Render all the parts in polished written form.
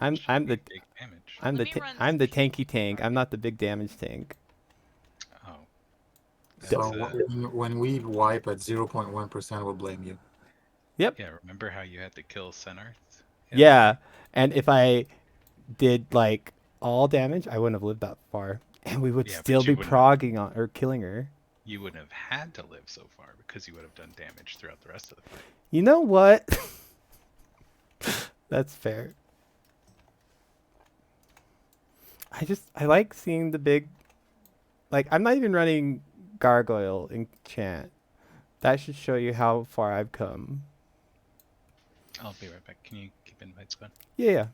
I'm should I'm be the big damage. I'm Let the me run I'm the single tanky tank. I'm target. not the big damage tank. Oh, D- that's So when we wipe at 0.1%, we'll blame you. Yep. yeah. Remember how you had to kill Senarth? Yeah, that's Yeah. me. And if I did like all damage, I wouldn't have lived that far, and we would Yeah, still but be progging on or killing her. you wouldn't have had to live so far because you would have done damage throughout the rest of the fight. You know what? That's fair. I like seeing the big, like I'm not even running gargoyle enchant. That should show you how far I've come. I'll be right back. Can you keep invites going? Yeah, yeah.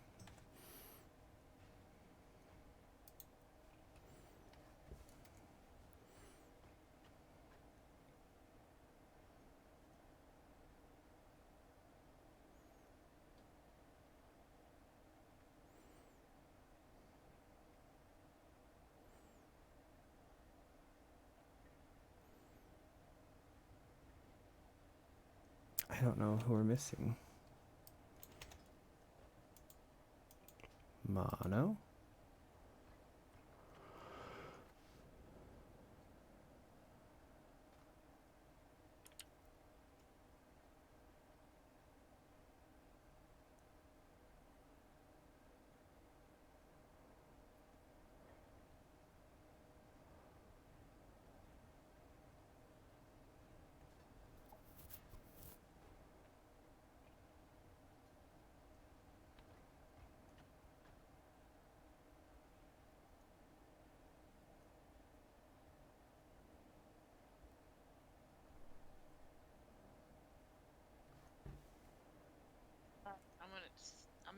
I don't know who we're missing. Mono.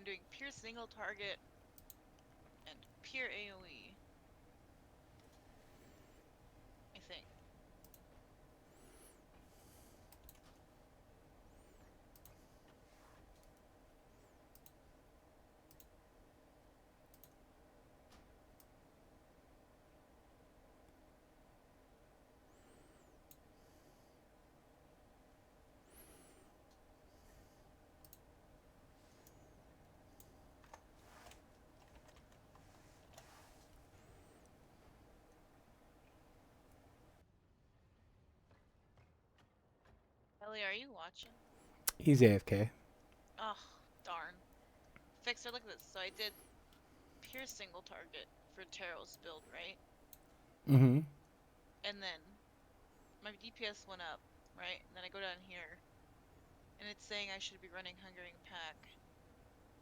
I'm doing pure single target and pure AoE. I think. Ellie, are you watching? He's AFK. Oh, darn. Fixer, look at this. So I did pure single target for Taro's build, right? Mm-hmm. And then my DPS went up, right? And then I go down here, and it's saying I should be running Hungering Pack,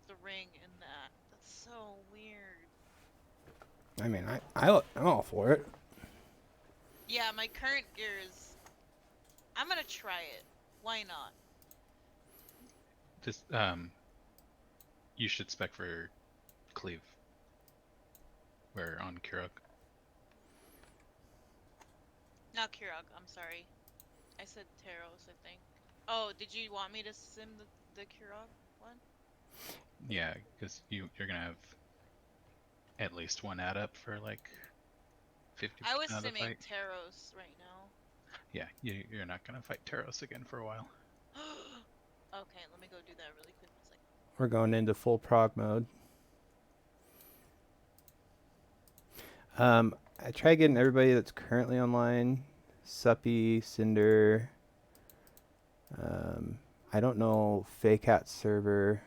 the ring, and that. That's so weird. I mean, I'm all for it. Yeah, my current gear is. I'm gonna try it. Why not? Just you should spec for cleave. We're on Kurok. Not Kirog, I'm sorry. I said Taros, I think. Oh, did you want me to sim the Kirog one? Yeah, because you're gonna have at least one add up for like I was 50% of the simming fight. Taros right now. Yeah, you're not gonna fight Taros again for a while. Okay, let me go do that really quick. It's like, We're going into full prog mode. I try getting everybody that's currently online. Suppy, Cinder. I don't know Fake Hat server.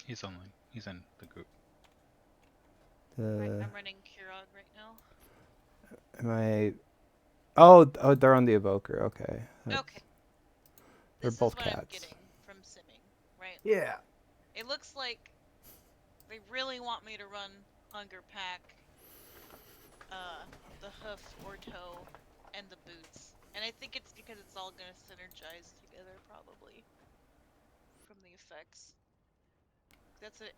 He's online. He's in the group. right, The I'm running Kirog right now. am I? Oh, they're on the evoker. Okay, Okay, they're this is both what I'm cats. getting from simming, right? Yeah. It looks like they really want me to run Hunger Pack, the hoof or toe, and the boots. And I think it's because it's all gonna synergize together, probably, from the effects. That's a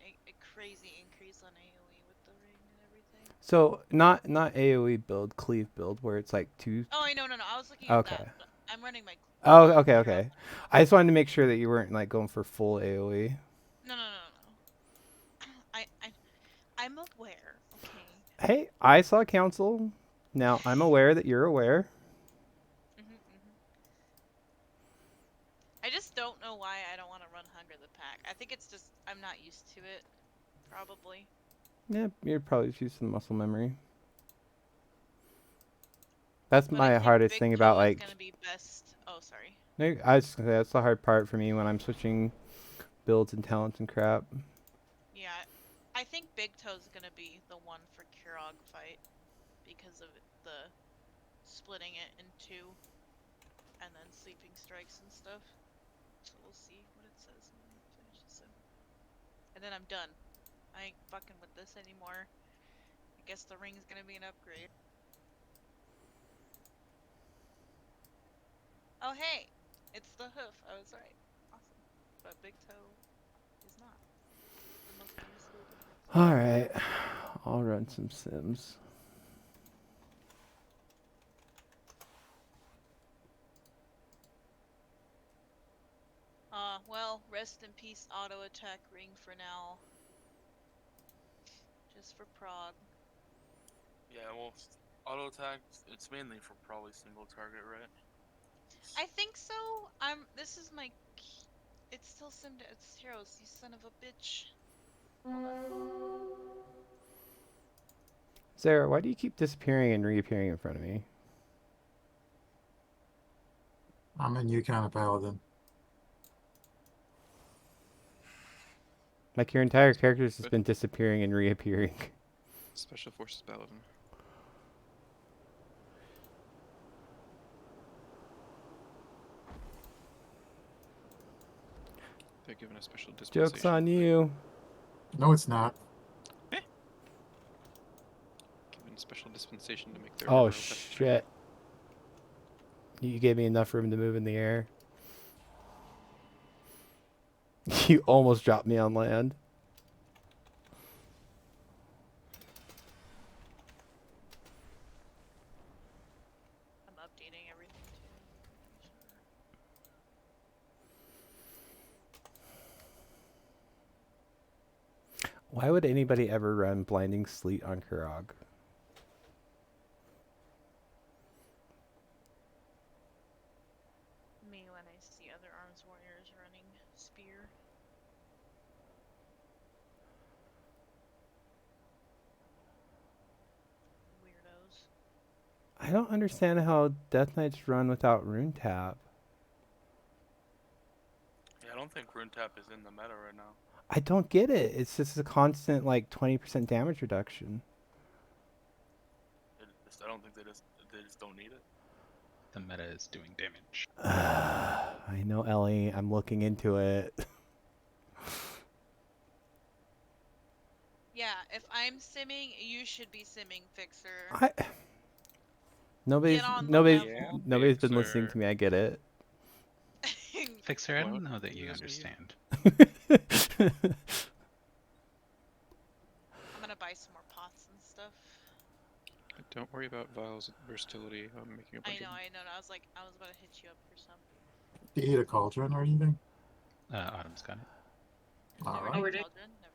crazy increase on AoE with the ring and everything. So not AOE build, cleave build, where it's like two. Oh, no. I was looking at Okay. that. But I'm running my Oh, okay, Kirog okay. right now. I just wanted to make sure that you weren't like going for full AOE. No. I'm aware. Okay. Hey, I saw council. Now I'm aware that you're aware. Mhm. I just don't know why I don't want to run Hunger the Pack. I think it's just I'm not used to it. Probably. Yeah, you'd probably just use some muscle memory. That's But I my think hardest big thing toe about is like. gonna be best. Oh, sorry. No, I was just gonna say that's the hard part for me when I'm switching builds and talents and crap. Yeah, I think big toe is gonna be the one for Kurog fight because of the splitting it in two and then sleeping strikes and stuff. So we'll see what it says when it finishes him. And then I'm done. I ain't fucking with this anymore. I guess the ring's gonna be an upgrade. Oh hey! It's the hoof. I was right. Awesome. But big toe is not. It's the most useful difference. All right, I'll run some Sims. Well, rest in peace auto attack ring for now. Just for Prog. Yeah, well, auto attack, it's mainly for probably single target, right? I think so. This is my. It's still Cinder. It's Heroes. You son of a bitch. Hold on. Sarah, why do you keep disappearing and reappearing in front of me? I'm a new kind of paladin. Like your entire character's just been disappearing and reappearing. Special Forces Paladin. They're given a special dispensation. Joke's on you. No, it's not. Given special dispensation to make their Oh armor better. shit. You gave me enough room to move in the air. You almost dropped me on land. I'm updating everything too. Pretty sure. Why would anybody ever run Blinding Sleet on Kurog? Me when I see other arms warriors running spear. Weirdos. I don't understand how Death Knights run without Rune Tap. Yeah, I don't think Rune Tap is in the meta right now. I don't get it. It's just a constant like 20% damage reduction. I don't think they just don't need it. The meta is doing damage. I know, Ellie. I'm looking into it. Yeah, if I'm simming, you should be simming, Fixer. Nobody's Get on the nobody's level. nobody's been listening to me. I get it. Fixer, I What? don't know that you What is it understand. I'm gonna buy some more pots and stuff. Don't worry about Vile's versatility. I'm making a bunch of them. I know. I was about to hit you up for some. Do you eat a cauldron or anything? Autumn's got it. All Never right. did Cauldron. Never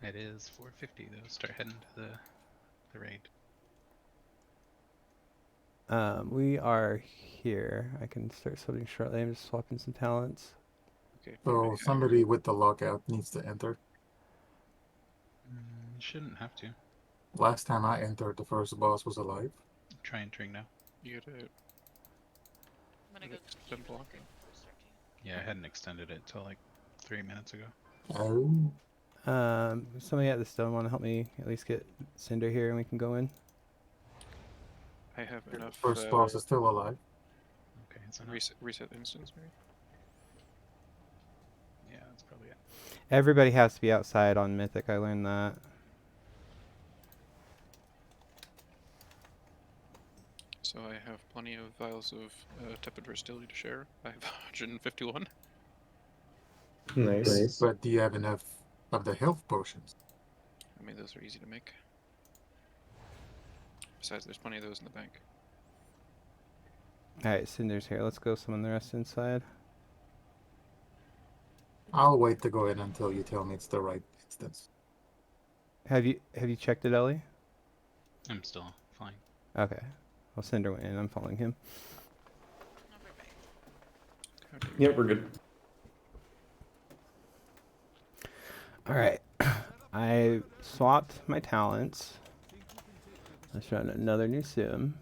mind. It is 450 though. Start heading to the raid. We are here. I can start swapping shortly. I'm just swapping some talents. Okay. So somebody with the lockout needs to enter. You shouldn't have to. Last time I entered, the first boss was alive. Try entering now. You gotta. I'm gonna go It's pee been really blocking. quick before we start to. Yeah, I hadn't extended it till like 3 minutes ago. Oh. Somebody at the stone want to help me at least get Cinder here and we can go in. I have enough. First boss is still alive. Okay, so reset instance maybe. yeah, that's probably it. Everybody has to be outside on Mythic. I learned that. So I have plenty of vials of tepid versatility to share. I have 151. Nice. But do you have enough of the health potions? I mean, those are easy to make. Besides, there's plenty of those in the bank. Alright, Cinder's here. Let's go summon the rest inside. I'll wait to go in until you tell me it's the right instance. Have you checked it, Ellie? I'm still fine. Okay. Well, Cinder went in. I'm following him. I'll be back. How do you- Yep, we're good. All right. I swapped my talents. Let's run another new sim.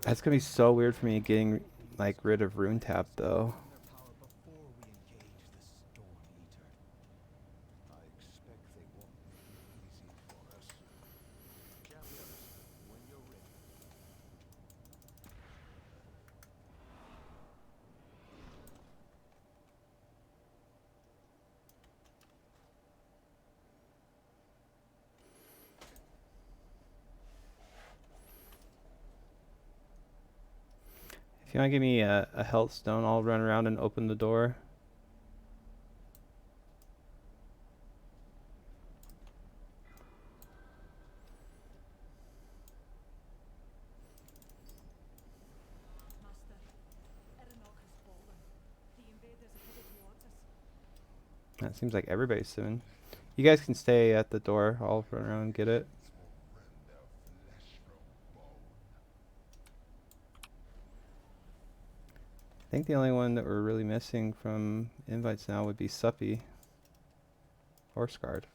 That's gonna be so weird for me getting like rid of rune tap though. If you want to give me a health stone, I'll run around and open the door. That seems like everybody's simming. You guys can stay at the door. I'll run around and get it. I think the only one that we're really missing from invites now would be Suppy or Scarred.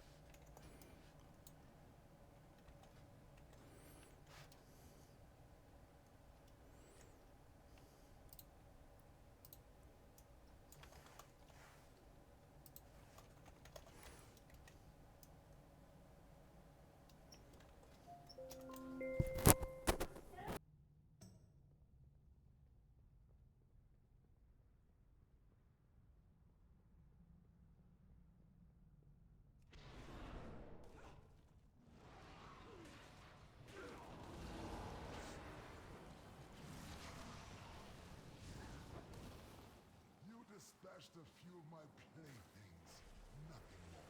You dispatched a few of my playthings, nothing more.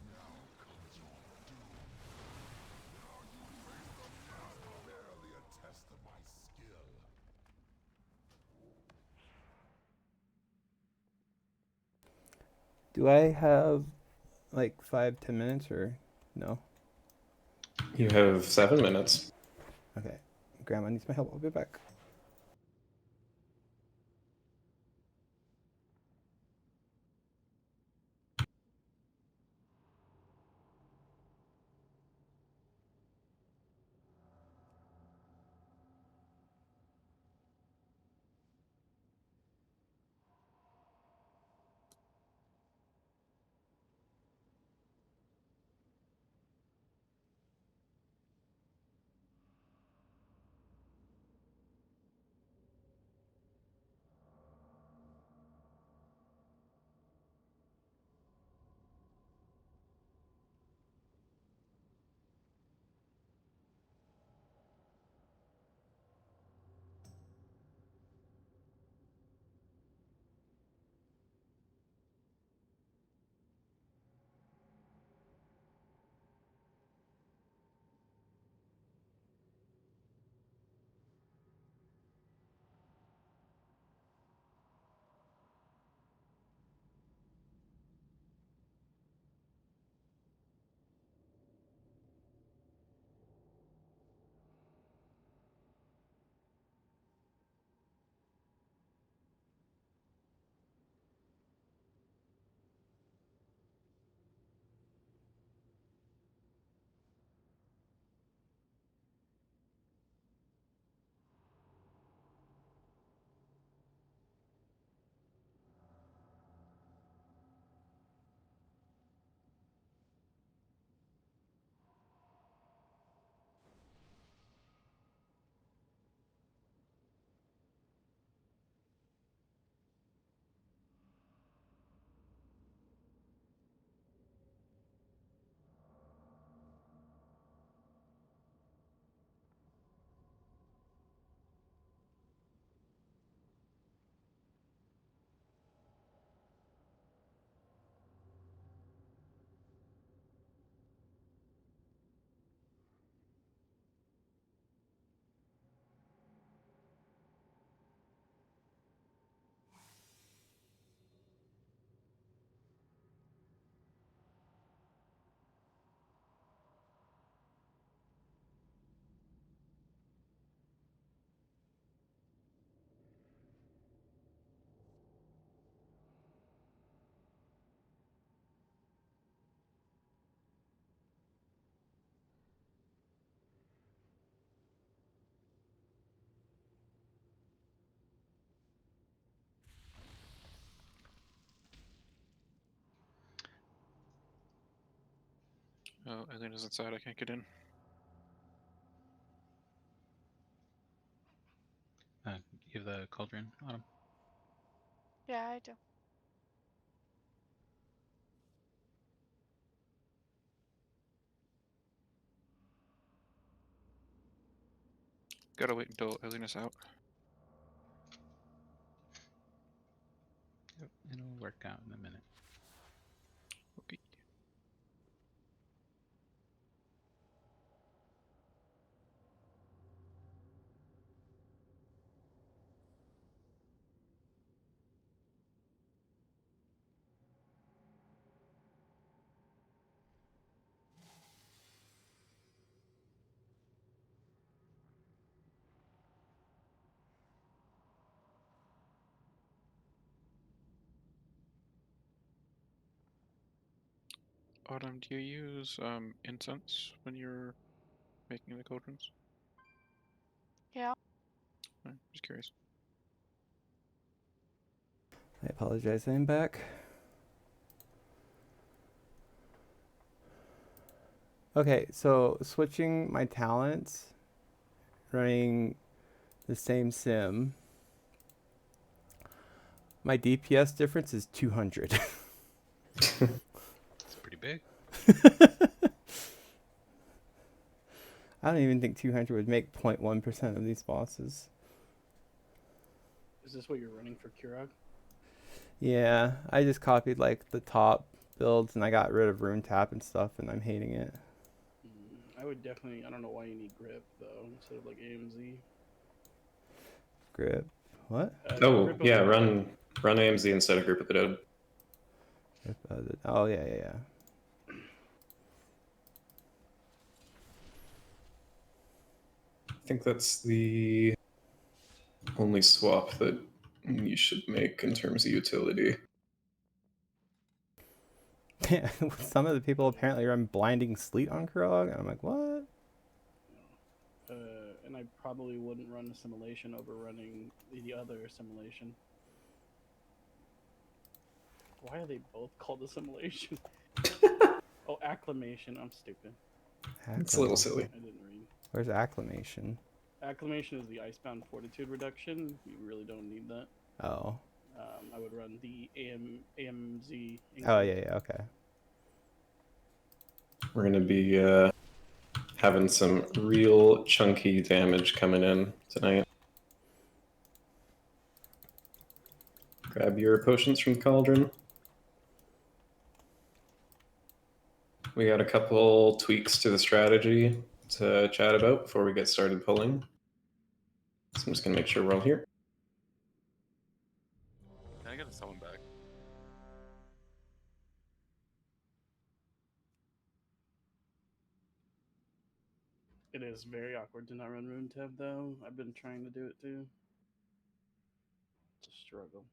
Now comes your doom. Now you face the master, barely a test of my skill. Do I have like 5-10 minutes or no? You have 7 minutes. Okay. Grandma needs my help. I'll be back. Oh, Elena's inside. I can't get in. You have the cauldron, Autumn? Yeah, I do. Gotta wait until Elena's out. Yep, it'll work out in a minute. Okay. Autumn, do you use incense when you're making the cauldrons? Yeah. Just curious. I apologize, I'm back. Okay, so switching my talents, running the same sim. My DPS difference is 200. It's pretty big. I don't even think 200 would make 0.1% of these bosses. Is this what you're running for Kurog? Yeah, I just copied like the top builds and I got rid of rune tap and stuff and I'm hating it. I would definitely. I don't know why you need grip though instead of like AMZ. Grip. What? Oh, Grip of yeah, the- run AMZ instead of Group of the Dead. Oh, yeah. I think that's the only swap that you should make in terms of utility. Yeah, some of the people apparently run blinding sleet on Krog, and I'm like, what? And I probably wouldn't run assimilation over running the other assimilation. Why are they both called assimilation? Oh, acclamation. I'm stupid. It's a little silly. I didn't read. Where's acclamation? Acclamation is the icebound fortitude reduction. You really don't need that. Oh. I would run the AMZ. Oh, yeah, okay. We're going to be having some real chunky damage coming in tonight. Grab your potions from the cauldron. We got a couple tweaks to the strategy to chat about before we get started pulling. So I'm just going to make sure we're all here. Can I get someone back? It is very awkward to not run Rune Tab though. I've been trying to do it too. It's a struggle.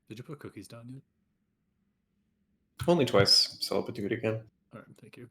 Did you put cookies down yet? Only twice, so I'll do it again. All right, thank you.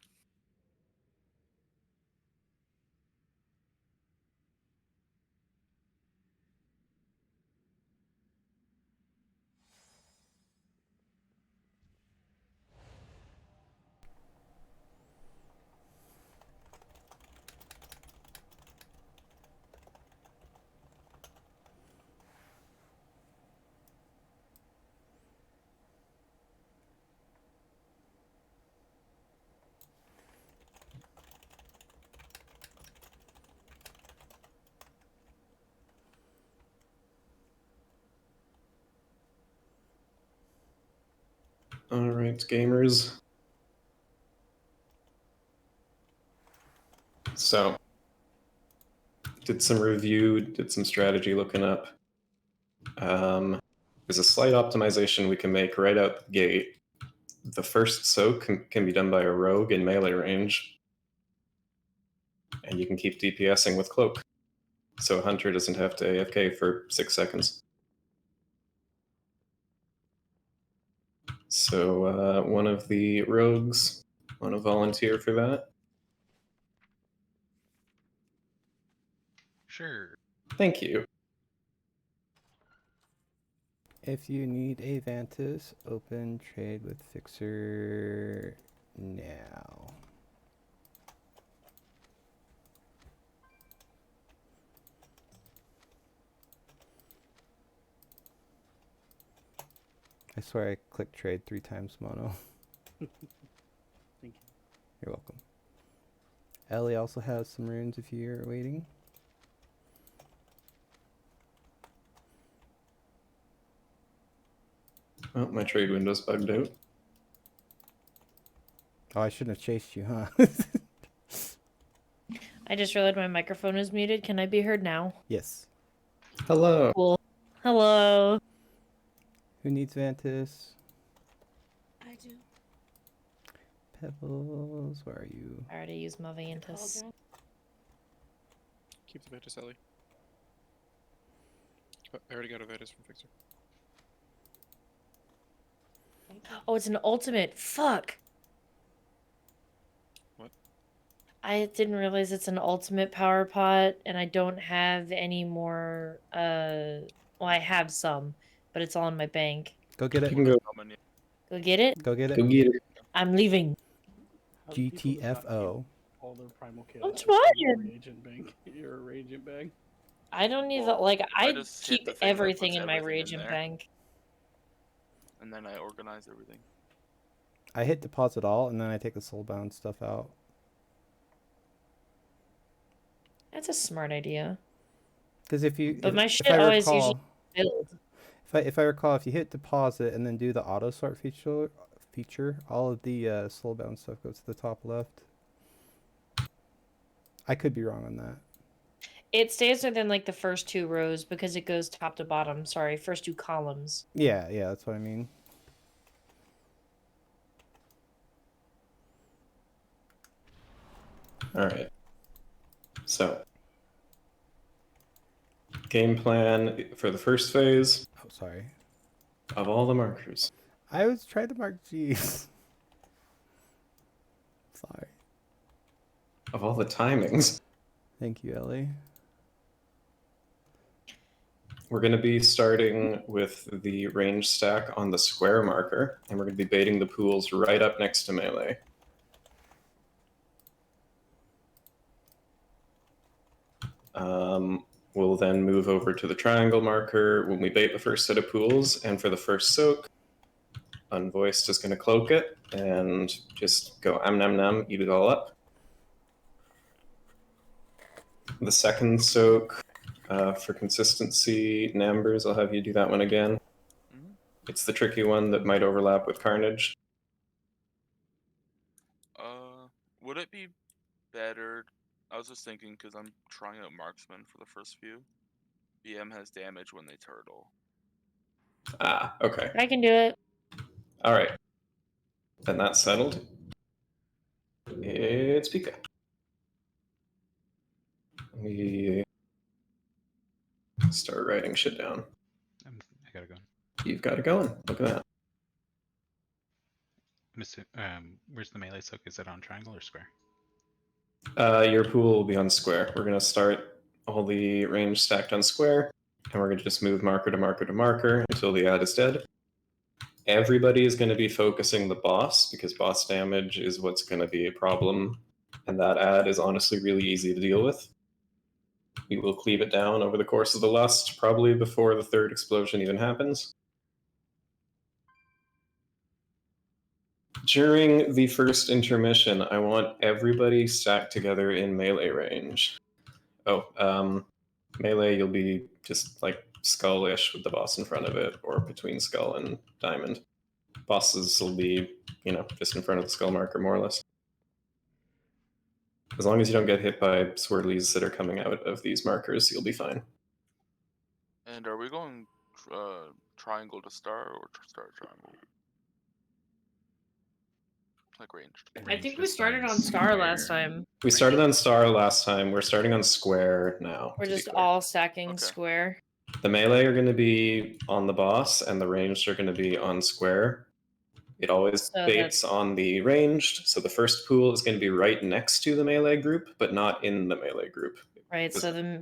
All right, gamers. So, did some review, did some strategy looking up. There's a slight optimization we can make right out the gate. The first soak can be done by a rogue in melee range, and you can keep DPSing with cloak, so a hunter doesn't have to AFK for 6 seconds. So one of the rogues want to volunteer for that? Sure. Thank you. If you need a Vantis, open trade with Fixer now. I swear I clicked trade 3 times, Mono. Thank you. You're welcome. Ellie also has some runes if you're waiting. Oh, my trade window's bugged out. Oh, I shouldn't have chased you, huh? I just realized my microphone is muted. Can I be heard now? Yes. Hello. Cool. Hello. Who needs Vantis? I do. Pebbles, where are you? I already used my Vantis. Keep the Ventus, Ellie. Oh, I already got a Ventus from Fixer. Oh, it's an ultimate. Fuck. What? I didn't realize it's an ultimate power pot, and I don't have any more. Well, I have some, but it's all in my bank. Go get You it. can go. Go get it. Go get it. Go get it. I'm leaving. How do people just not keep GTFO. all their primal I'm chaos in your trying. reagent bank. Your reagent bag. I don't need Well, like I I just hit keep the thing that everything puts in my everything in reagent there. bank. And then I organize everything. I hit deposit all, and then I take the soulbound stuff out. That's a smart idea. Because if you, But my if shit I always recall, usually filled. if I recall, if you hit deposit and then do the auto sort feature, all of the soulbound stuff goes to the top left. I could be wrong on that. It stays within like the first 2 rows because it goes top to bottom. Sorry, first 2 columns. Yeah, that's what I mean. All right. So, game plan for the first phase Oh, sorry. of all the markers. I was trying to mark G's. Sorry. Of all the timings. Thank you, Ellie. We're going to be starting with the range stack on the square marker, and we're going to be baiting the pools right up next to melee. We'll then move over to the triangle marker when we bait the first set of pools, and for the first soak, Unvoiced is going to cloak it and just go nam nam, eat it all up. The second soak, for consistency, Nambers, I'll have you do that one again. Mm-hmm. It's the tricky one that might overlap with Carnage. Would it be better? I was just thinking because I'm trying out Marksman for the first few. BM has damage when they turtle. Ah, okay. I can do it. All right. Then that's settled. It's Pika. We start writing shit down. I gotta go. You've got it going. Look at that. Where's the melee soak? Is it on triangle or square? Your pool will be on square. We're going to start all the range stacked on square, and we're going to just move marker to marker to marker until the ad is dead. Everybody is going to be focusing the boss, because boss damage is what's going to be a problem, and that ad is honestly really easy to deal with. We will cleave it down over the course of the lust, probably before the third explosion even happens. During the first intermission, I want everybody stacked together in melee range. Oh, melee, you'll be just like skull-ish with the boss in front of it, or between skull and diamond. Bosses will be, just in front of the skull marker, more or less. As long as you don't get hit by swirlies that are coming out of these markers, you'll be fine. And are we going triangle to star or star to triangle? Like ranged. I think we started on star last time. We started on star last time. We're starting on square now. We're to be just clear. all stacking Okay. square. The melee are going to be on the boss, and the ranged are going to be on square. It always So baits on the ranged, so the first pool is going to be right next to the melee group, but not in the melee group. Right, so the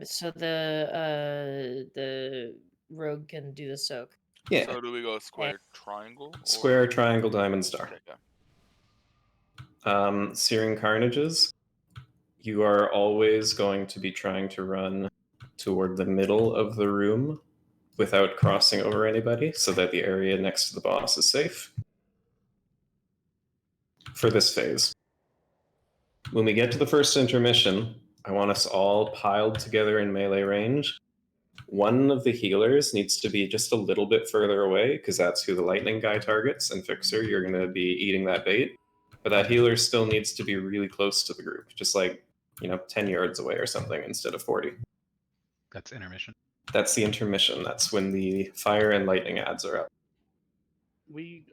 rogue can do the soak. Yeah. So do we go square, triangle? Or... Square, triangle, diamond, star. Okay. Searing Carnages, you are always going to be trying to run toward the middle of the room without crossing over anybody, so that the area next to the boss is safe. For this phase. When we get to the first intermission, I want us all piled together in melee range. One of the healers needs to be just a little bit further away, because that's who the lightning guy targets, and Fixer, you're going to be eating that bait. But that healer still needs to be really close to the group, just like, 10 yards away or something instead of 40. That's intermission. That's the intermission. That's when the fire and lightning ads are up. We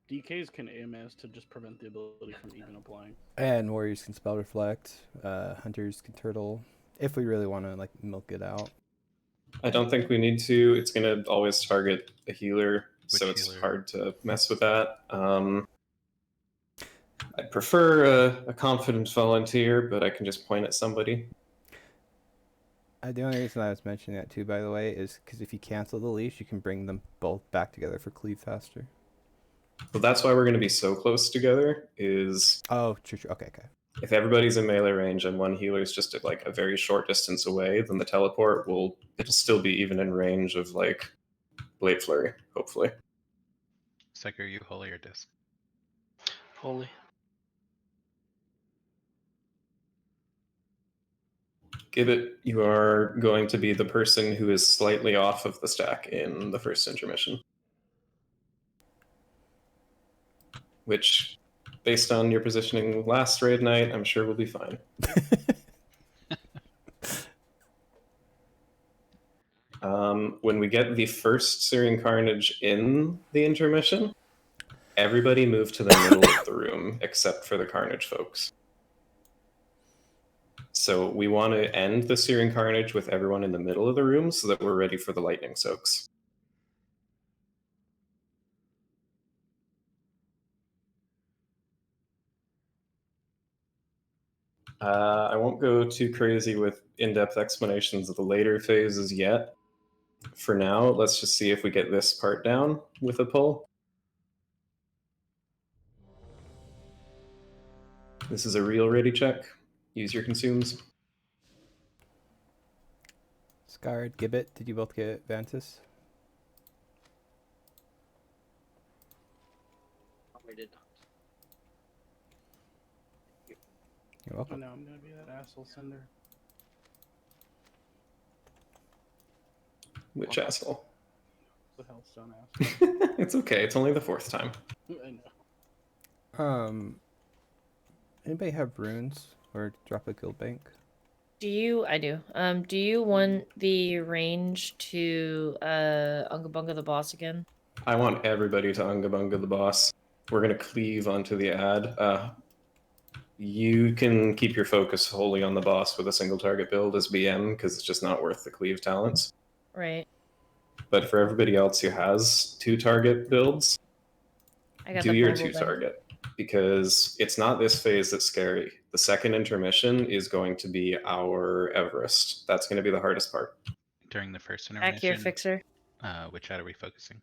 DKs can AMS to just prevent the ability from even applying. And warriors can spell reflect. Hunters can turtle. If we really want to like milk it out. I don't think we need to. It's going to always target a healer, so it's healer? hard to mess with that. I'd prefer a confident volunteer, but I can just point at somebody. The only reason I was mentioning that too, by the way, is because if you cancel the leash, you can bring them both back together for cleave faster. Well, that's why we're going to be so close together, is... Oh, true. Okay. If everybody's in melee range and one healer is just at like a very short distance away, then the teleport it'll still be even in range of like Blade Flurry, hopefully. Psycho, are you holy or disc? Holy. Gibbet, you are going to be the person who is slightly off of the stack in the first intermission. Which, based on your positioning last raid night, I'm sure will be fine. When we get the first Searing Carnage in the intermission, everybody move to the middle of the room, except for the Carnage folks. So we want to end the Searing Carnage with everyone in the middle of the room so that we're ready for the lightning soaks. I won't go too crazy with in-depth explanations of the later phases yet. For now, let's just see if we get this part down with a pull. This is a real ready check. Use your consumes. Scarred, Gibbet, did you both get Vantis? I did not. You're I welcome. know I'm gonna be that asshole sender. Which asshole? The Hellstone asshole. It's okay. It's only the fourth time. I know. Anybody have runes or drop a guild bank? I do. Do you want the range to Unga Bunga the boss again? I want everybody to Unga Bunga the boss. We're gonna cleave onto the ad. You can keep your focus wholly on the boss with a single target build as BM, because it's just not worth the cleave talents. Right. But for everybody else who has 2 target builds, do your 2 target. Because it's not this phase that's scary. The second intermission is going to be our Everest. That's going to be the hardest part. During the first intermission, Back here, Fixer. Which ad are we focusing?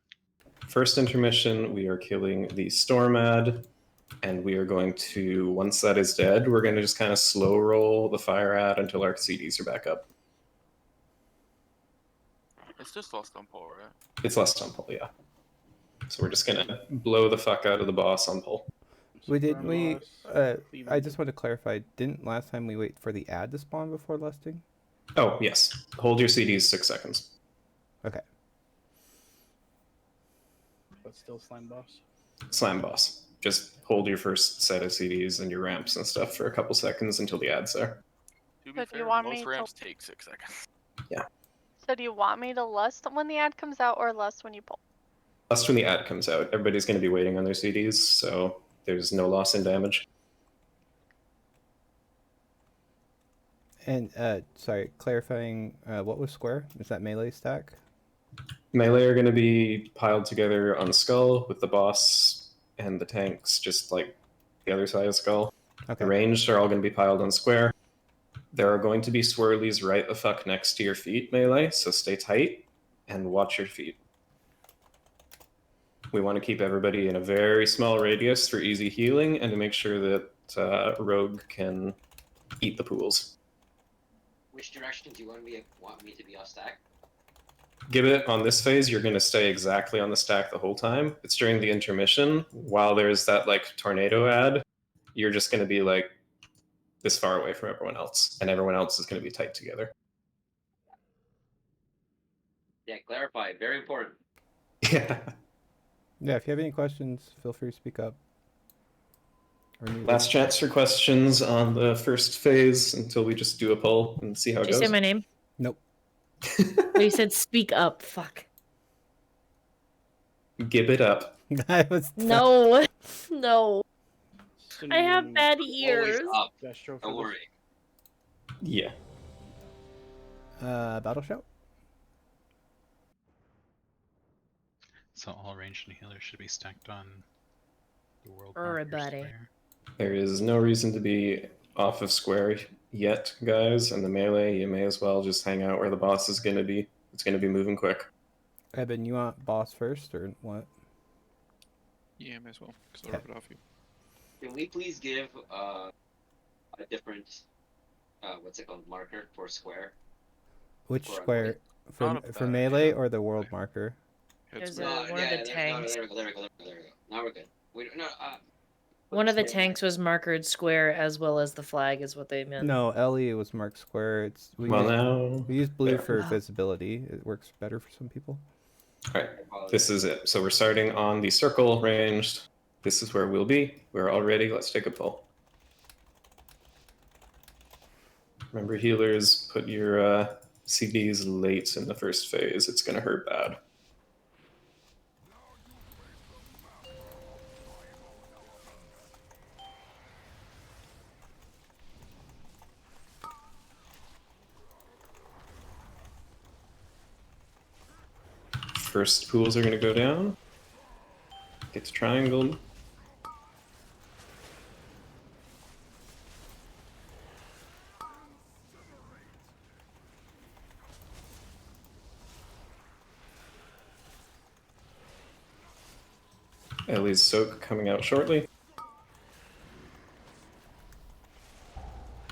First intermission, we are killing the Stormad, and we are going to, once that is dead, we're going to just kind of slow roll the fire ad until our CDs are back up. It's just lost on pull, right? It's less on pull, yeah. So we're just going to blow the fuck out of the boss on pull. I just want to clarify, didn't last time we wait for the ad to spawn before lusting? Oh, yes. Hold your CDs 6 seconds. Okay. But still slime boss. Slam boss. Just hold your first set of CDs and your ramps and stuff for a couple seconds until the ad's there. To be So do fair, you want most me ramps to... take 6 seconds. Yeah. So do you want me to lust when the ad comes out or lust when you pull? Lust when the ad comes out. Everybody's going to be waiting on their CDs, so there's no loss in damage. And, sorry, clarifying, what was square? Is that melee stack? Melee are going to be piled together on Skull with the boss and the tanks just like the other side of Skull. Okay. The ranged are all going to be piled on square. There are going to be swirlies right the fuck next to your feet, Melee, so stay tight and watch your feet. We want to keep everybody in a very small radius for easy healing and to make sure that Rogue can eat the pools. Which direction do you want me to be off stack? Gibbet, on this phase, you're going to stay exactly on the stack the whole time. It's during the intermission, while there's that like tornado ad, you're just going to be like this far away from everyone else, and everyone else is going to be tight together. Yeah, clarify. Very important. Yeah. Yeah, if you have any questions, feel free to speak up. Last chance for questions on the first phase until we just do a poll and see how Did it you goes. say my name? Nope. Oh, you said speak up. Fuck. Give it up. I was No. No. Send I have you bad Always ears. up. Destro for Don't this. worry. Yeah. Battle shout. So all ranged and healers should be stacked on the world marker Everybody. square. There is no reason to be off of square yet, guys, and the melee, you may as well just hang out where the boss is going to be. It's going to be moving quick. Eben, you want boss first or what? Yeah, may as well, because I'll Okay. rip it off you. Can we please give a different what's it called, marker for square? Which For square? Not a For bad melee idea. or the world marker? There's Heads a, back. one of the tanks. There we go. Now we're good. One of the tanks was marked square as well as the flag is what they meant. No, Ellie was marked square. We use blue there. for visibility. It works better for some people. All right, this is it. So we're starting on the circle ranged. This is where we'll be. We're all ready. Let's take a pull. Remember, healers, put your CDs late in the first phase. It's going to hurt bad. First pools are going to go down. Get to triangle. Ellie's soak coming out shortly.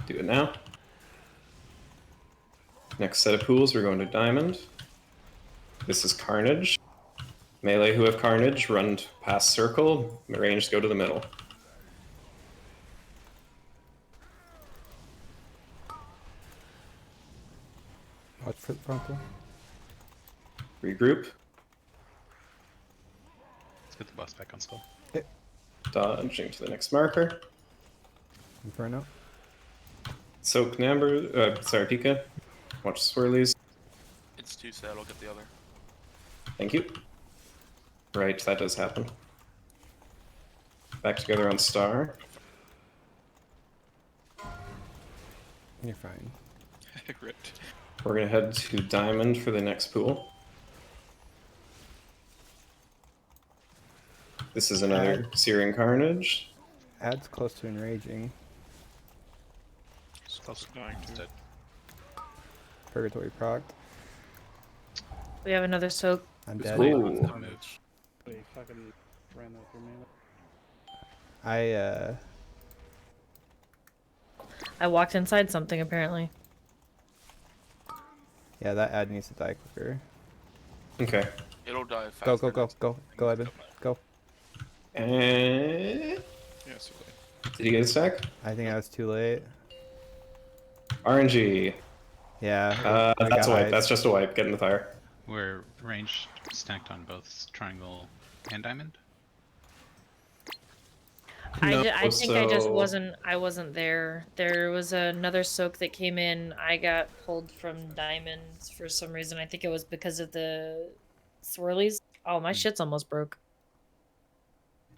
Do it now. Next set of pools, we're going to diamond. This is Carnage. Melee who have Carnage, run past circle. Ranged, go to the middle. Watch for the frontal. Regroup. Let's get the boss back on skull. Dodging to the next marker. Inferno. Soak Namber, sorry, Pika. Watch swirlies. It's too sad. I'll get the other. Thank you. Right, that does happen. Back together on star. You're fine. Ripped. We're gonna head to diamond for the next pool. This is another Searing Carnage. Adds close to enraging. Skull's dying too. dead. Purgatory prog. We have another soak. I'm Who's dead. playing Ooh. with damage? They fucking ran that through me. I walked inside something apparently. Yeah, that ad needs to die quicker. Okay. It'll die Go, faster. go, go, go, go, Eben. Go. And Yeah, so late. did you get a stack? I think I was too late. RNG. Yeah. I That's got a wipe. eyes. That's just a wipe. Get in the fire. We're ranged stacked on both triangle and diamond. I think I just so- wasn't there. There was another soak that came in. I got pulled from diamonds for some reason. I think it was because of the swirlies. Oh, my shit's almost broke.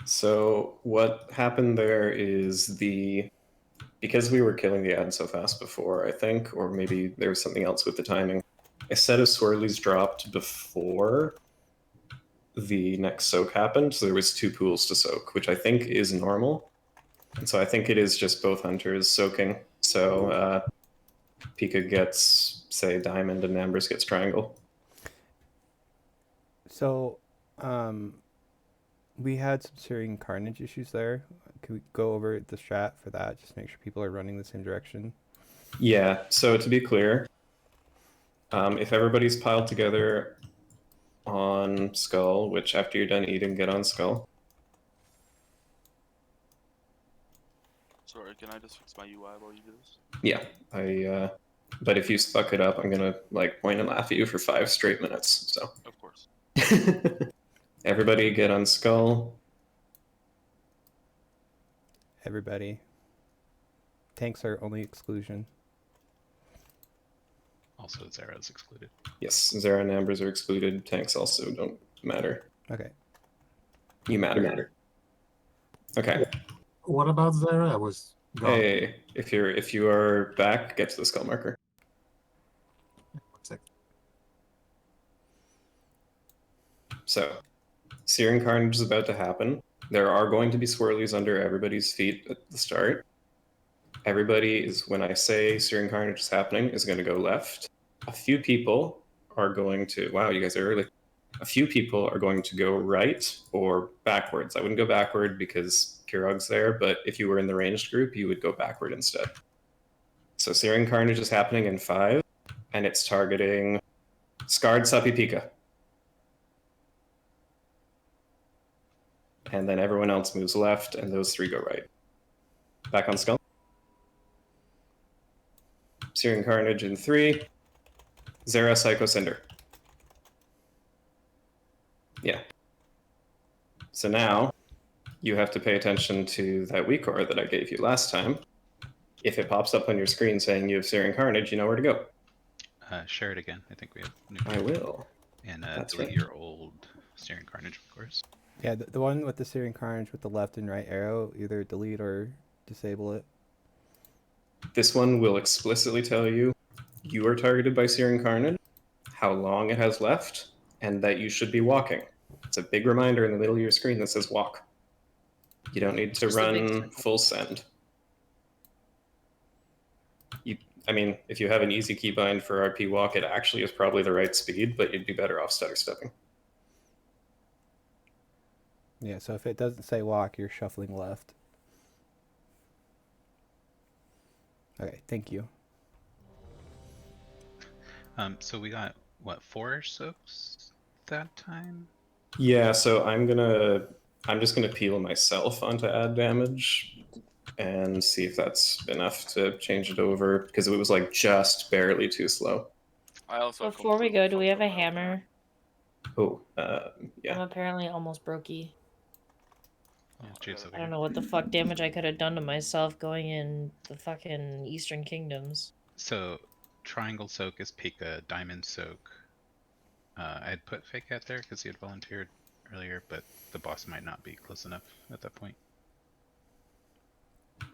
So what happened there is because we were killing the ad so fast before, I think, or maybe there was something else with the timing. A set of swirlies dropped before the next soak happened. So there was 2 pools to soak, which I think is normal. And so I think it is just both hunters soaking. So Pika gets, say, diamond, and Amber's gets triangle. So, we had some Syrian Carnage issues there. Can we go over the strat for that? Just make sure people are running the same direction. Yeah, so to be clear, if everybody's piled together on Skull, which after you're done eating, get on Skull. Sorry, can I just fix my UI while you do this? Yeah, but if you fuck it up, I'm gonna like point and laugh at you for 5 straight minutes. So Of course. everybody get on Skull. Everybody. Tanks are only exclusion. Also, Zera's excluded. Yes, Zera and Ambers are excluded. Tanks also don't matter. Okay. You matter. Okay. What about Zara? I was gone. Hey, if you are back, get to the skull marker. 1 sec. So, Searing Carnage is about to happen. There are going to be swirlies under everybody's feet at the start. Everybody is, when I say Searing Carnage is happening, is going to go left. A few people are going to, wow, you guys are early. A few people are going to go right or backwards. I wouldn't go backward because Kirog's there, but if you were in the ranged group, you would go backward instead. So Searing Carnage is happening in 5, and it's targeting Scarred Sappy Pika. And then everyone else moves left, and those 3 go right. Back on Skull. Searing Carnage in 3. Zera Psycho Cinder. Yeah. So now, you have to pay attention to that weak aura that I gave you last time. If it pops up on your screen saying you have Searing Carnage, you know where to go. Share it again. I think we have new I will. And That's delete right. your old Searing Carnage, of course. Yeah, the one with the Syrian Carnage with the left and right arrow, either delete or disable it. This one will explicitly tell you you are targeted by Searing Carnage, how long it has left, and that you should be walking. It's a big reminder in the middle of your screen that says walk. You don't need to Just a big run circle. full send. I mean, if you have an easy keybind for RP walk, it actually is probably the right speed, but you'd be better off stutter stepping. Yeah, so if it doesn't say walk, you're shuffling left. Okay, thank you. So we got, what, 4 soaks that time? Yeah, so I'm just gonna peel myself onto add damage and see if that's enough to change it over, because it was like just barely too slow. I also Before we go, do we have a hammer? Oh, I'm yeah. apparently almost brokey. Oh, Jade's over I don't here. know what the fuck damage I could have done to myself going in the fucking Eastern Kingdoms. So, Triangle Soak is Pika, Diamond Soak. I'd put Fake Cat there because he had volunteered earlier, but the boss might not be close enough at that point.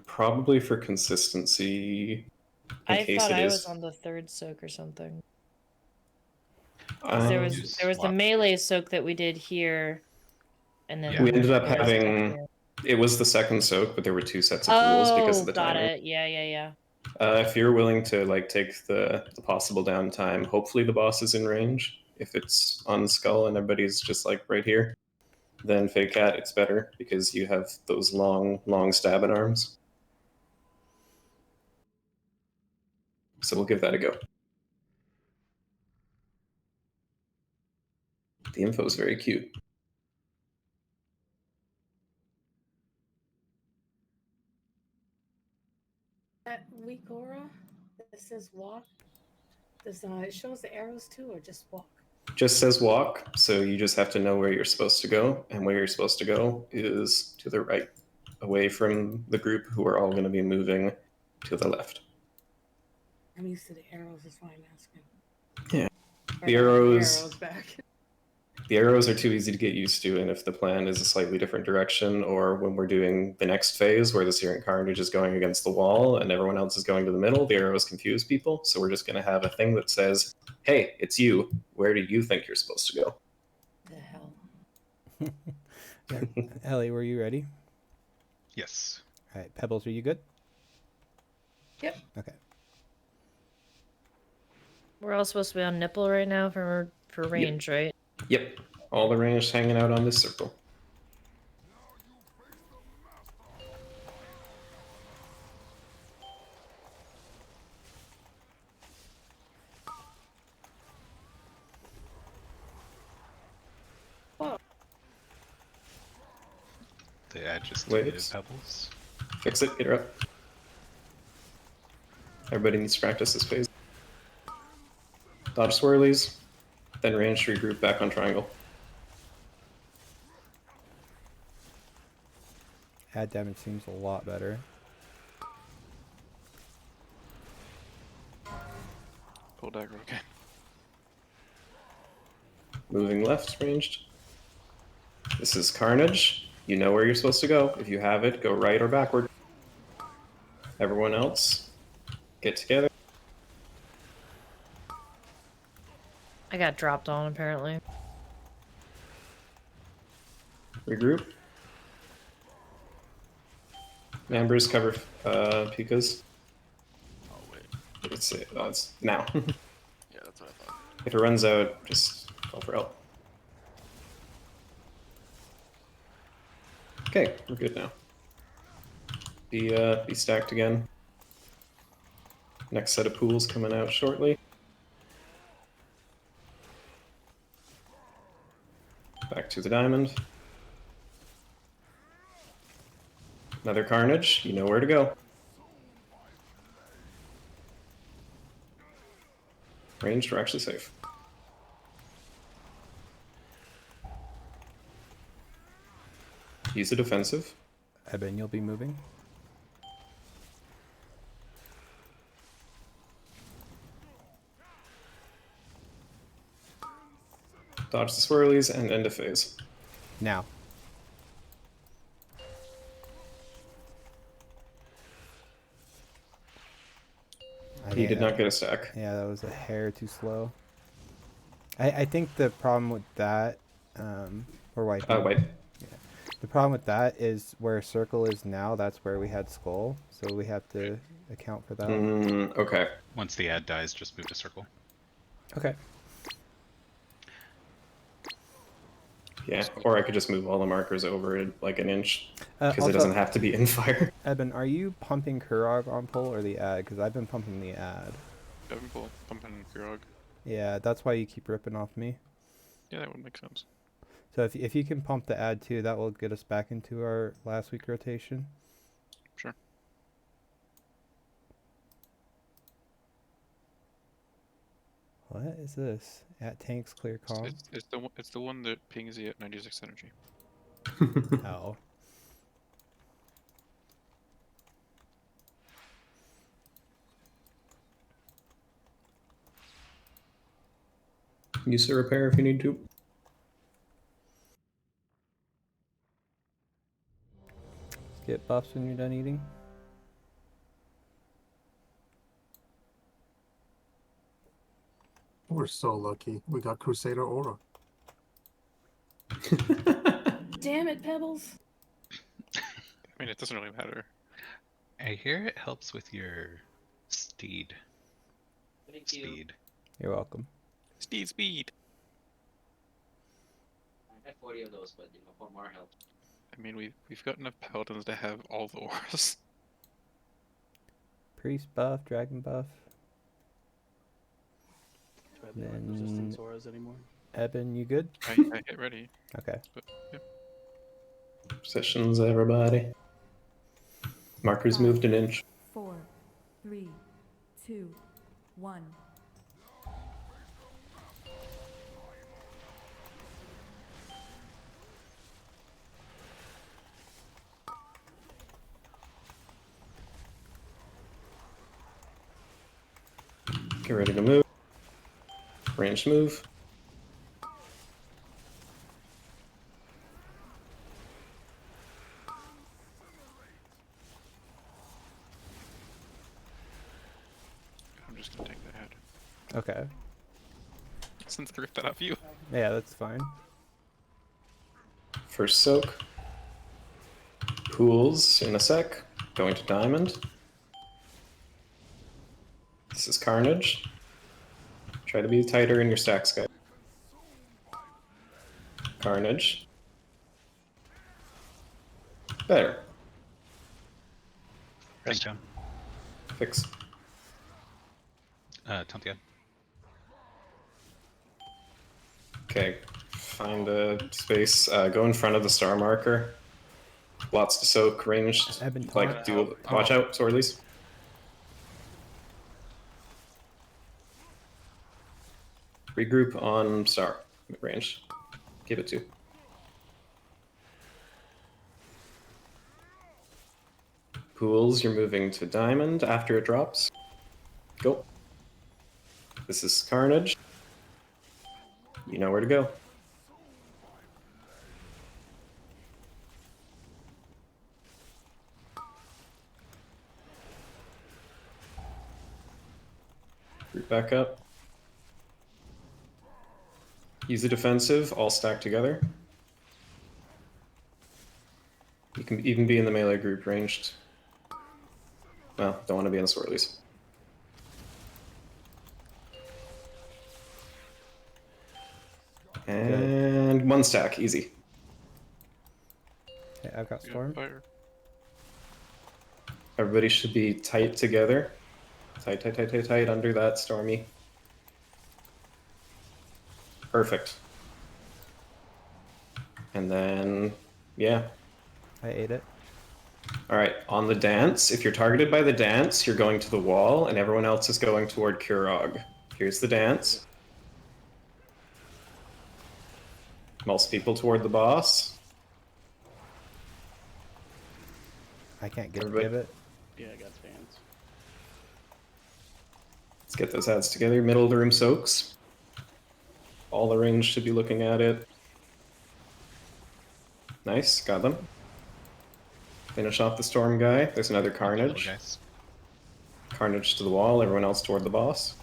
Probably for consistency. I thought I was on the 3rd soak or something. 'Cause there was the melee soak that we did here, and then we ended up there was having. It was the 2nd soak, but there were 2 sets of rules because of the got timing. it. Yeah. If you're willing to like take the possible downtime, hopefully the boss is in range. If it's on Skull and everybody's just like right here, then Fake Cat, it's better because you have those long stabbing arms. So we'll give that a go. The info is very cute. That weak aura that says walk, does it shows the arrows too, or just walk? Just says walk, so you just have to know where you're supposed to go, and where you're supposed to go is to the right, away from the group who are all going to be moving to the left. I'm used to the arrows, that's why I'm asking. Yeah, Or the not arrows back. The arrows are too easy to get used to, and if the plan is a slightly different direction, or when we're doing the next phase where the Searing Carnage is going against the wall and everyone else is going to the middle, the arrows confuse people. So we're just going to have a thing that says, hey, it's you. Where do you think you're supposed to go? The hell? Yeah. Ellie, were you ready? Yes. All right, Pebbles, are you good? Yep. Okay. We're all supposed to be on nipple right now for range, right? Yep. All the ranged hanging out on this circle. The ad just Wait. deleted Pebbles. Fix it, get her up. Everybody needs to practice this phase. Dodge swirlies, then range regroup back on triangle. Ad damage seems a lot better. Pull dagger again. Moving left, ranged. This is Carnage. You know where you're supposed to go. If you have it, go right or backward. Everyone else, get together. I got dropped on apparently. Regroup. Members cover Pikas. Oh wait. It's now. Yeah, that's what I thought. If it runs out, just call for help. Okay, we're good now. Be stacked again. Next set of pools coming out shortly. Back to the diamond. Another Carnage. You know where to go. Ranged, we're actually safe. Use the defensive. Eben, you'll be moving. Dodge the swirlies and end of phase. Now. He did not get a stack. Yeah, that was a hair too slow. I think the problem with that, or white. White. Yeah. The problem with that is where circle is now, that's where we had skull. So we have to account for that. Okay. Once the ad dies, just move to circle. Okay. Yeah, or I could just move all the markers over like an inch, because Also, it doesn't have to be in fire. Eben, are you pumping Kurog on pull or the ad? Because I've been pumping the ad. I've been pumping Kurog. Yeah, that's why you keep ripping off me. Yeah, that would make sense. So if you can pump the ad too, that will get us back into our last week rotation. Sure. What is this? At tanks clear calm. It's the one that pings you at 96 energy. Oh. Use the repair if you need to. Get buffs when you're done eating. We're so lucky. We got Crusader Aura. Damn it, Pebbles. I mean, it doesn't really matter. I hear it helps with your steed. Thank you. Speed. You're welcome. Speed. I had 40 of those, but you know, 4 more helps. I mean, we've got enough paladins to have all the auras. Priest buff, dragon buff. Do I have the arc resistance auras anymore? Eben, you good? I hit ready. Okay. But, yeah. Positions, everybody. Markers moved an inch. 4, 3, 2, 1. Get ready to move. Ranged move. I'm just gonna take the head. Okay. Since I ripped that off you. Yeah, that's fine. First soak. Pools in a sec. Going to diamond. This is Carnage. Try to be tighter in your stacks, guys. Carnage. Better. Rest down. Fix. Tontiad. Okay. Find a space. Go in front of the star marker. Lots to soak. Ranged. Eben Like, taunt. do. Watch out, Swordlies. Regroup on star. Range. Give it 2. Pools, you're moving to diamond after it drops. Go. This is Carnage. You know where to go. Group back up. Use the defensive, all stacked together. You can even be in the melee group ranged. Well, don't want to be in the swirlies. And 1 stack, easy. Okay, I've got Yeah, storm. fire. Everybody should be tight together. Tight, tight, tight, tight, tight under that stormy. Perfect. And then, yeah. I ate it. All right, on the dance, if you're targeted by the dance, you're going to the wall, and everyone else is going toward Kurog. Here's the dance. Most people toward the boss. I can't give Everybody- it. Yeah, I got fans. Let's get those ads together. Middle of the room soaks. All the range should be looking at it. Nice, got them. Finish off the storm guy. There's another Carnage. Guys. Carnage to the wall, everyone else toward the boss.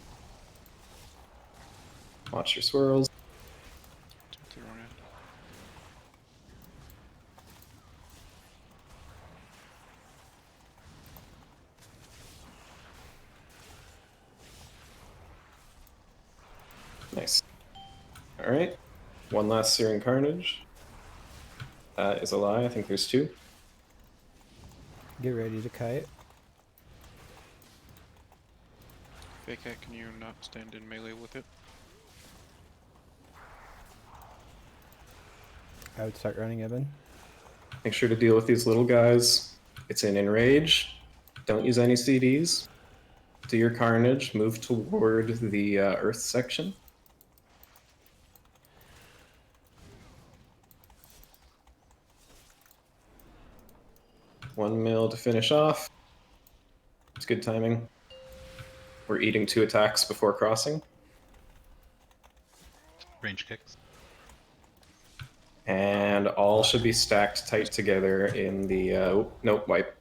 Watch your swirls. To the wrong end. Nice. Alright. One last Searing Carnage. That is a lie. I think there's 2. Get ready to kite. Fake hat, can you not stand in melee with it? I would start running Eben. Make sure to deal with these little guys. It's in Enrage. Don't use any CDs. Do your Carnage. Move toward the Earth section. One mil to finish off. It's good timing. We're eating 2 attacks before crossing. Range kicks. And all should be stacked tight together in the... nope, wipe.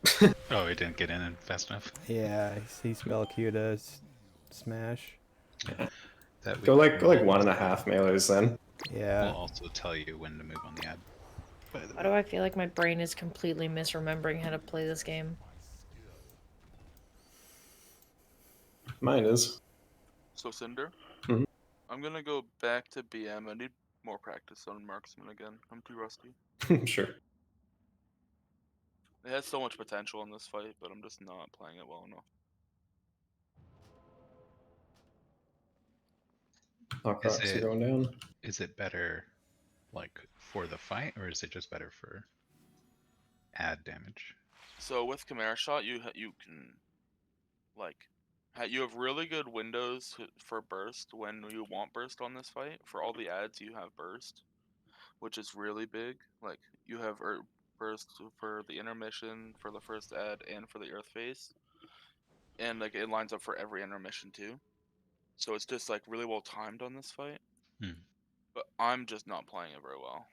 Oh, it didn't get in fast enough. Yeah, he spell Q to smash. That Go like 1.5 melees then. Yeah. We'll also tell you when to move on the ad. By the Why way. do I feel like my brain is completely misremembering how to play this game? Mine is. So Cinder, Mhm. I'm gonna go back to BM. I need more practice on marksman again. I'm too rusty. Sure. It has so much potential in this fight, but I'm just not playing it well enough. Knockrocs are going down. Is it better, like, for the fight, or is it just better for ad damage? So with Chimera Shot, you can like you have really good windows for burst when you want burst on this fight. For all the ads, you have burst, which is really big. Like you have burst for the intermission, for the first ad, and for the earth phase, and like it lines up for every intermission too. So it's just like really well timed on this fight. Hmm. But I'm just not playing it very well.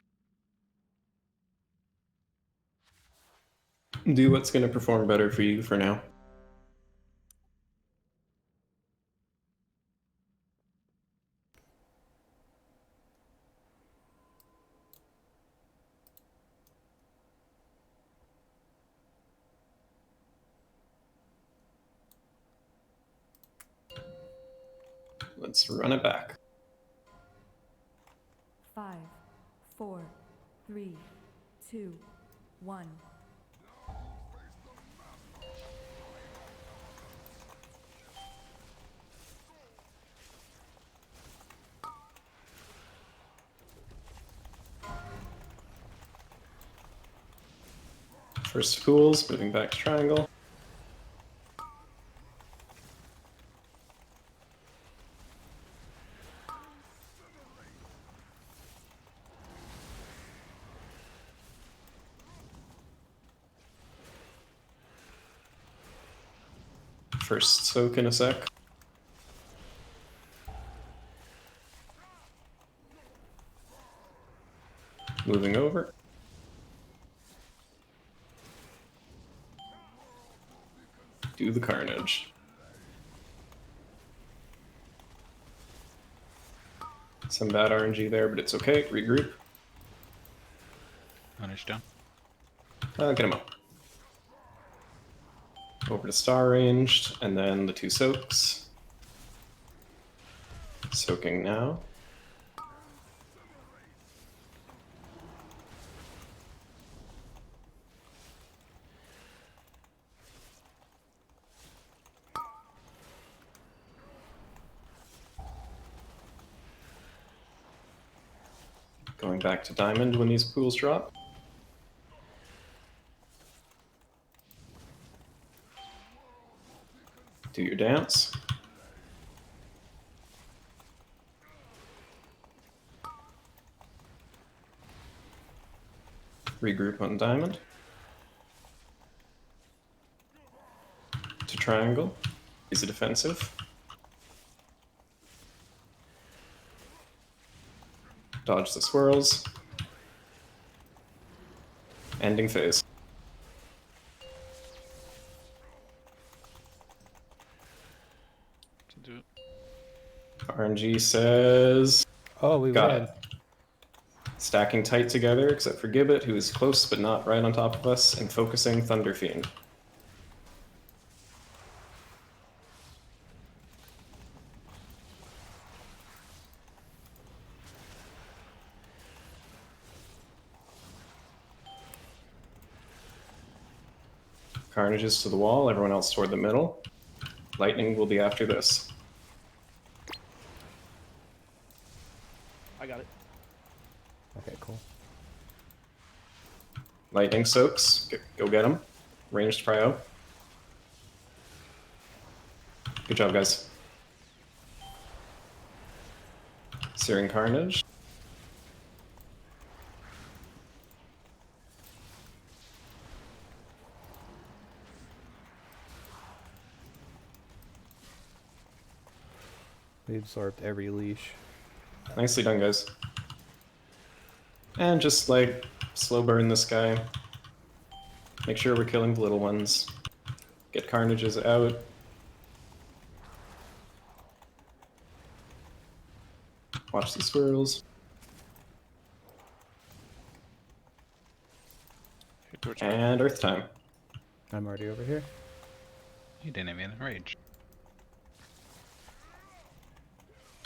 Do what's going to perform better for you for now. Let's run it back. 5, 4, 3, 2, 1. First pools, moving back to triangle. First soak in a sec. Moving over. Do the carnage. Some bad RNG there, but it's okay. Regroup. Punish down. Get him up. Over to star ranged, and then the 2 soaks. Soaking now. Going back to diamond when these pools drop. Do your dance. Regroup on diamond. To triangle. Is it defensive? Dodge the swirls. Ending phase. To do it. RNG says... Oh, we got win. it. Stacking tight together, except for Gibbet, who is close but not right on top of us, and focusing Thunder Fiend. Carnage is to the wall, everyone else toward the middle. Lightning will be after this. I got it. Okay, cool. Lightning soaks. Go get them. Ranged prio. Good job, guys. Searing Carnage. We absorbed every leash. Nicely done, guys. And just, like, slow burn this guy. Make sure we're killing the little ones. Get Carnages out. Watch the swirls. And Earth time. I'm already over here. You didn't even rage.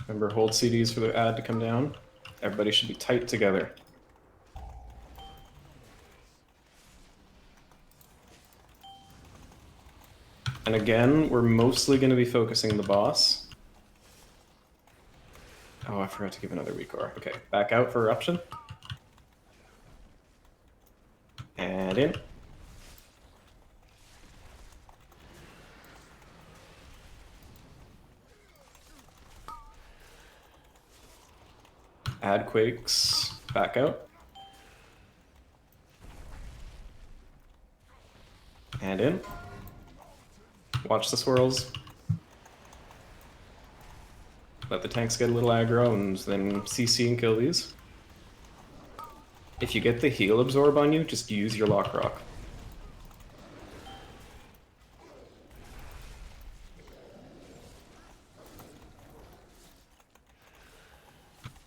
Remember, hold CDs for the ad to come down. Everybody should be tight together. And again, we're mostly going to be focusing the boss. Oh, I forgot to give another Weakor. Okay, back out for Eruption. And in. Add Quakes, back out. And in. Watch the swirls. Let the tanks get a little aggro and then CC and kill these. If you get the heal absorb on you, just use your Lock Rock.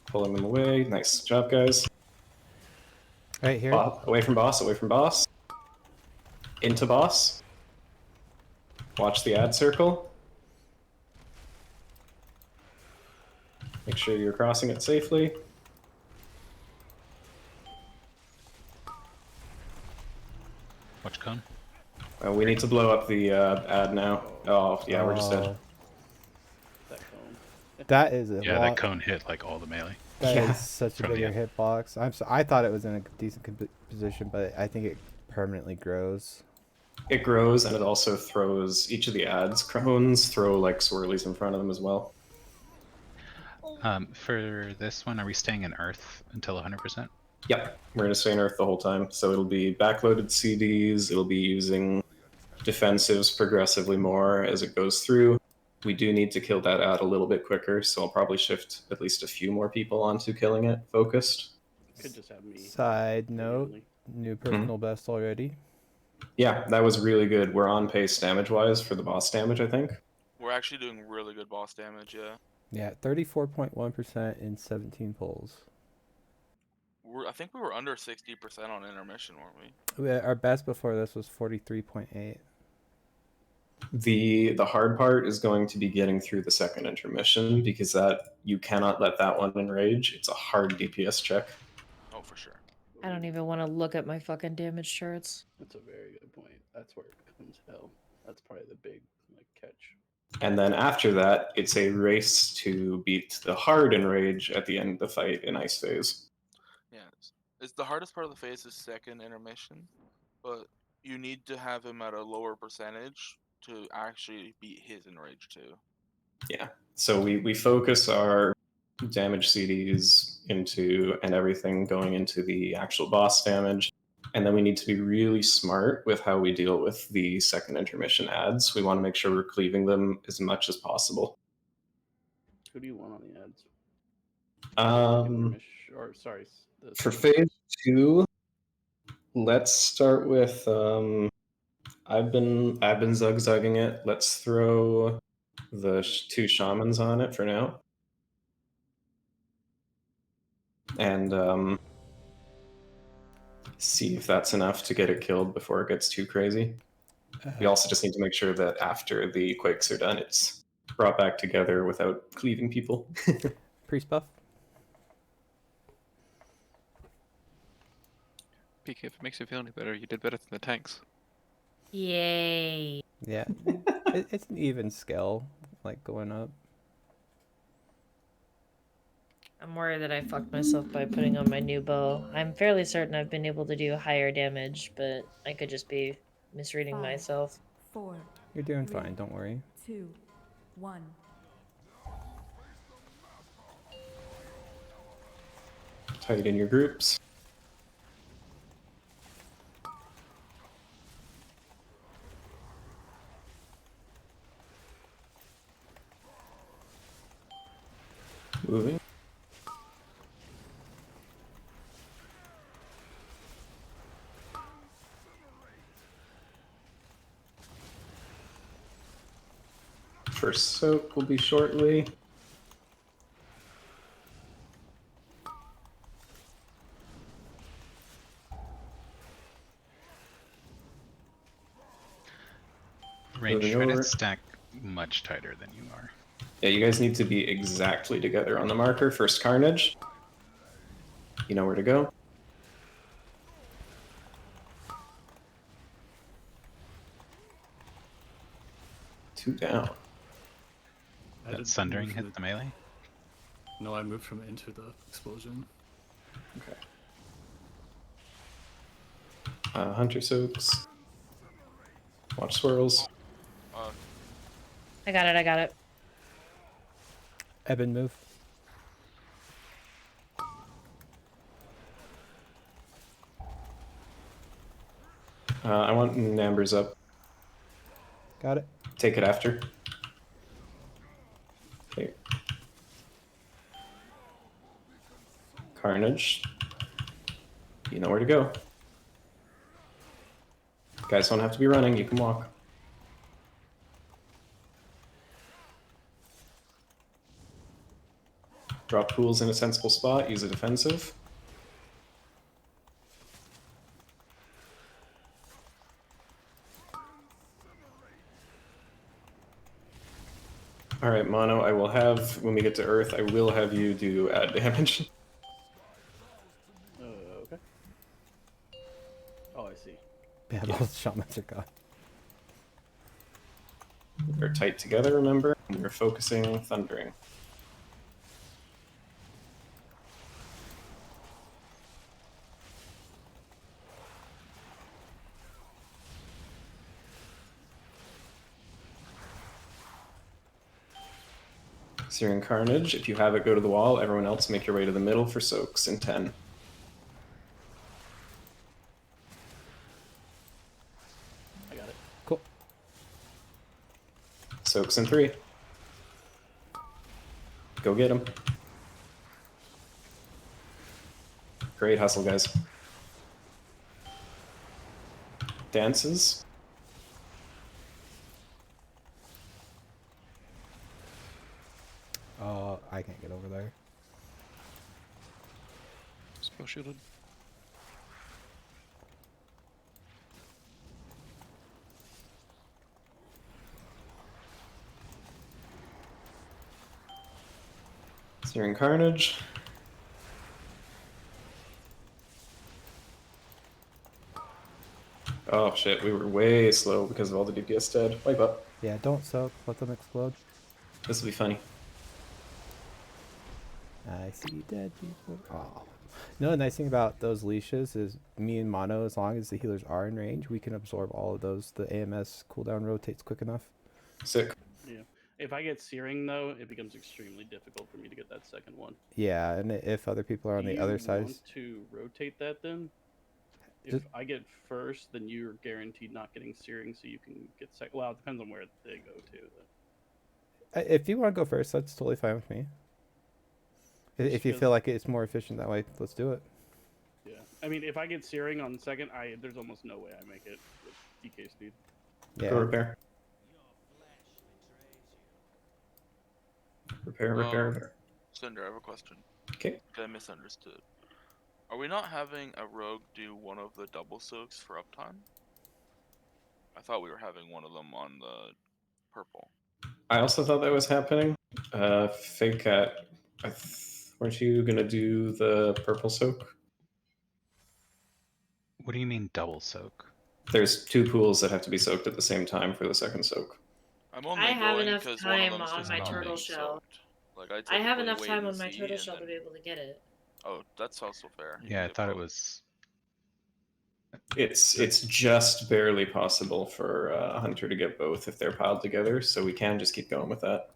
Pulling them away. Nice job, guys. Right here. Away from boss, away from boss. Into boss. Watch the ad circle. Make sure you're crossing it safely. Watch cone. We need to blow up the ad now. Oh, yeah, we're just dead. Oh, That cone. that is a Yeah, lot. that cone hit like all the melee. That Yeah. is such a From the bigger hitbox. I thought it was in a decent position, but I think it permanently grows. It grows, and it also throws each of the ads. Cones throw like swirlies in front of them as well. For this one, are we staying in Earth until 100%? Yep, we're going to stay in Earth the whole time. So it'll be backloaded CDs, it'll be using defensives progressively more as it goes through. We do need to kill that ad a little bit quicker, so I'll probably shift at least a few more people onto killing it focused. Could just have me. Side note, immediately. new personal best already. Yeah, that was really good. We're on pace damage-wise for the boss damage, I think. We're actually doing really good boss damage, yeah. Yeah, 34.1% in 17 pulls. I think we were under 60% on intermission, weren't we? Our best before this was 43.8. The hard part is going to be getting through the second intermission, because that you cannot let that one enrage. It's a hard DPS check. Oh, for sure. I don't even want to look at my fucking damage charts. That's a very good point. That's where it becomes hell. That's probably the big catch. And then after that, it's a race to beat the hard enrage at the end of the fight in Ice Phase. Yeah, it's the hardest part of the phase is second intermission, but you need to have him at a lower percentage to actually beat his enrage too. Yeah, so we focus our damage CDs into and everything going into the actual boss damage. And then we need to be really smart with how we deal with the second intermission ads. We want to make sure we're cleaving them as much as possible. Who do you want on the ads? Or sorry, For phase 2, let's start with I've been zugzugging it. Let's throw the 2 shamans on it for now. And see if that's enough to get it killed before it gets too crazy. We also just need to make sure that after the quakes are done, it's brought back together without cleaving people. Priest buff. PK, if it makes you feel any better, you did better than the tanks. Yay. Yeah, it's an even scale, like going up. I'm worried that I fucked myself by putting on my new bow. I'm fairly certain I've been able to do higher damage, but I could just be misreading 5, myself. 4. You're doing 3, fine, don't worry. 2, 1. Tight in your groups. Moving. First soak will be shortly. Range Moving shredded over. stack much tighter than you are. Yeah, you guys need to be exactly together on the marker. First Carnage. You know where to go. Two down. That Sundering hit the melee? No, I moved from into the explosion. Okay. Hunter soaks. Watch swirls. I got it. Eben move. I want Nambers up. Got it. Take it after. Okay. Carnage. You know where to go. Guys don't have to be running, you can walk. Drop pools in a sensible spot, use a defensive. Alright, Mono, I will have, when we get to Earth, I will have you do add damage. Okay. Oh, I see. Yeah, those shamans are gone. We're tight together, remember? We're focusing Thundering. Searing Carnage. If you have it, go to the wall. Everyone else, make your way to the middle for soaks in 10. I got it. Cool. Soaks in 3. Go get him. Great hustle, guys. Dances. I can't get over there. Spell shielded. Searing Carnage. Oh shit, we were way slow because of all the DPS dead. Wipe up. Yeah, don't soak. Let them explode. This will be funny. I see dead people. Oh. No, the nice thing about those leashes is me and Mono, as long as the healers are in range, we can absorb all of those. The AMS cooldown rotates quick enough. Sick. Yeah. If I get Searing, though, it becomes extremely difficult for me to get that second one. Yeah, and if other people are on Do the other you side. want to rotate that then? If Just- I get first, then you're guaranteed not getting Searing, so you can get second. Well, it depends on where they go to. If you want to go first, that's totally fine with me. If you feel like it's more efficient that way, let's do it. Yeah. I mean, if I get Searing on second, there's almost no way I make it with DK speed. Yeah. Go repair. Repair. Cinder, I have a question. Okay. I misunderstood. Are we not having a rogue do one of the double soaks for uptime? I thought we were having one of them on the purple. I also thought that was happening. Fake Cat, weren't you gonna do the purple soak? What do you mean double soak? There's 2 pools that have to be soaked at the same time for the second soak. I'm only I have going enough because one of time them's on just my not turtle being shell. soaked. Like I I have typically enough wait time and on my see, turtle and shell to then- be able to get it. Oh, that's also fair. Yeah, I thought it was. It's just barely possible for a hunter to get both if they're piled together, so we can just keep going with that.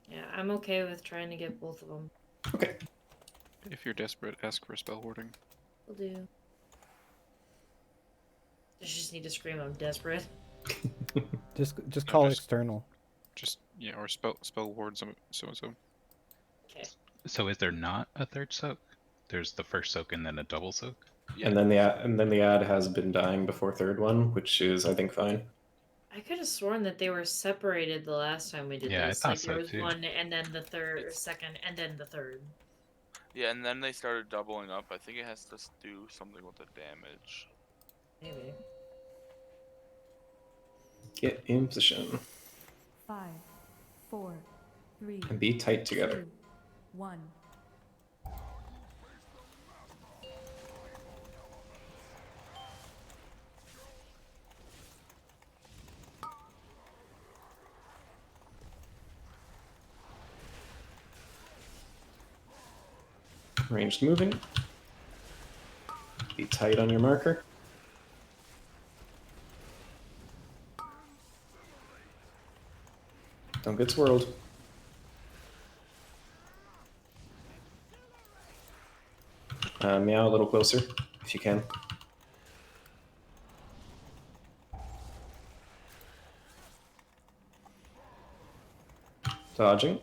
Yeah, I'm okay with trying to get both of them. Okay. If you're desperate, ask for spell warding. Will do. I just need to scream I'm desperate. Just No, call just- external. Just yeah, or spell ward so and so. Okay. So is there not a third soak? There's the first soak and then a double soak. Yeah. And then the ad has been dying before third one, which is I think fine. I could have sworn that they were separated the last time we did Yeah, I this. thought Like there so was too. one and then the third, second, and then the third. Yeah, and then they started doubling up. I think it has to do something with the damage. Maybe. Get in position 5, 4, 3, and be tight together. 2, 1. Ranged moving. Be tight on your marker. Don't get swirled. Meow a little closer if you can. Dodging.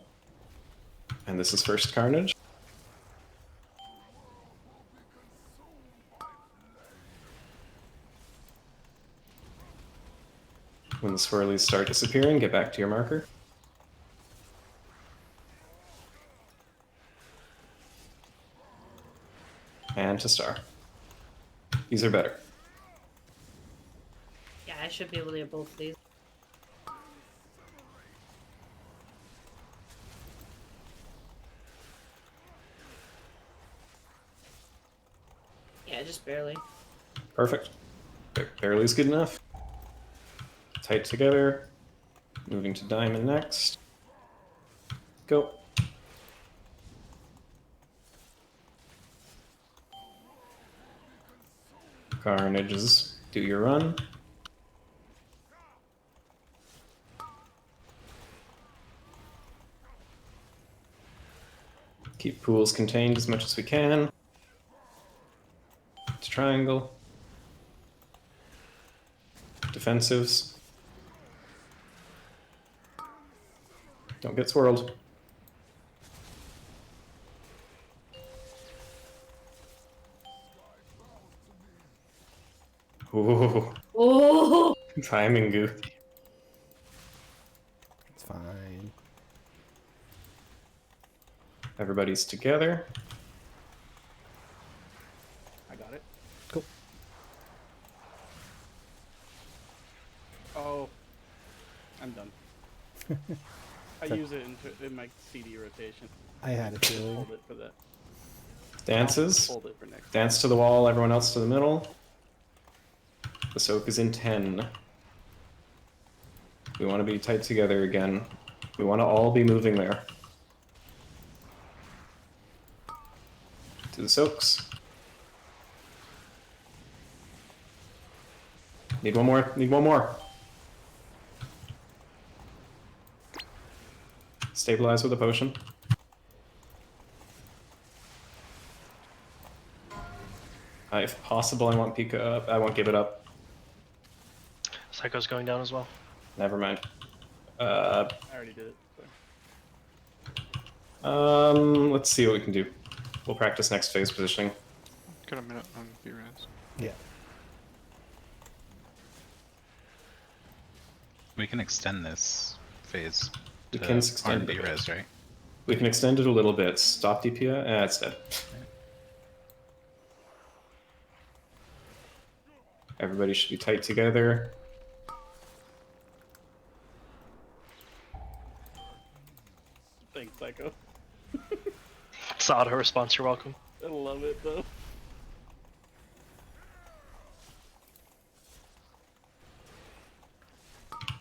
And this is first Carnage. When the swirlies start disappearing, get back to your marker. And to star. These are better. Yeah, I should be able to get both of these. Yeah, just barely. Perfect. Barely is good enough. Tight together. Moving to diamond next. Go. Carnages, do your run. Keep pools contained as much as we can. It's triangle. Defensives. Don't get swirled. Ooh, Oh, timing goo. It's fine. Everybody's together. I got it. Cool. Oh, I'm done. I So- use it in my CD rotation. I had a feeling. Hold it for that. Dances. Hold it for next. Dance to the wall, everyone else to the middle. The soak is in 10. We want to be tight together again. We want to all be moving there. To the soaks. Need one more. Need one more. Stabilize with a potion. If possible, I want Pika up. I won't give it up. Psycho's going down as well. Never mind. I already did it. Let's see what we can do. We'll practice next phase positioning. Got a minute on B-Res. Yeah. We can extend this phase We to can extend R&B it. res, right? We can extend it a little bit. Stop DPS. It's dead. Everybody should be tight together. Thanks, Psycho. It's the auto response, you're welcome. I love it though.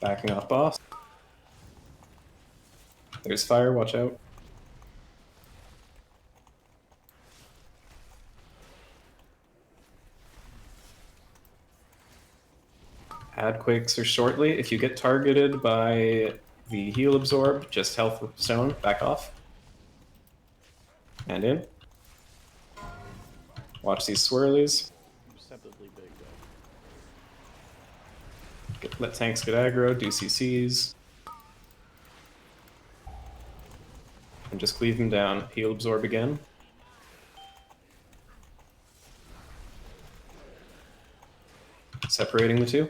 Backing off boss. There's fire, watch out. Add quakes or shortly. If you get targeted by the heal absorb, just health stone, back off. And in. Watch these swirlies. Perceptibly big though. Let tanks get aggro, do CCs. And just cleave them down. Heal absorb again. Separating the two.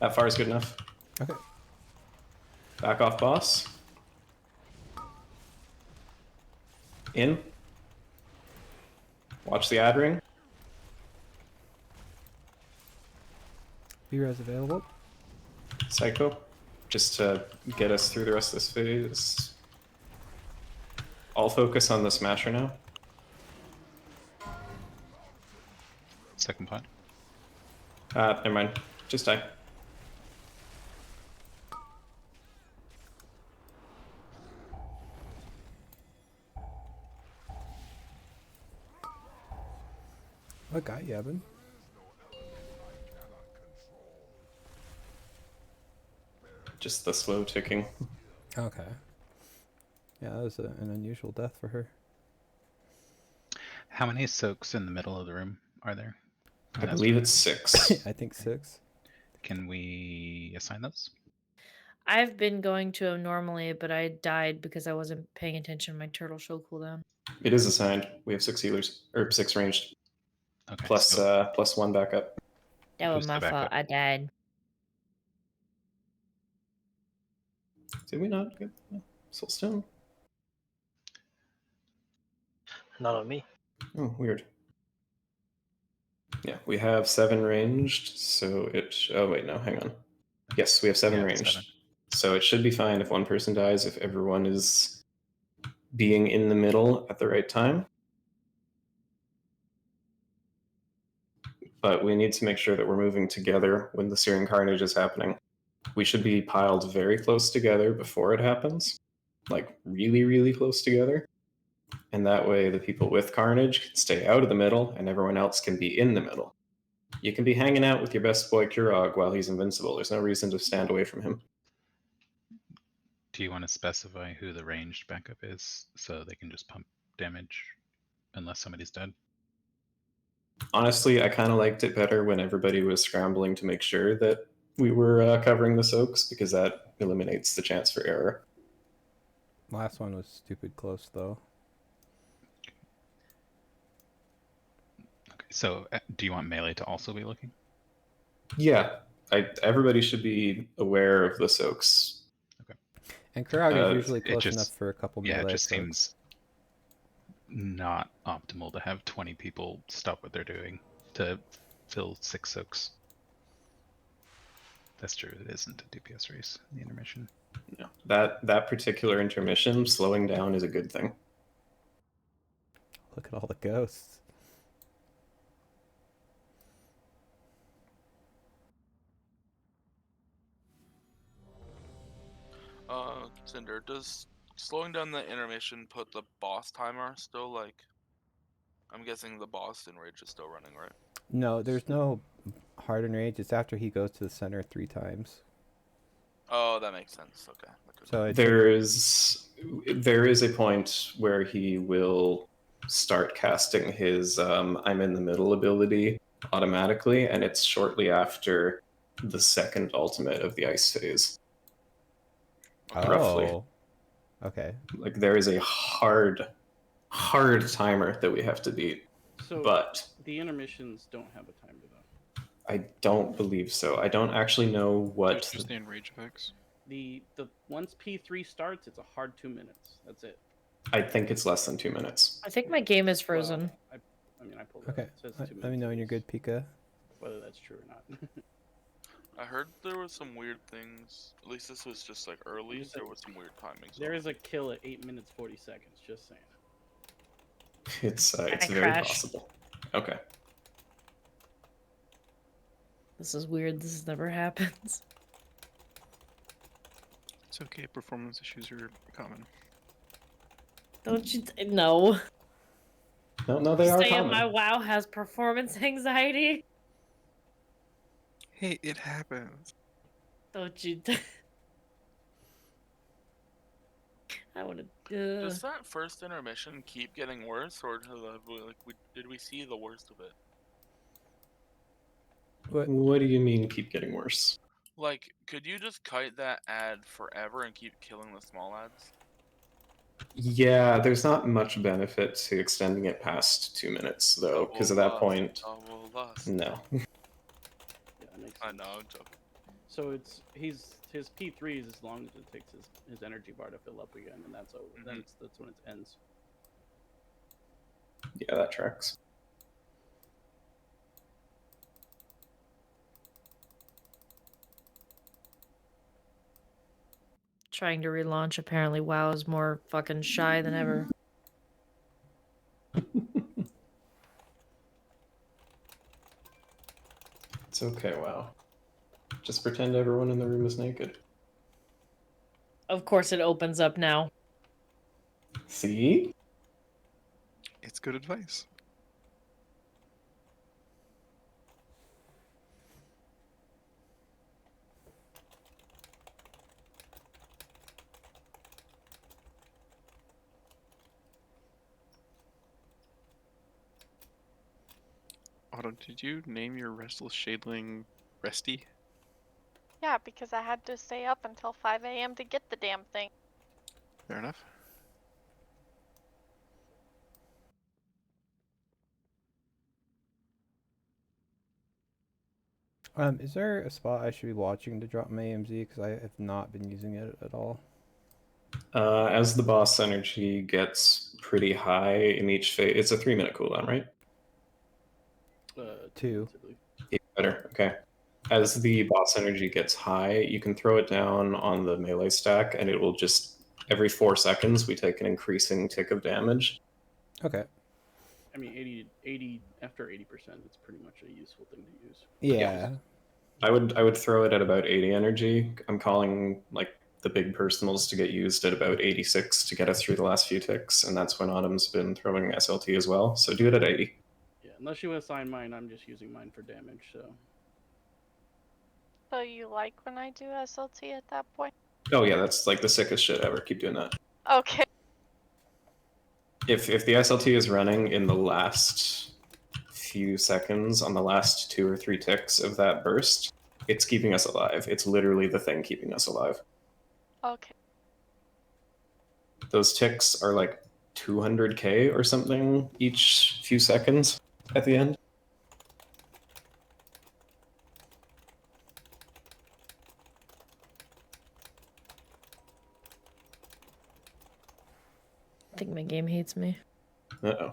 That far is good enough. Okay. Back off boss. In. Watch the ad ring. B-Res available. Psycho. Just to get us through the rest of this phase. I'll focus on the smasher now. Second point. Never mind. Just die. What got you, Evan? Just the slow ticking. Okay. Yeah, that was an unusual death for her. How many soaks in the middle of the room are there? I believe it's 6. I think 6. Can we assign those? I've been going to them normally, but I died because I wasn't paying attention to my turtle show cooldown. It is assigned. We have 6 healers. Or 6 ranged. Okay. Plus, so plus 1 backup. That was Who's my the fault. backup? I died. Did we not get Soulstone? Not on me. Oh, weird. Yeah, we have 7 ranged, so it... Oh, wait, no, hang on. Yes, we have 7 Yeah, ranged. 7. So it should be fine if one person dies, if everyone is being in the middle at the right time. but we need to make sure that we're moving together when the Searing Carnage is happening. We should be piled very close together before it happens, like really, really close together. And that way the people with Carnage can stay out of the middle and everyone else can be in the middle. You can be hanging out with your best boy Kurog while he's invincible. There's no reason to stand away from him. Do you want to specify who the ranged backup is so they can just pump damage unless somebody's dead? Honestly, I kind of liked it better when everybody was scrambling to make sure that we were covering the soaks, because that eliminates the chance for error. Last one was stupid close, though. Okay, so do you want melee to also be looking? Yeah, everybody should be aware of the soaks. And Kurag is Uh, usually It close enough just for a couple yeah, melee it just soaks. seems not optimal to have 20 people stop what they're doing to fill 6 soaks. That's true. It isn't a DPS race, the intermission. No, that particular intermission, slowing down is a good thing. Look at all the ghosts. Cinder, does slowing down the intermission put the boss timer still, like... I'm guessing the boss in Rage is still running, right? No, there's no hard enrage. It's after he goes to the center 3 times. Oh, that makes sense. Okay. So it There is a point where he will start casting his I'm in the middle ability automatically, and it's shortly after the second ultimate of the ice phase. Roughly. Okay. Like there is a hard timer that we have to beat. So but the intermissions don't have a timer though. I don't believe so. I don't actually know what It's just the enrage effects. The once P3 starts, it's a hard 2 minutes. That's it. I think it's less than 2 minutes. I think my game is frozen. Well, I pulled it Okay. up. It says 2 minutes. Let me know when you're good, Pika. Whether that's true or not. I heard there was some weird things. At least this was just like early. There was some weird timings. There is a kill at 8 minutes 40 seconds. Just saying. It's I very crashed. possible. Okay. This is weird. This never happens. It's okay. Performance issues are common. Don't you? No. No, they are Saying common. my WoW has performance anxiety. Hey, it happens. Don't you? I want to. Does that first intermission keep getting worse, or did we see the worst of it? What do you mean keep getting worse? Like, could you just kite that ad forever and keep killing the small ads? Yeah, there's not much benefit to extending it past 2 minutes, though, because at that point, no. Yeah, that makes sense. I know, I'm joking. So it's his P3 is as long as it takes his energy bar to fill up again, and that's over. That's when it ends. Yeah, that tracks. Trying to relaunch. Apparently, WoW is more fucking shy than ever. It's okay, wow. Just pretend everyone in the room is naked. Of course, it opens up now. See? It's good advice. Autumn, did you name your restless shadeling Resty? Yeah, because I had to stay up until 5 a.m. to get the damn thing. Fair enough. Is there a spot I should be watching to drop my AMZ? Because I have not been using it at all. As the boss energy gets pretty high in each phase, it's a 3-minute cooldown, right? 2. Even better, okay. As the boss energy gets high, you can throw it down on the melee stack, and it will just, every 4 seconds, we take an increasing tick of damage. Okay. I mean, 80 after 80%, it's pretty much a useful thing to use. Yeah. I would throw it at about 80 energy. I'm calling like the big personals to get used at about 86 to get us through the last few ticks, and that's when Autumn's been throwing SLT as well. So do it at 80. Yeah, unless you assign mine, I'm just using mine for damage. So you like when I do SLT at that point? Oh yeah, that's like the sickest shit ever. Keep doing that. Okay. If the SLT is running in the last few seconds on the last 2 or 3 ticks of that burst, it's keeping us alive. It's literally the thing keeping us alive. Okay. Those ticks are like 200k or something each few seconds at the end. I think my game hates me. Uh-oh.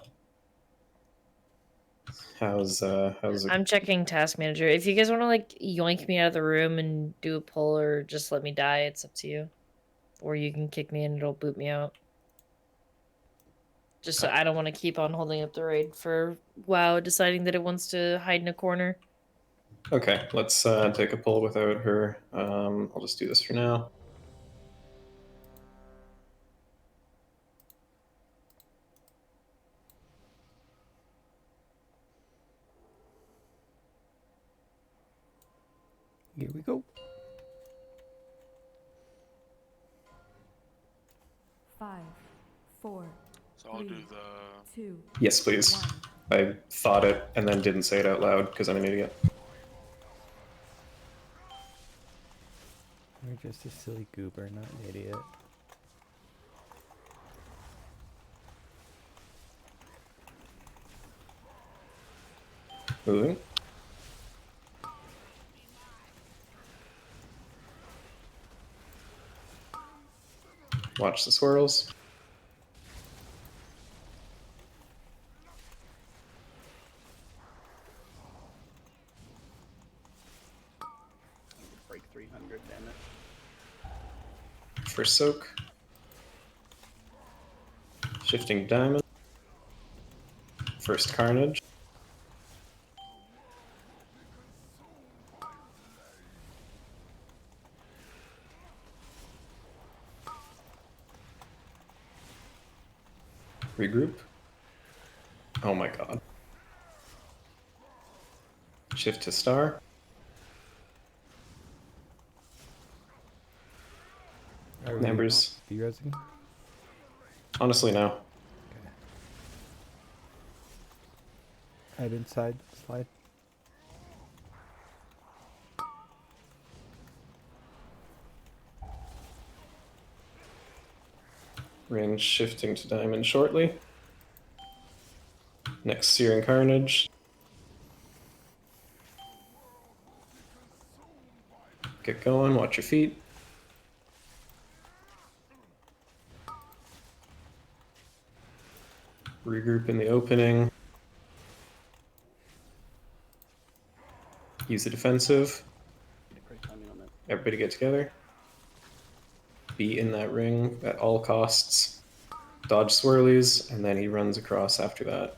How's it? I'm checking task manager. If you guys want to like yoink me out of the room and do a pull or just let me die, it's up to you. Or you can kick me and it'll boot me out. Just so I don't want to keep on holding up the raid for WoW deciding that it wants to hide in a corner. Okay, let's take a pull without her. I'll just do this for now. Here we go. 5, 4. So I'll do the. 2. Yes, please. 1. I thought it and then didn't say it out loud because I'm an idiot. You're just a silly goober, not an idiot. Moving. Watch the swirls. Break 300, damn it. First soak. Shifting diamond. First carnage. Regroup. Oh my god. Shift to star. Are we Numbers. derezzing? Honestly, no. Head inside, slide. Range shifting to diamond shortly. Next, Searing Carnage. Get going, watch your feet. Regroup in the opening. Use the defensive. Great timing on that. Everybody get together. Be in that ring at all costs. Dodge swirlies, and then he runs across after that.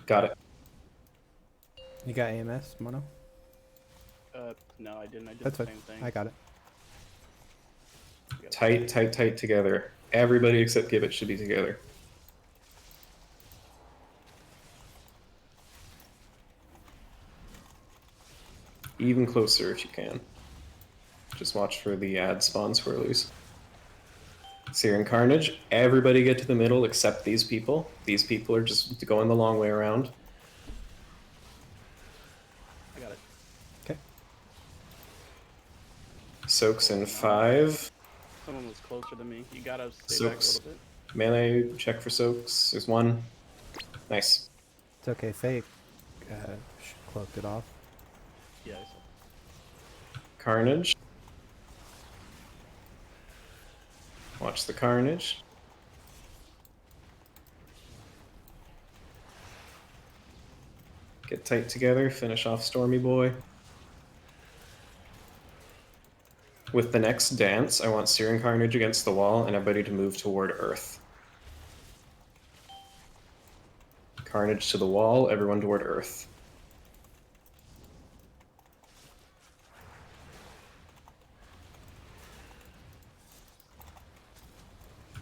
Got it. You got AMS, Mono? No, I didn't. I did That's the fine. same thing. I got it. Tight, tight, tight together. Everybody except Gibbet should be together. Even closer if you can. Just watch for the ad spawn swirlies. Searing Carnage. Everybody get to the middle except these people. These people are just going the long way around. I got it. Okay. Soaks in 5. Someone was closer than me. You gotta stay back a Soaks. little bit. Melee, check for soaks. There's 1. Nice. It's okay, Faye cloaked it off. Yeah, I saw. Carnage. Watch the Carnage. Get tight together, finish off Stormy Boy. With the next dance, I want Searing Carnage against the wall and everybody to move toward Earth. Carnage to the wall, everyone toward Earth.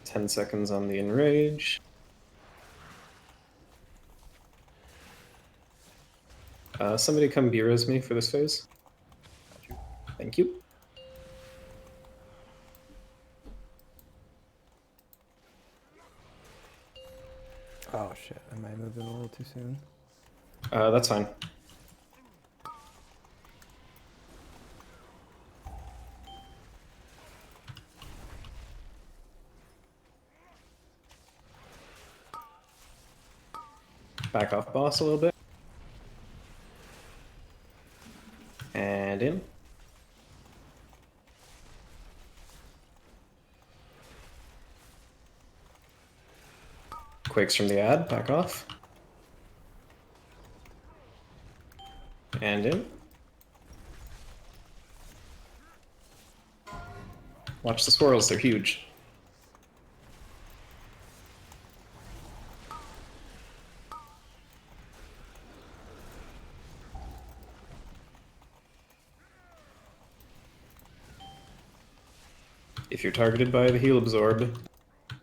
Ten seconds on the enrage. Somebody come B-res me for this phase. Thank you. Oh shit, am I moving a little too soon? That's fine. Back off boss a little bit. And in. Quakes from the ad, back off. And in. Watch the swirls, they're huge. If you're targeted by the heal absorb,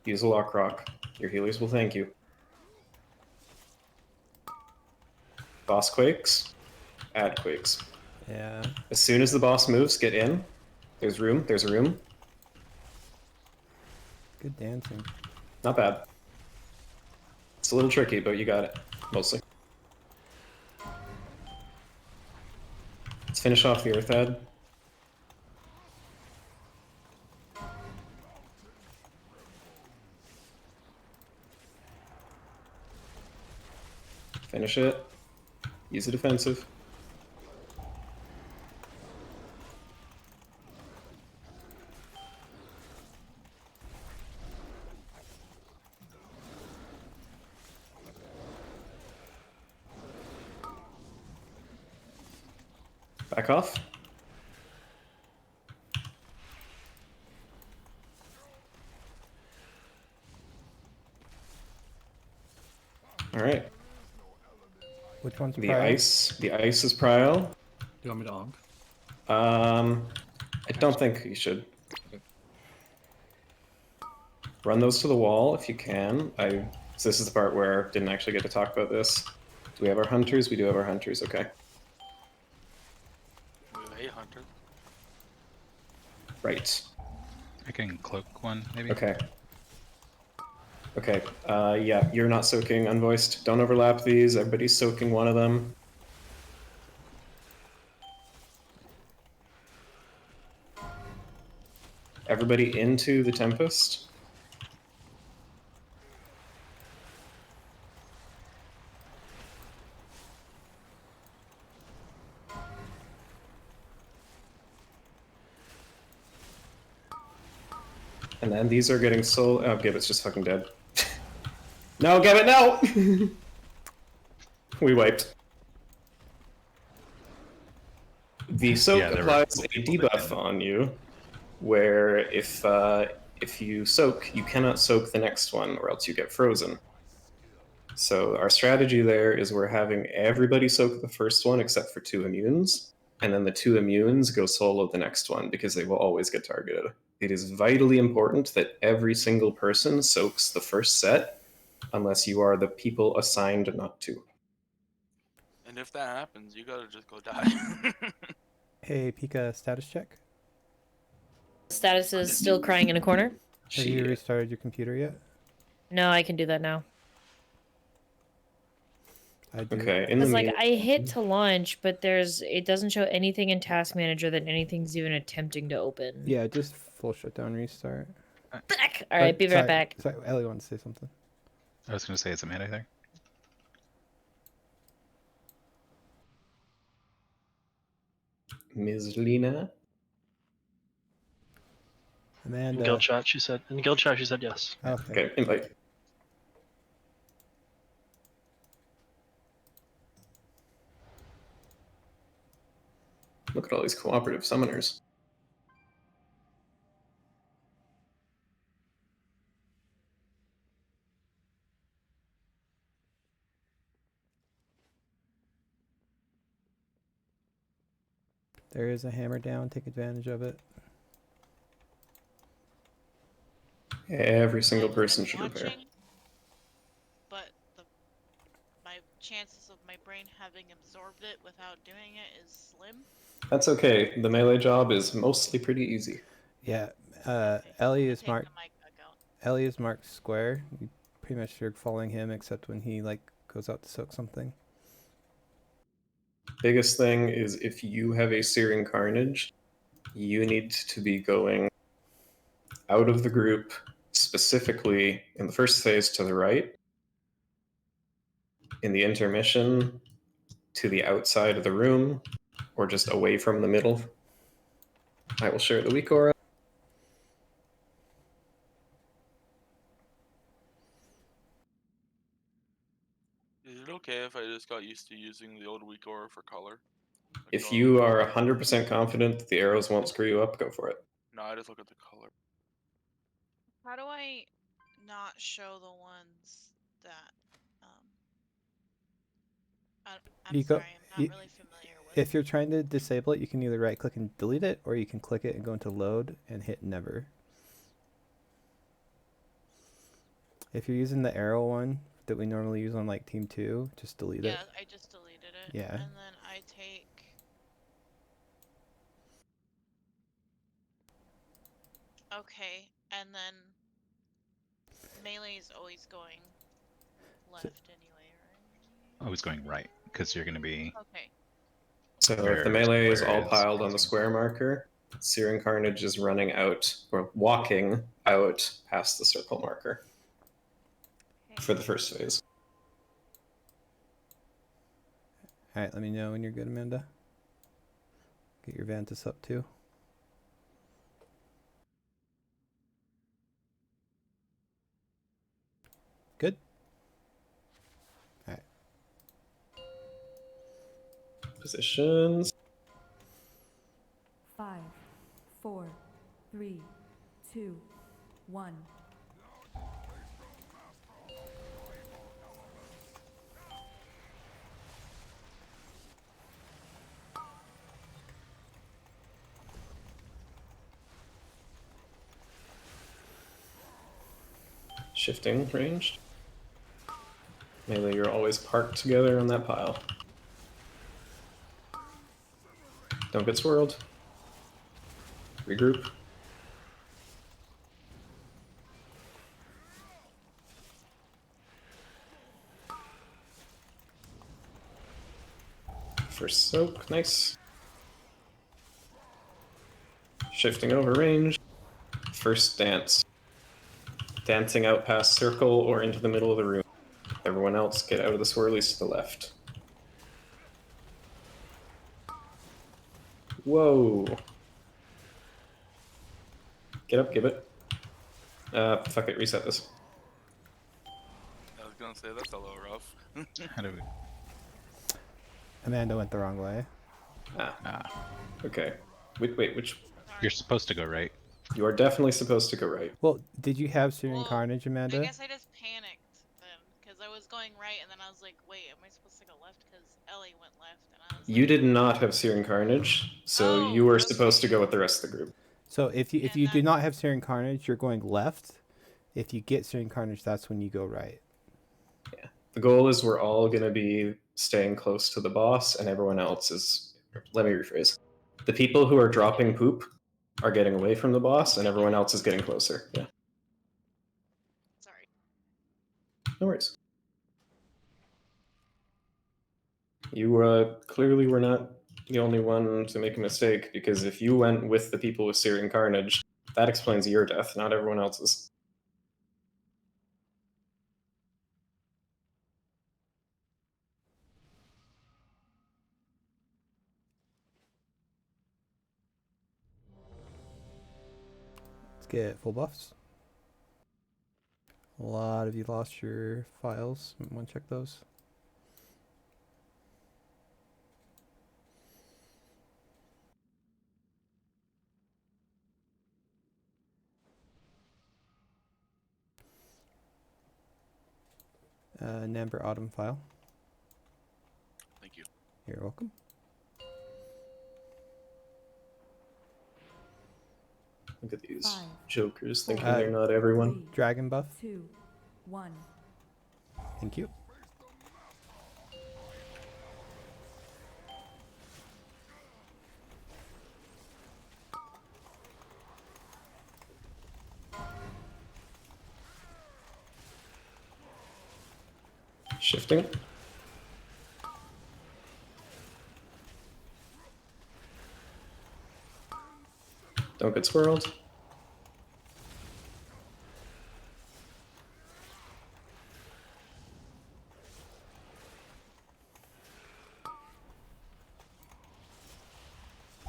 use a lock rock. Your healers will thank you. Boss quakes, add quakes. Yeah. As soon as the boss moves, get in. There's room, there's a room. Good dancing. Not bad. It's a little tricky, but you got it, mostly. Let's finish off the Earth ad. Finish it. Use a defensive. Back off. All right. Which one's The Prial? ice. The ice is Prial. Do you want me to onk? I don't think you should. Run those to the wall if you can. So this is the part where I didn't actually get to talk about this. Do we have our hunters? We do have our hunters, okay. We have a hunter. Right. I can cloak one, maybe? Okay. Okay, yeah, you're not soaking unvoiced. Don't overlap these. Everybody's soaking one of them. Everybody into the Tempest. And then these are getting soul. Oh, Gibbet's just fucking dead. No, Gibbet, no! We wiped. The soak Yeah, there were applies a people that debuff didn't. on you, where if you soak, you cannot soak the next one, or else you get frozen. So our strategy there is we're having everybody soak the first one except for 2 immunes, and then the 2 immunes go solo the next one because they will always get targeted. It is vitally important that every single person soaks the first set, unless you are the people assigned not to. And if that happens, you gotta just go die. Hey, Pika, status check. Status is still crying in a corner. Have you restarted your computer yet? No, I can do that now. I do. Okay, in the Because like mean- I hit to launch, but it doesn't show anything in Task Manager that anything's even attempting to open. Yeah, just full shutdown restart. Back. All right, be right back. Sorry, Ellie wanted to say something. I was going to say it's a melee there. Ms. Lena? Amanda. In guild chat, she said. In guild chat, she said yes. Okay, invite. Look at all these cooperative summoners. There is a hammer down. Take advantage of it. Every single I'm person should repair. watching, but my chances of my brain having absorbed it without doing it is slim. That's okay. The melee job is mostly pretty easy. Yeah. Okay, Ellie I'm is gonna marked. take the mic back out. Ellie is marked square. You pretty much are following him, except when he like goes out to soak something. Biggest thing is if you have a Searing Carnage, you need to be going out of the group, specifically in the first phase to the right, in the intermission to the outside of the room, or just away from the middle. I will share the weak aura. Is it okay if I just got used to using the old weak aura for color? Like, If no, you are 100% confident that the arrows won't screw you up, go for it. No, I just look at the color. How do I not show the ones that I'm You go. sorry, I'm not really familiar with. If you're trying to disable it, you can either right click and delete it, or you can click it and go into load and hit never. If you're using the arrow one that we normally use on like Team 2, just delete it. Yeah, I just deleted it. Yeah. And then I take. Okay, and then melee is always going left anyway, right? I was going right because you're going to be. Okay. So if where the melee is square all piled on the square marker, Searing Carnage is running out, or walking out past the circle marker for the first phase. Alright, let me know when you're good, Amanda. Get your Vantus up too. Good? Alright. Positions. 5, 4, 3, 2, 1. Shifting range. Melee, you're always parked together on that pile. Don't get swirled. Regroup. First soak, nice. Shifting over range. First dance. Dancing out past circle or into the middle of the room. Everyone else get out of the swirlies to the left. Whoa. Get up, Gibbet. Fuck it, reset this. I was gonna say that's a little rough. How do we? Amanda went the wrong way. Okay. Wait, which? You're supposed to go right. You are definitely supposed to go right. Well, did you have Searing Carnage, Amanda? I guess I just panicked then, because I was going right, and then I was like, wait, am I supposed to go left? Because Ellie went left, and I was You did not have Searing Carnage, so you were supposed to go with the rest of the group. So if you do not have Searing Carnage, you're going left. If you get Searing Carnage, that's when you go right. Yeah. The goal is we're all going to be staying close to the boss, and everyone else is... Let me rephrase. The people who are dropping poop are getting away from the boss, and everyone else is getting closer. Yeah. Sorry. No worries. You clearly were not the only one to make a mistake, because if you went with the people with Searing Carnage, that explains your death, not everyone else's. Let's get full buffs. A lot of you lost your files. Want to check those? Namber Autumn file. Thank you. You're welcome. Look at these 5, jokers thinking 4, they're not everyone. 3, Dragon buff. 2, 1. Thank you. Shifting. Don't get swirled.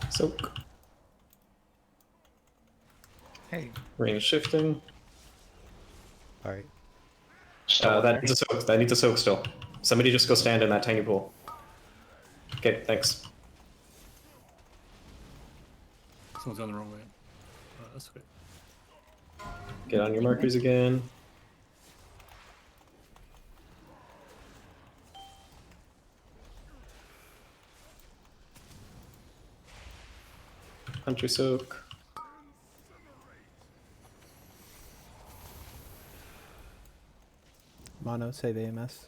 Soak. Hey. Range shifting. All right. That needs a soak. That needs a soak still. Somebody just go stand in that tiny pool. Okay, thanks. Someone's gone the wrong way. That's okay. Get on your markers again. Hunter soak. Mono, save AMS.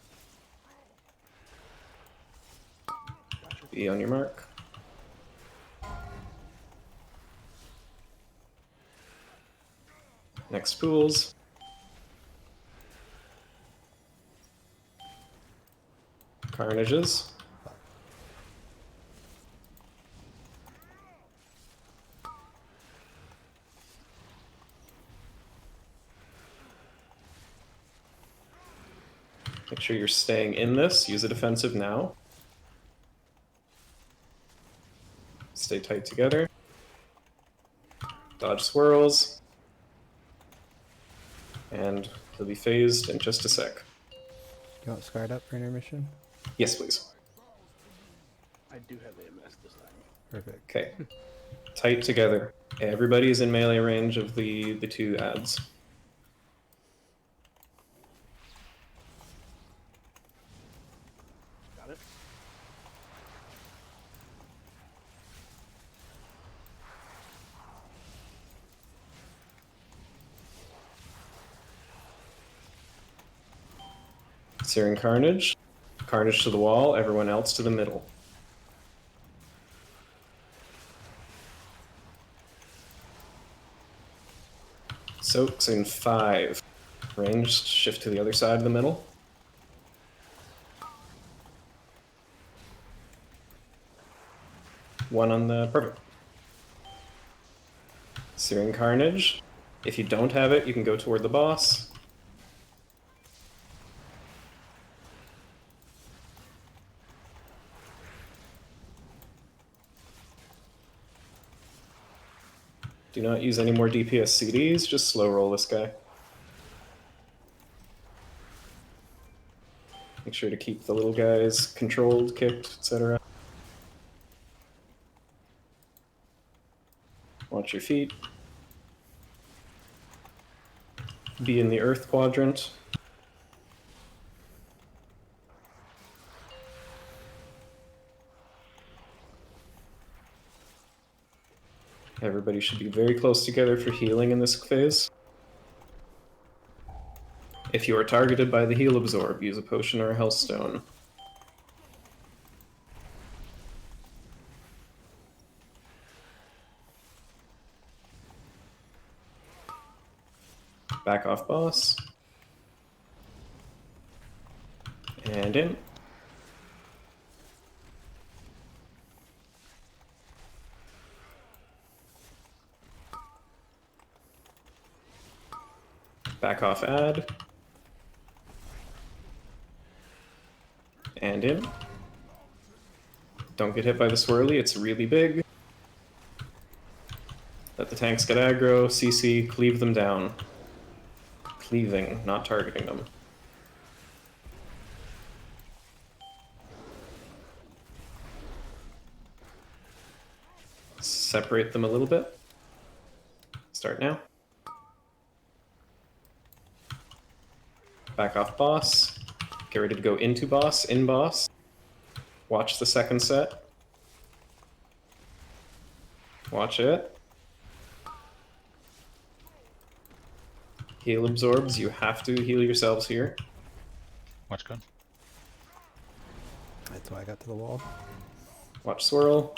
Be on your mark. Next pools. Carnages. Make sure you're staying in this. Use a defensive now. Stay tight together. Dodge swirls. And he'll be phased in just a sec. You want Scarred up for intermission? Yes, please. I do have AMS this time. Perfect. Okay. Tight together. Everybody is in melee range of the two ads. Got it. Searing Carnage. Carnage to the wall, everyone else to the middle. Soaks in 5. Ranged, shift to the other side of the middle. One on the perfect. Searing Carnage. If you don't have it, you can go toward the boss. Do not use any more DPS CDs, just slow roll this guy. Make sure to keep the little guys controlled, kicked, etc. Watch your feet. Be in the earth quadrant. Everybody should be very close together for healing in this phase. If you are targeted by the heal absorb, use a potion or a health stone. Back off boss. And in. Back off ad. And in. Don't get hit by the swirly, it's really big. Let the tanks get aggro, CC, cleave them down. Cleaving, not targeting them. Separate them a little bit. Start now. Back off boss. Get ready to go into boss, in boss. Watch the second set. Watch it. Heal absorbs. You have to heal yourselves here. Watch cone. That's why I got to the wall. Watch swirl.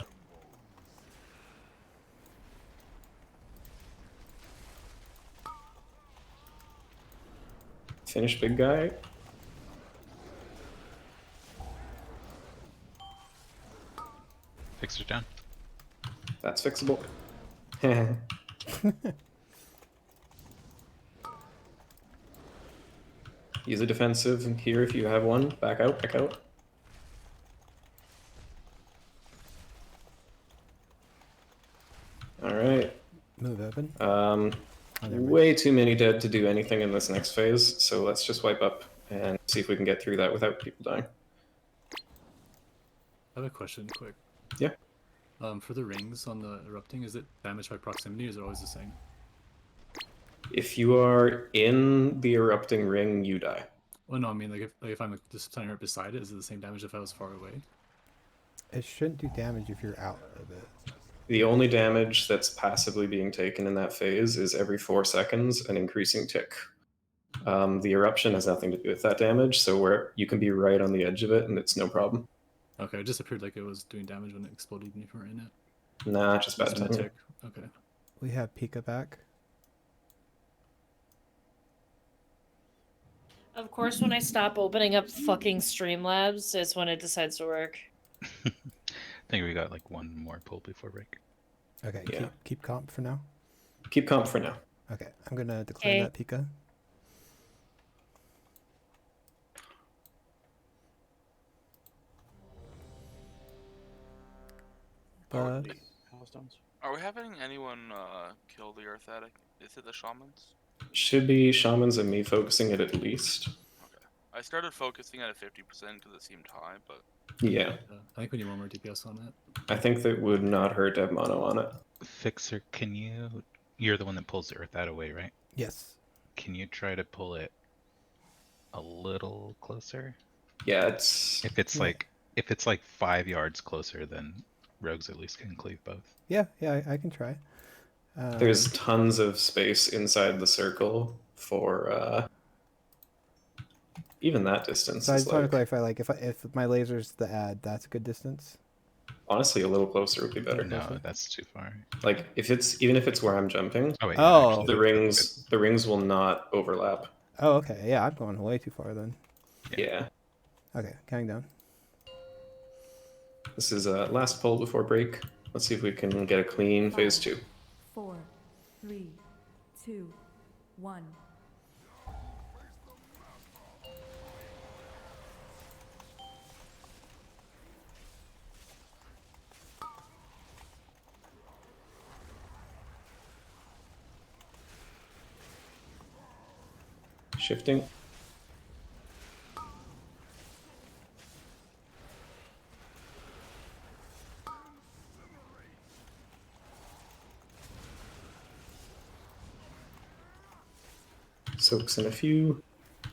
Finish big guy. Fixer's down. That's fixable. Use a defensive here if you have one. Back out, back out. Alright. Move open. Way too many dead to do anything in this next phase, so let's just wipe up and see if we can get through that without people dying. I have a question, quick. Yeah. For the rings on the erupting, is it damage by proximity, or is it always the same? If you are in the erupting ring, you die. Well, no, I mean, if I'm just standing right beside it, is it the same damage if I was far away? It shouldn't do damage if you're out of it. The only damage that's passively being taken in that phase is every 4 seconds, an increasing tick. The eruption has nothing to do with that damage, so where you can be right on the edge of it and it's no problem. Okay, it just appeared like it was doing damage when it exploded even if you were in it. Nah, just bad Just a timing. tick. Okay. We have Pika back. Of course, when I stop opening up fucking Streamlabs, is when it decides to work. I think we got like one more pull before break. Okay, Yeah. keep comp for now. Keep comp for now. Okay, I'm gonna decline that Pika. But Are we having anyone kill the Earth Attic? Is it the shamans? Should be shamans and me focusing it at least. Okay. I started focusing at a 50% because it seemed high, but Yeah. I think we need one more DPS on that. I think that would not hurt to have mono on it. Fixer, can you... You're the one that pulls the Earth that away, right? Yes. Can you try to pull it a little closer? Yeah, it's... If it's like 5 yards closer, then rogues at least can cleave both. Yeah, I can try. There's tons of space inside the circle for even that distance. So I is just want to like, clarify, like if my laser's the ad, that's a good distance. honestly, a little closer would be better. No, that's too far. Like even if it's where I'm jumping, Oh, wait, Oh. actually, the rings will not overlap. Oh, okay. Yeah, I'm going way too far then. Yeah. Okay, counting down. This is last pull before break. Let's see if we can get a clean phase 2. 4, 3, 2, 1. Shifting. Soaks in a few.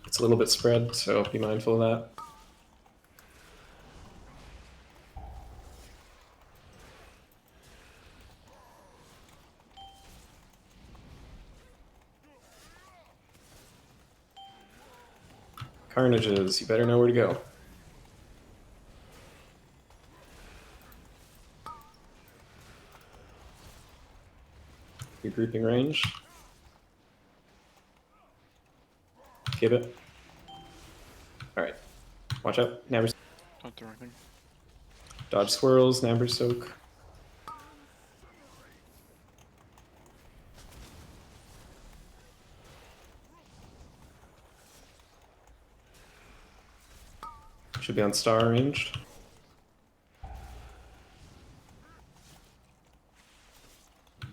It's a little bit spread, so be mindful of that. Carnages, you better know where to go. Regrouping range. Give it. Alright. Watch out. Nabber. Don't do anything. Dodge swirls, Nabber soak. Should be on star ranged.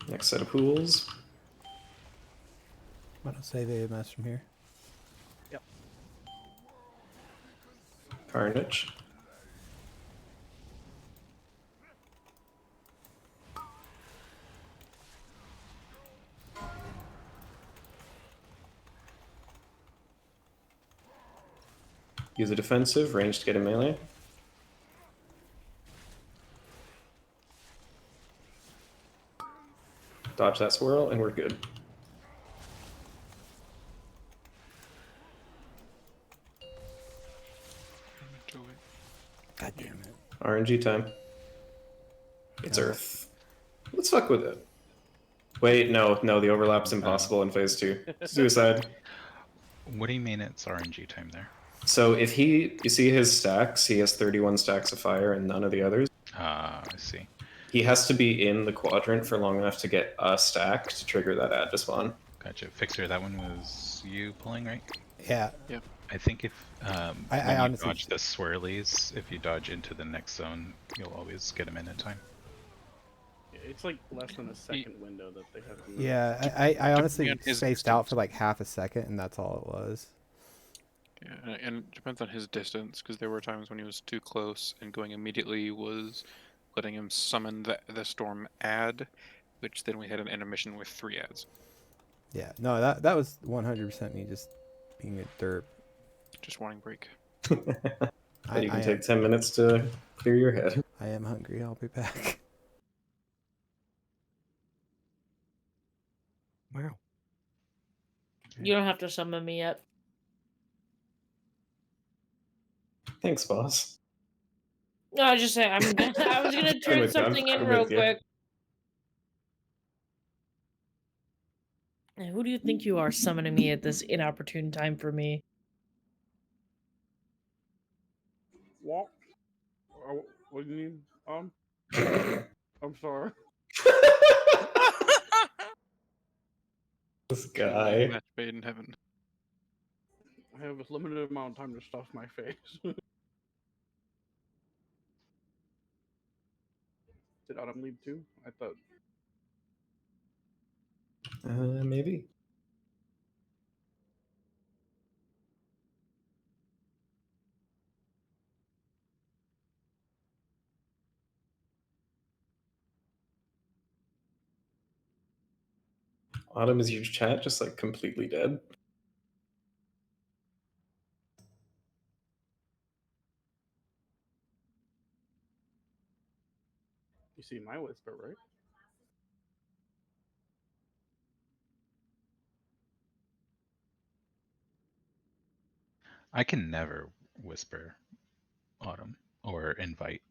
Next set of pools. Why don't save AMS from here? Yep. Carnage. Use a defensive, range to get a melee. Dodge that swirl, and we're good. RNG time. It's Oh. Earth. Let's fuck with it. Wait, no, the overlap's impossible in phase 2. Suicide. What do you mean it's RNG time there? So if you see his stacks, he has 31 stacks of fire and none of the others. Ah, I see. He has to be in the quadrant for long enough to get a stack to trigger that add to spawn. Gotcha. Fixer, that one was you pulling, right? Yeah. Yep. I think if I when you honestly dodge the swirlies, if you dodge into the next zone, you'll always get them in time. Yeah, it's like less than a second window that they have to move. Yeah, I honestly on his spaced out distance. for like half a second, and that's all it was. Yeah, and it depends on his distance, because there were times when he was too close, and going immediately was letting him summon the storm ad, which then we had an intermission with 3 ads. Yeah, no, that was 100% me just being a derp. Just wanting break. And you can I take am, 10 minutes to clear your head. I am hungry. I'll be back. Wow. You don't have to summon me yet. Thanks, boss. No, I was just saying. I was gonna turn something in real quick. Who do you think you are summoning me at this inopportune time for me? What? What do you mean? I'm sorry. This guy. Match made in heaven. I have a limited amount of time to stuff my face. Did Autumn leave too? I thought. Maybe. Autumn, is your chat just like completely dead? You see my whisper, right? I can never whisper Autumn or invite.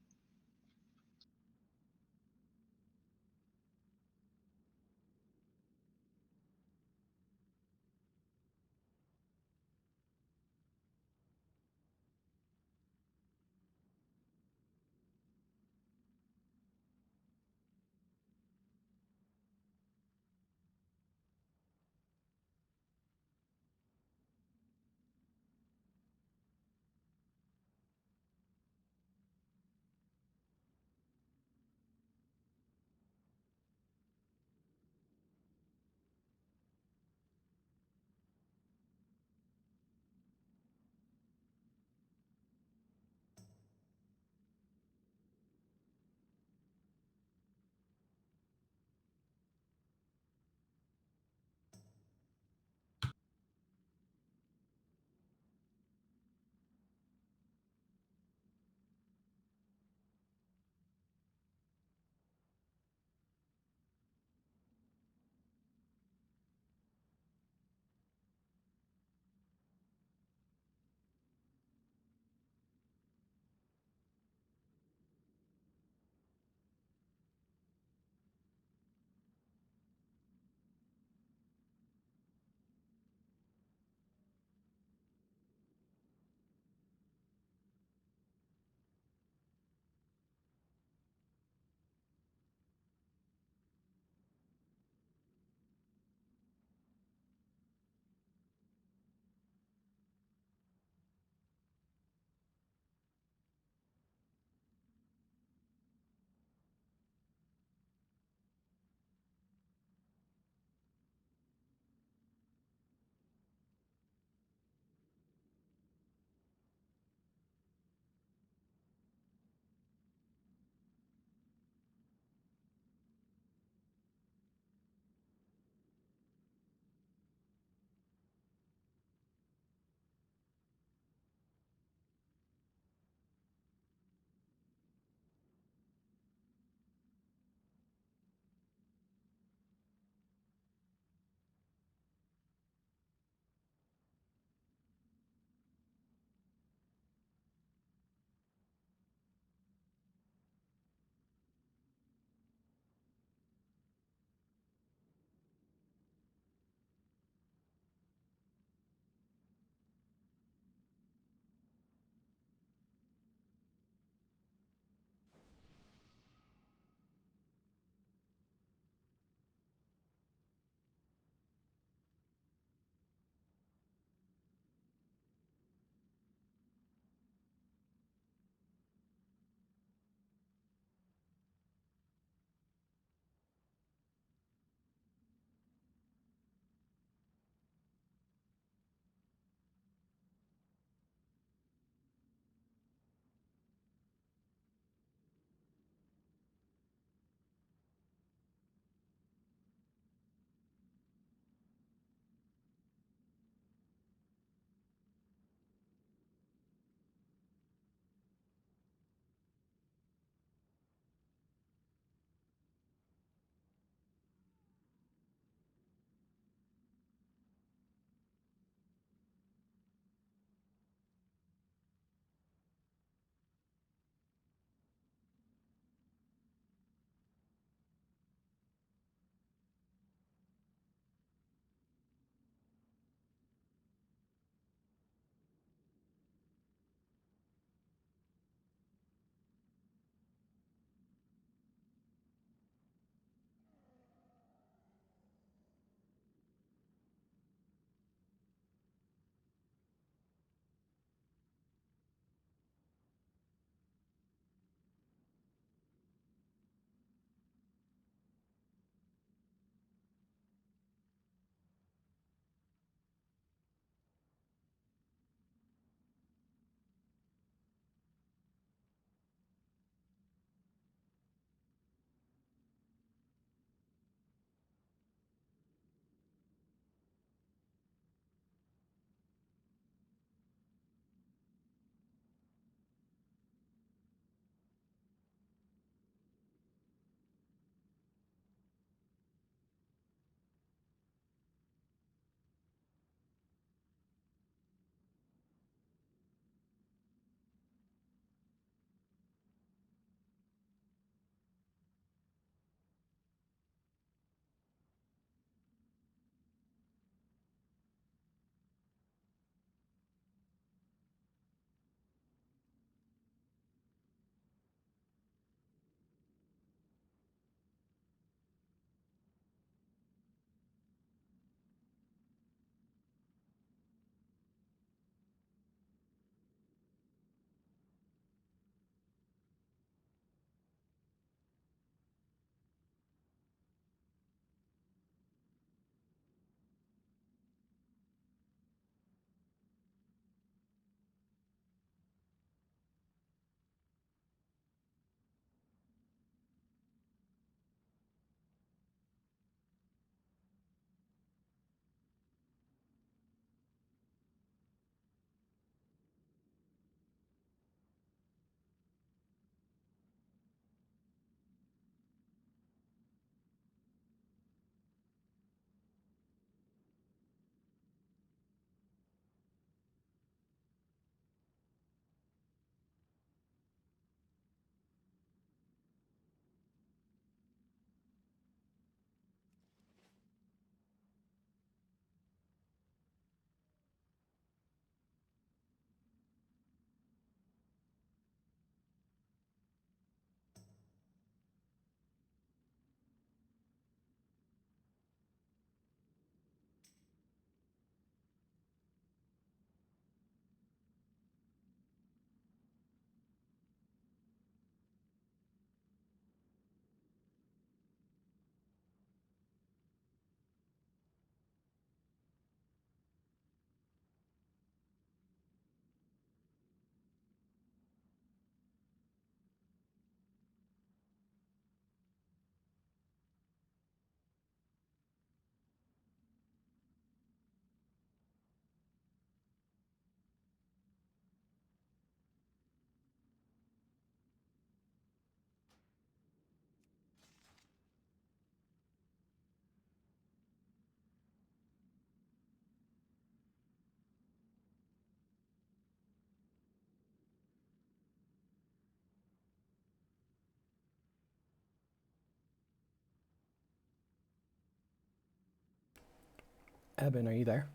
Eben, are you there?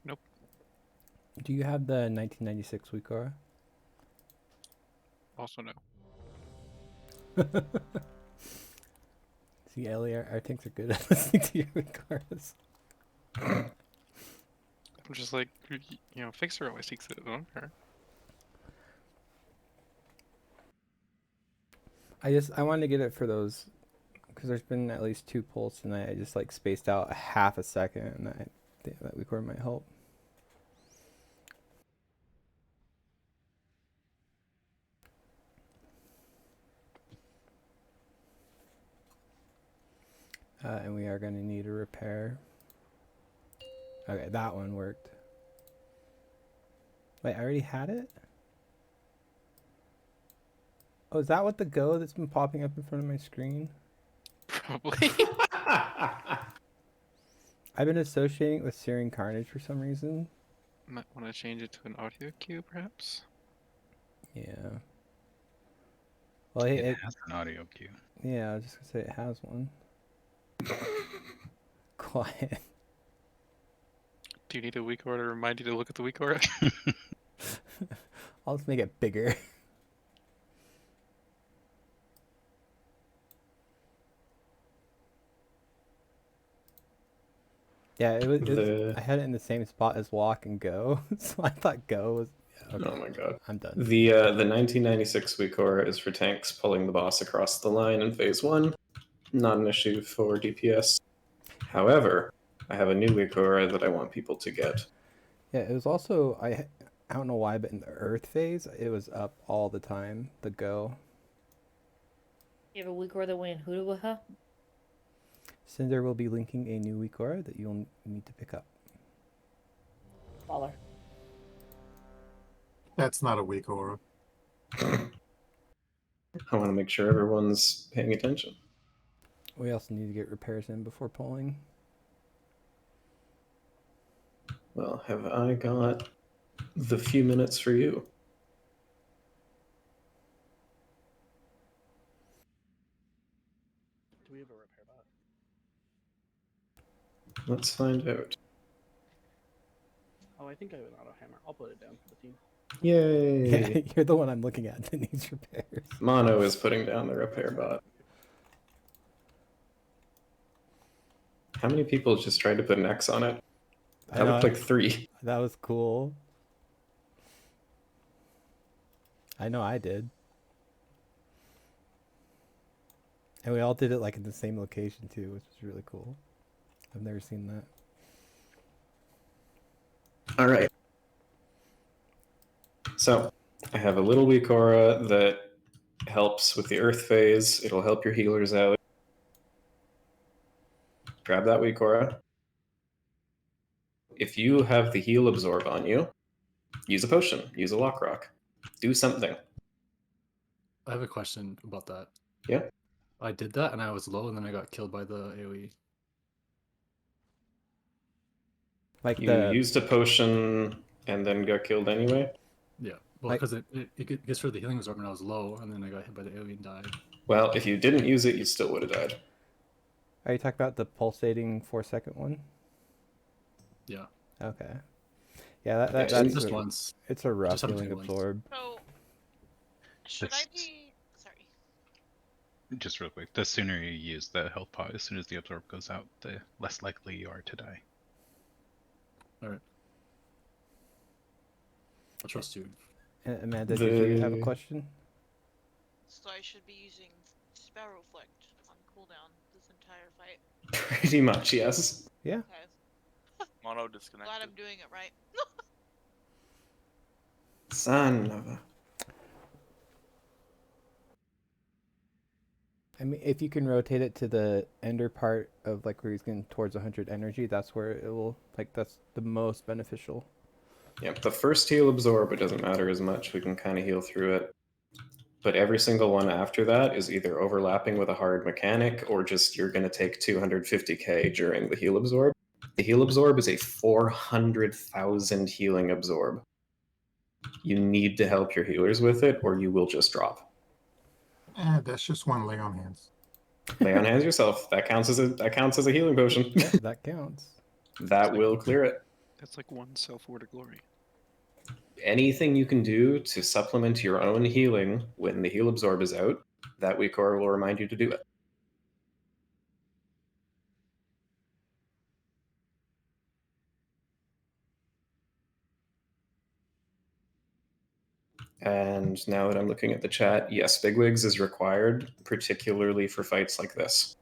Nope. Do you have the 1996 Wikora? Also no. See, Ellie, our tanks are good at listening to your Wikoras. I'm just like, Fixer always takes it. I don't care. I wanted to get it for those, because there's been at least 2 pulls tonight. I just like spaced out a half a second, and I think that Wikora might help. And we are going to need a repair. Okay, that one worked. Wait, I already had it? Oh, is that what the go that's been popping up in front of my screen? Probably. I've been associating it with Searing Carnage for some reason. Might want to change it to an audio cue, perhaps? Yeah. Well, It has an audio cue. Yeah, I was just going to say it has one. Quiet. Do you need a Wikora to remind you to look at the Wikora? I'll just make it bigger. Yeah, it was I had it in the same spot as walk and go, so I thought go was. Yeah, okay. Oh my god. I'm done. The 1996 Wikora is for tanks pulling the boss across the line in phase 1. Not an issue for DPS. However, I have a new Wikora that I want people to get. Yeah, it was also I don't know why, but in the Earth phase, it was up all the time. The go. You have a Wikora that went Hudawaha? Cinder will be linking a new Wikora that you'll need to pick up. Baller. That's not a Wikora. I want to make sure everyone's paying attention. We also need to get repairs in before pulling. Well, have I got the few minutes for you? Do we have a repair bot? Let's find out. Oh, I think I have an auto hammer. I'll put it down for the team. Yay! Yeah, you're the one I'm looking at that needs repairs. Mono is putting down the repair bot. How many people just tried to put an X on it? That looked like 3. That was cool. I know I did. And we all did it like in the same location too, which was really cool. I've never seen that. All right. So I have a little Wikora that helps with the Earth phase. It'll help your healers out. Grab that Wikora. If you have the heal absorb on you, use a potion, use a lock rock, do something. I have a question about that. Yeah. I did that and I was low and then I got killed by the AoE. Like you used a potion and then got killed anyway? Yeah. Well, because it gets rid of the healing absorb and I was low and then I got hit by the AoE and died. Well, if you didn't use it, you still would have died. Are you talking about the pulsating 4-second one? Yeah. Okay. Yeah, that's just once. It's a rough Just haven't healing taken it absorb. So, should I be... Sorry. Just real quick, the sooner you use the health pot, as soon as the absorb goes out, the less likely you are to die. Alright. I trust you. Amanda, did you have a question? So I should be using Sparrowflect on cooldown this entire fight. Pretty much, yes. Yeah. Okay. Mono disconnected. Glad I'm doing it right. Son of a... I mean, if you can rotate it to the ender part of like where he's getting towards 100 energy, that's where it will, like, that's the most beneficial. Yep, the first heal absorb, it doesn't matter as much. We can kind of heal through it. But every single one after that is either overlapping with a hard mechanic or just you're going to take 250k during the heal absorb. The heal absorb is a 400,000 healing absorb. You need to help your healers with it or you will just drop. That's just one lay on hands. Lay on hands yourself. That counts as a healing potion. Yeah, that counts. That will clear it. That's like one self-word of glory. Anything you can do to supplement your own healing when the heal absorb is out, that weak aura will remind you to do it. And now that I'm looking at the chat, yes, bigwigs is required, particularly for fights like this,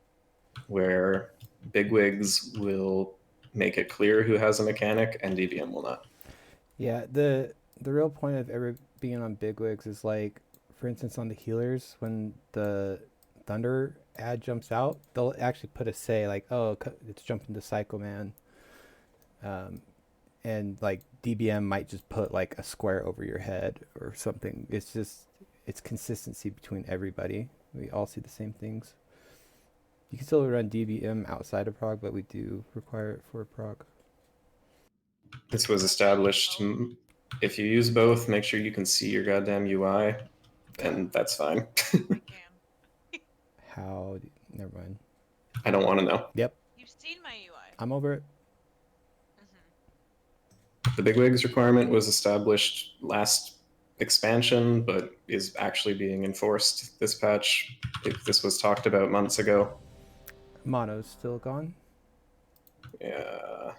where bigwigs will make it clear who has a mechanic and DBM will not. Yeah, the real point of ever being on bigwigs is like, for instance, on the healers, when the thunder ad jumps out, they'll actually put a say like, "Oh, it's jumping to Psycho Man," and like DBM might just put like a square over your head or something. It's consistency between everybody. We all see the same things. You can still run DBM outside of Prog, but we do require it for Prog. This was established. If you use both, make sure you can see your goddamn UI, and that's fine. I can. How? Never mind. I don't want to know. Yep. You've seen my UI. I'm over it. The bigwigs requirement was established last expansion, but is actually being enforced this patch. This was talked about months ago. Mono's still gone. Yeah.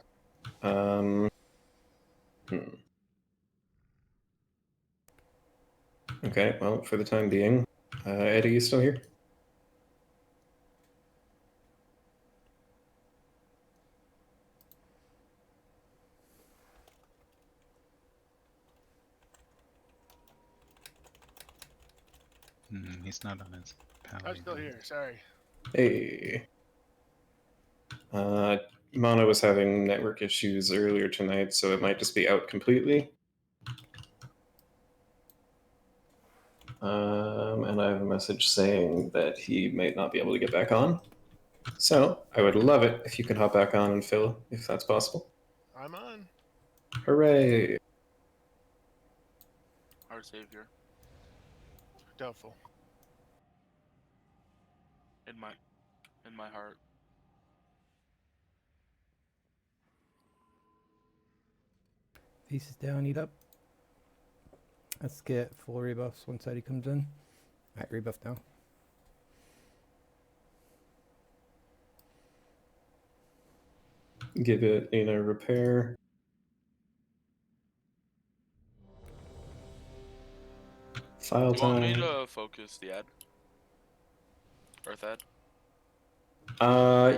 Okay, well, for the time being, Eddie, you still here? He's not on his paladin. I'm still here. Sorry. Hey. Mono was having network issues earlier tonight, so it might just be out completely. And I have a message saying that he might not be able to get back on. So I would love it if you could hop back on and fill, if that's possible. I'm on. Hooray! Our savior. Doubtful. In my heart. Feast is down, eat up. Let's get full rebuffs once Eddie comes in. Alright, rebuff now. Give it a repair. File Do you want me time. to focus the ad? Earth ad?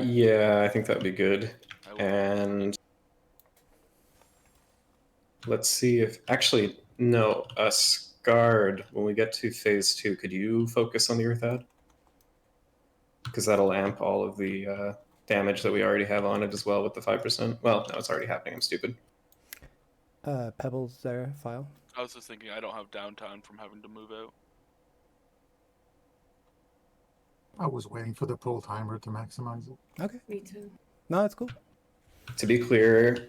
Yeah, I think that'd be good. And let's see if actually no, Scarred, when we get to phase 2, could you focus on the Earth ad? Because that'll amp all of the damage that we already have on it as well with the 5%. Well, no, it's already happening. I'm stupid. Pebbles there, file. I was just thinking I don't have downtime from having to move out. I was waiting for the pull timer to maximize it. Okay. Me too. No, that's cool. To be clear,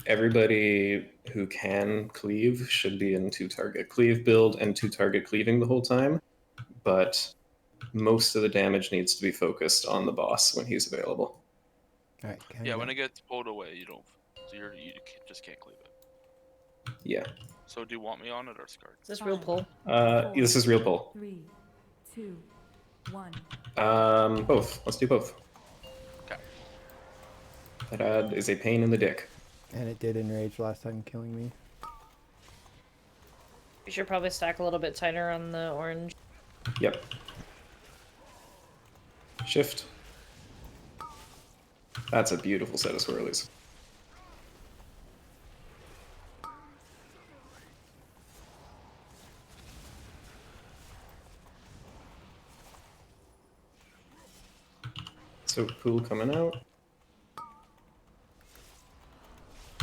everybody who can cleave should be in 2-target cleave build and 2-target cleaving the whole time, but most of the damage needs to be focused on the boss when he's available. All right. Yeah, when it gets pulled away, you don't. So just can't cleave it. Yeah. So do you want me on it or Scarred? Is this real pull? This is real pull. 3, 2, 1. Both. Let's do both. Okay. That ad is a pain in the dick. And it did enrage last time, killing me. We should probably stack a little bit tighter on the orange. Yep. Shift. That's a beautiful set of swirlies. So pool coming out.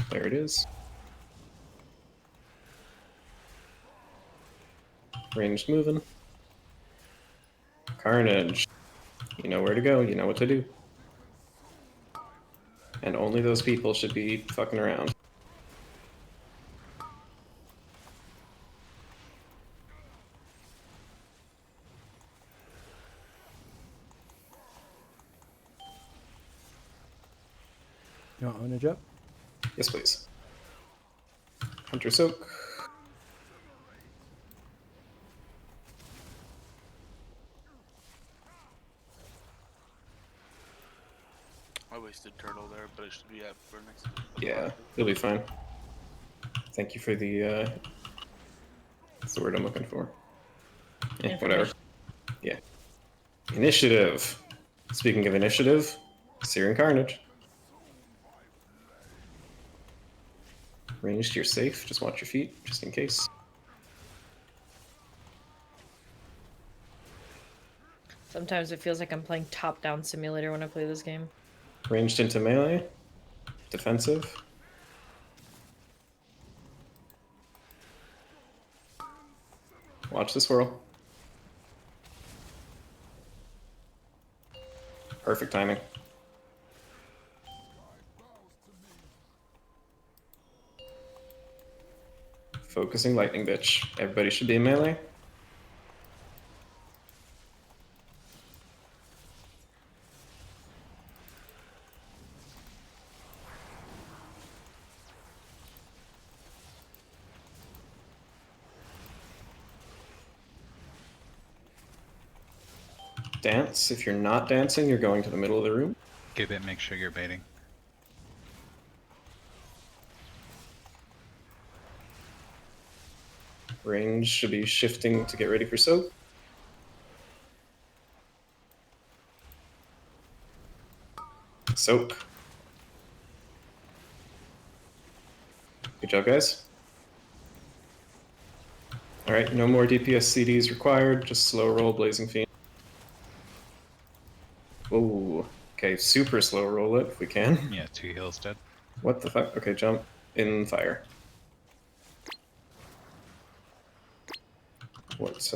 There it is. Ranged moving. Carnage. You know where to go, you know what to do. And only those people should be fucking around. You want Onage up? Yes, please. Hunter Soak. I wasted turtle there, but it should be at for next. Yeah, you'll be fine. Thank you for the, what's the word I'm looking for? Whatever. Yeah. Initiative. Speaking of initiative, Searing Carnage. Ranged, you're safe. Just watch your feet, just in case. Sometimes it feels like I'm playing top-down simulator when I play this game. Ranged into melee. Defensive. Watch the swirl. Perfect timing. Focusing lightning bitch. Everybody should be in melee. Dance. If you're not dancing, you're going to the middle of the room. Gibbet, make sure you're baiting. Range should be shifting to get ready for soak. Soak. Good job, guys. Alright, no more DPS CDs required, just slow roll Blazing Fiend. Ooh, okay, super slow roll it if we can. Yeah, 2 heals dead. What the fuck? Okay, jump in fire. What's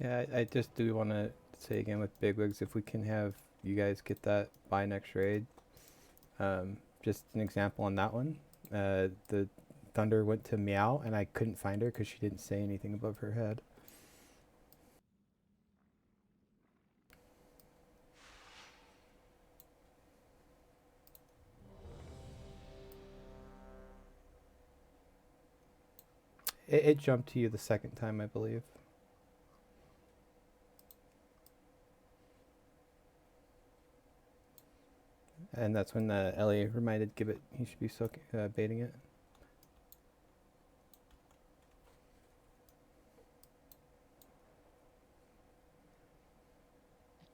Yeah, I just do want to say again with Bigwigs, if we can have you guys get that by next raid. Just an example on that one. The Thunder went to Meow, and I couldn't find her because she didn't say anything above her head. It jumped to you the second time, I believe. And that's when Ellie reminded Gibbet he should be baiting it.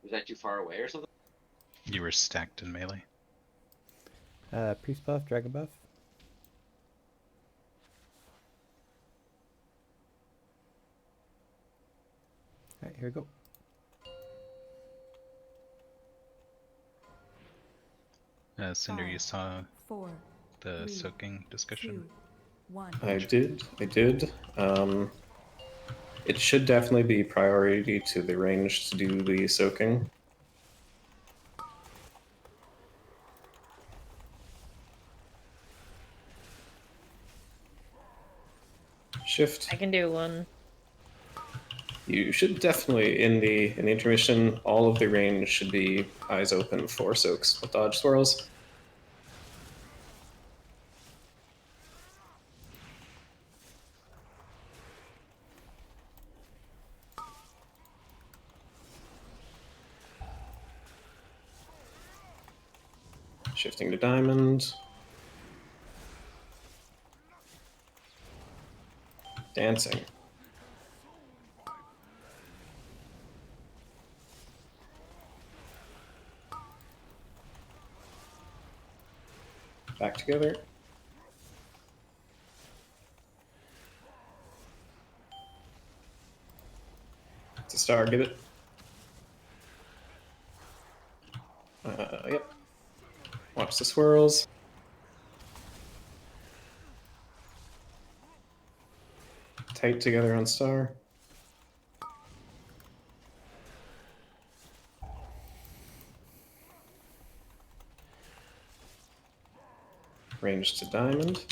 Was that too far away or something? You were stacked in melee. Priest buff, dragon buff. Alright, here we go. Cinder, you saw 4, the 3, soaking discussion? 2, 1. I did. It should definitely be priority to the range to do the soaking. Shift. I can do one. You should definitely in the intermission, all of the range should be eyes open for soaks with dodge swirls. Shifting to diamond. Dancing. Back together. It's a star, get it? Yep. Watch the swirls. Tight together on star. Range to diamond.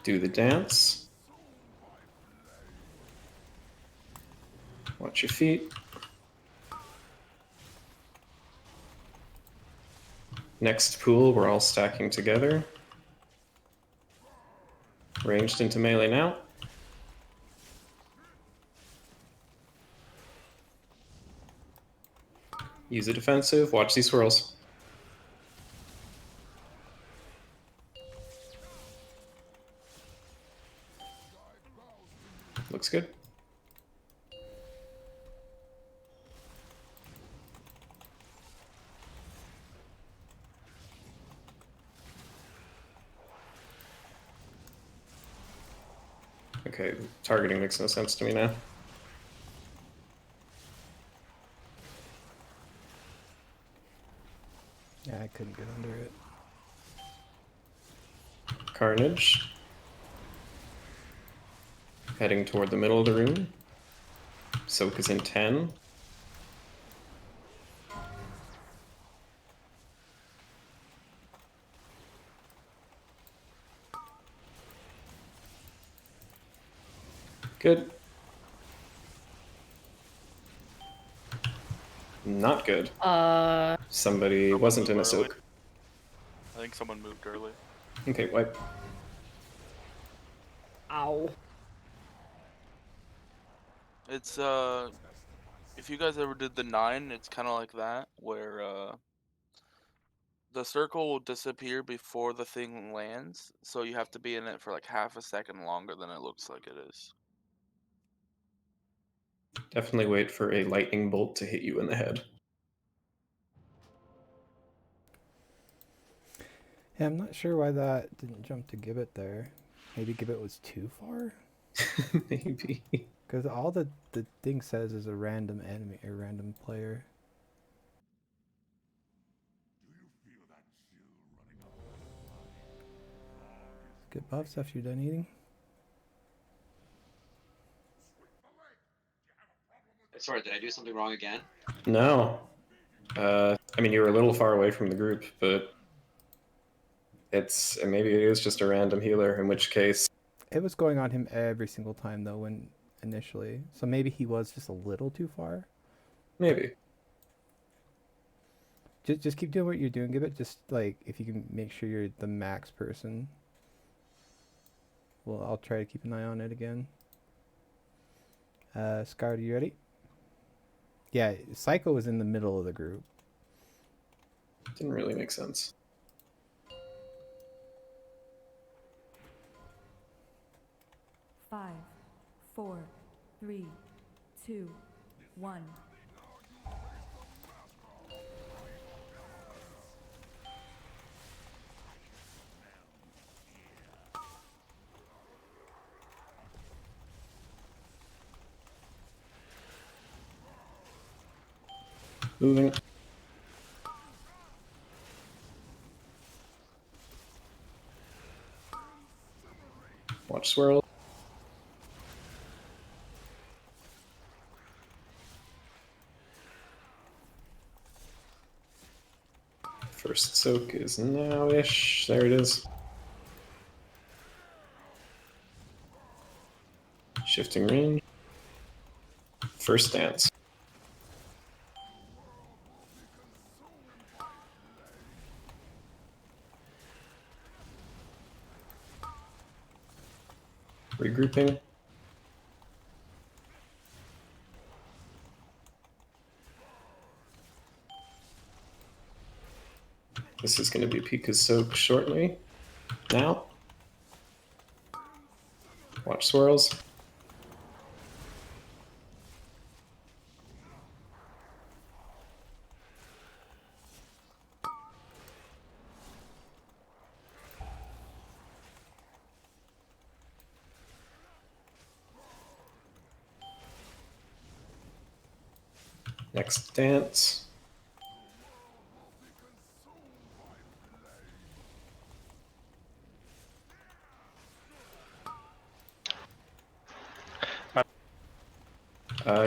Do the dance. Watch your feet. Next pool, we're all stacking together. Ranged into melee now. Use a defensive. Watch these swirls. Looks good. Okay, targeting makes no sense to me now. Yeah, I couldn't get under it. Carnage. Heading toward the middle of the room. Soak is in 10. Good. Not good. Somebody Someone wasn't in a moved early. soak. I think someone moved early. Okay, wipe. Ow. It's if you guys ever did the 9, it's kind of like that, where the circle will disappear before the thing lands, so you have to be in it for like half a second longer than it looks like it is. Definitely wait for a lightning bolt to hit you in the head. Yeah, I'm not sure why that didn't jump to Gibbet there. Maybe Gibbet was too far? Maybe. Because all the thing says is a random enemy or random player. Good buff stuff you're done eating? Sorry, did I do something wrong again? No. I mean, you were a little far away from the group, but maybe it is just a random healer, in which case... It was going on him every single time, though, when initially. So maybe he was just a little too far? Maybe. Just keep doing what you're doing. Give it just, like, if you can make sure you're the max person. Well, I'll try to keep an eye on it again. Scout, are you ready? Yeah, Psycho was in the middle of the group. Didn't really make sense. Five, four, three, two, one. Moving. Watch swirl. First soak is now-ish. There it is. Shifting range. First dance. Regrouping. This is going to be Pika's soak shortly. Now. Watch swirls. Next dance.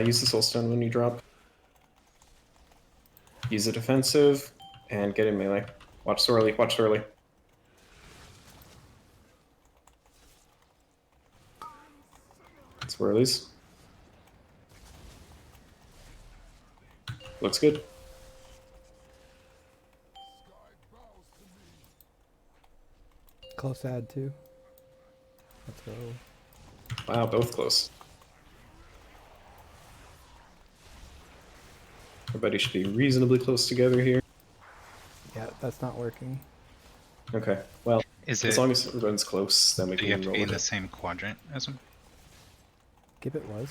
Use the soul stone when you drop. Use a defensive and get in melee. Watch Swirly, watch Swirly. Swirlies. Looks good. Close ad too. Let's go. Wow, both close. Everybody should be reasonably close together here. Yeah, that's not working. Okay, well, Is as it? long as everyone's close, then we Do can you have to roll be in with the it. same quadrant as him? Gibbet was.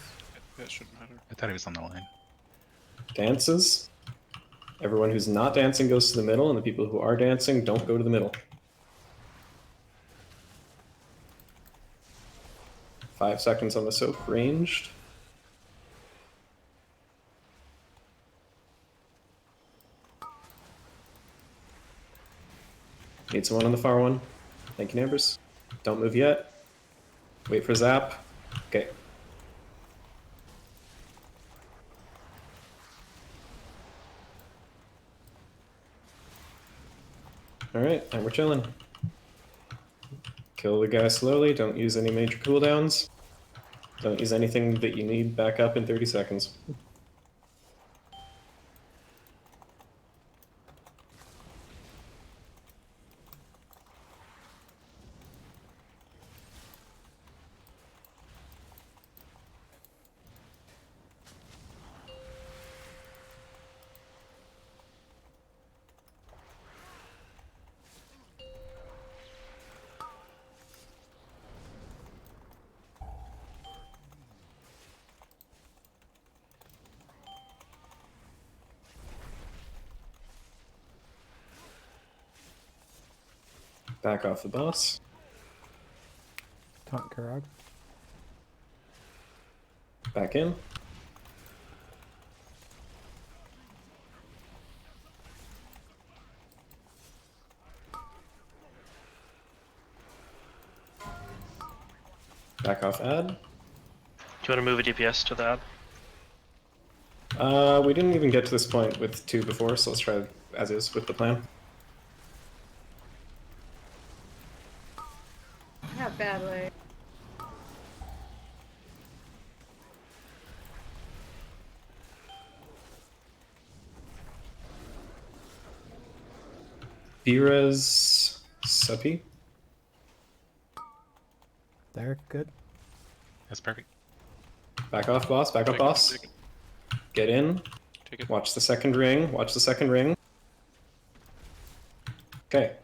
That shouldn't matter. I thought he was on the line. Dances. Everyone who's not dancing goes to the middle, and the people who are dancing don't go to the middle. 5 seconds on the soak, ranged. Need someone on the far one. Thank you, neighbors. Don't move yet. Wait for zap. Okay. Alright, and we're chilling. Kill the guy slowly, don't use any major cooldowns. Don't use anything that you need back up in 30 seconds. Back off the boss. Taunt Karag. Back in. Back off ad. Do you want to move a DPS to the ad? We didn't even get to this point with 2 before, so let's try as is with the plan. Not bad way. Bira's Suppy. There, good. That's perfect. Back off, boss. Back off, Take it, boss. take it. Get in. Take it. Watch the second ring. Watch the second ring. Okay.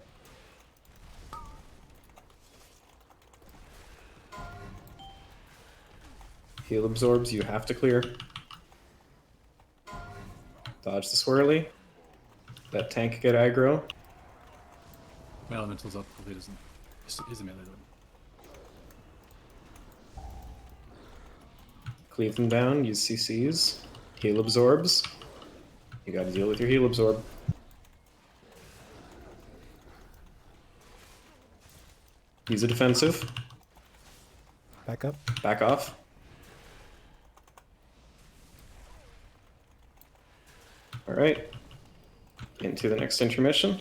Heal absorbs, you have to clear. Dodge the swirly. Let tank get aggro. My elemental's up, probably doesn't. Is a melee though. Cleave them down, use CCs. Heal absorbs. You gotta deal with your heal absorb. Use a defensive. Back up. Back off. Alright. Into the next intermission.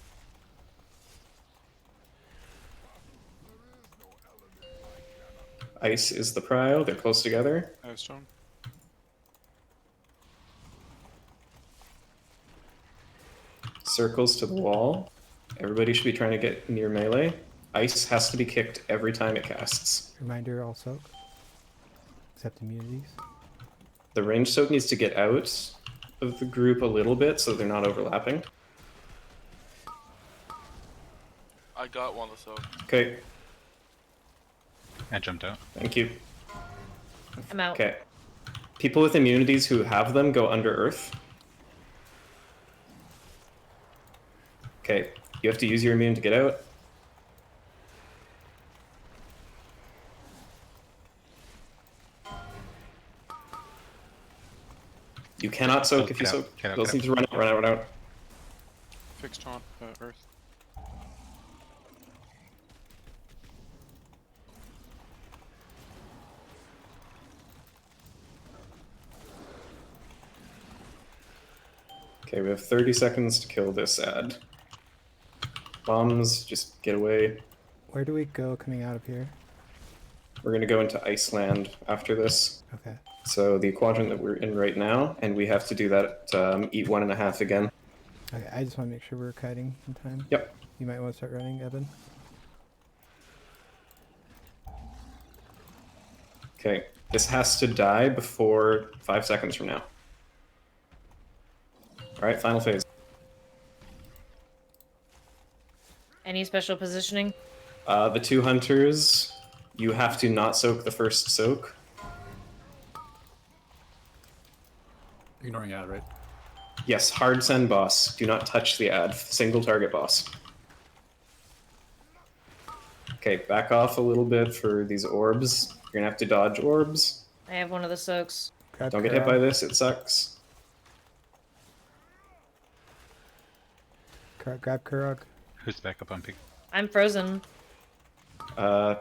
Ice is the prio, they're close together. Stone. Circles to the wall. Everybody should be trying to get near melee. Ice has to be kicked every time it casts. Reminder all soak. Except immunities. The range soak needs to get out of the group a little bit so they're not overlapping. I got one of the soak. Okay, I jumped out. thank you. I'm out. Okay. People with immunities who have them go under earth. Okay, you have to use your immune to get out. You cannot soak Oh, if you get out, soak. get out, Those get need to run out, run out, run out. Fixed taunt, Earth. Okay, we have 30 seconds to kill this ad. Bombs, just get away. Where do we go coming out of here? We're going to go into Iceland after this. Okay. So the quadrant that we're in right now, and we have to do that eat 1.5 again. Okay, I just want to make sure we're kiting in time. Yep. You might want to start running, Evan. Okay, this has to die before 5 seconds from now. All right, final phase. Any special positioning? The 2 hunters, you have to not soak the first soak. Ignoring ad, right? Yes, hard send boss. Do not touch the ad. Single target boss. Okay, back off a little bit for these orbs. You're gonna have to dodge orbs. I have one of the soaks. Don't get hit by this, it sucks. Grab Kurog. Who's back up on pig? I'm frozen.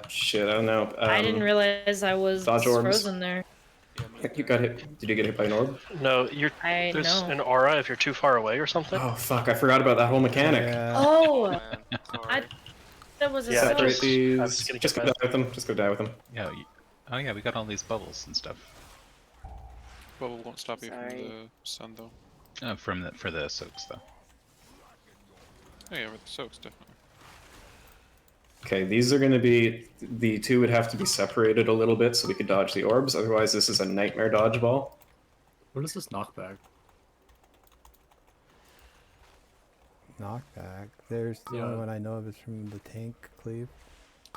Shit, I don't know. I didn't realize I was dodge orbs. frozen there. You got hit. Did you get hit by an orb? No, there's know. an aura if you're too far away or something. Oh fuck, I forgot about that whole mechanic. Oh! That was a Yeah, soak. Separate I was these. gonna Just get go by die with them. Just go die with them. Yeah. Oh yeah, we got all these bubbles and stuff. Bubble won't stop you from Sorry. the sun, though. For the soaks though. Oh yeah, with the soaks, definitely. Okay, these are going to be... The 2 would have to be separated a little bit so we could dodge the orbs. Otherwise, this is a nightmare dodgeball. What is this knockback? Knockback. There's the only one I know of is from the tank cleave.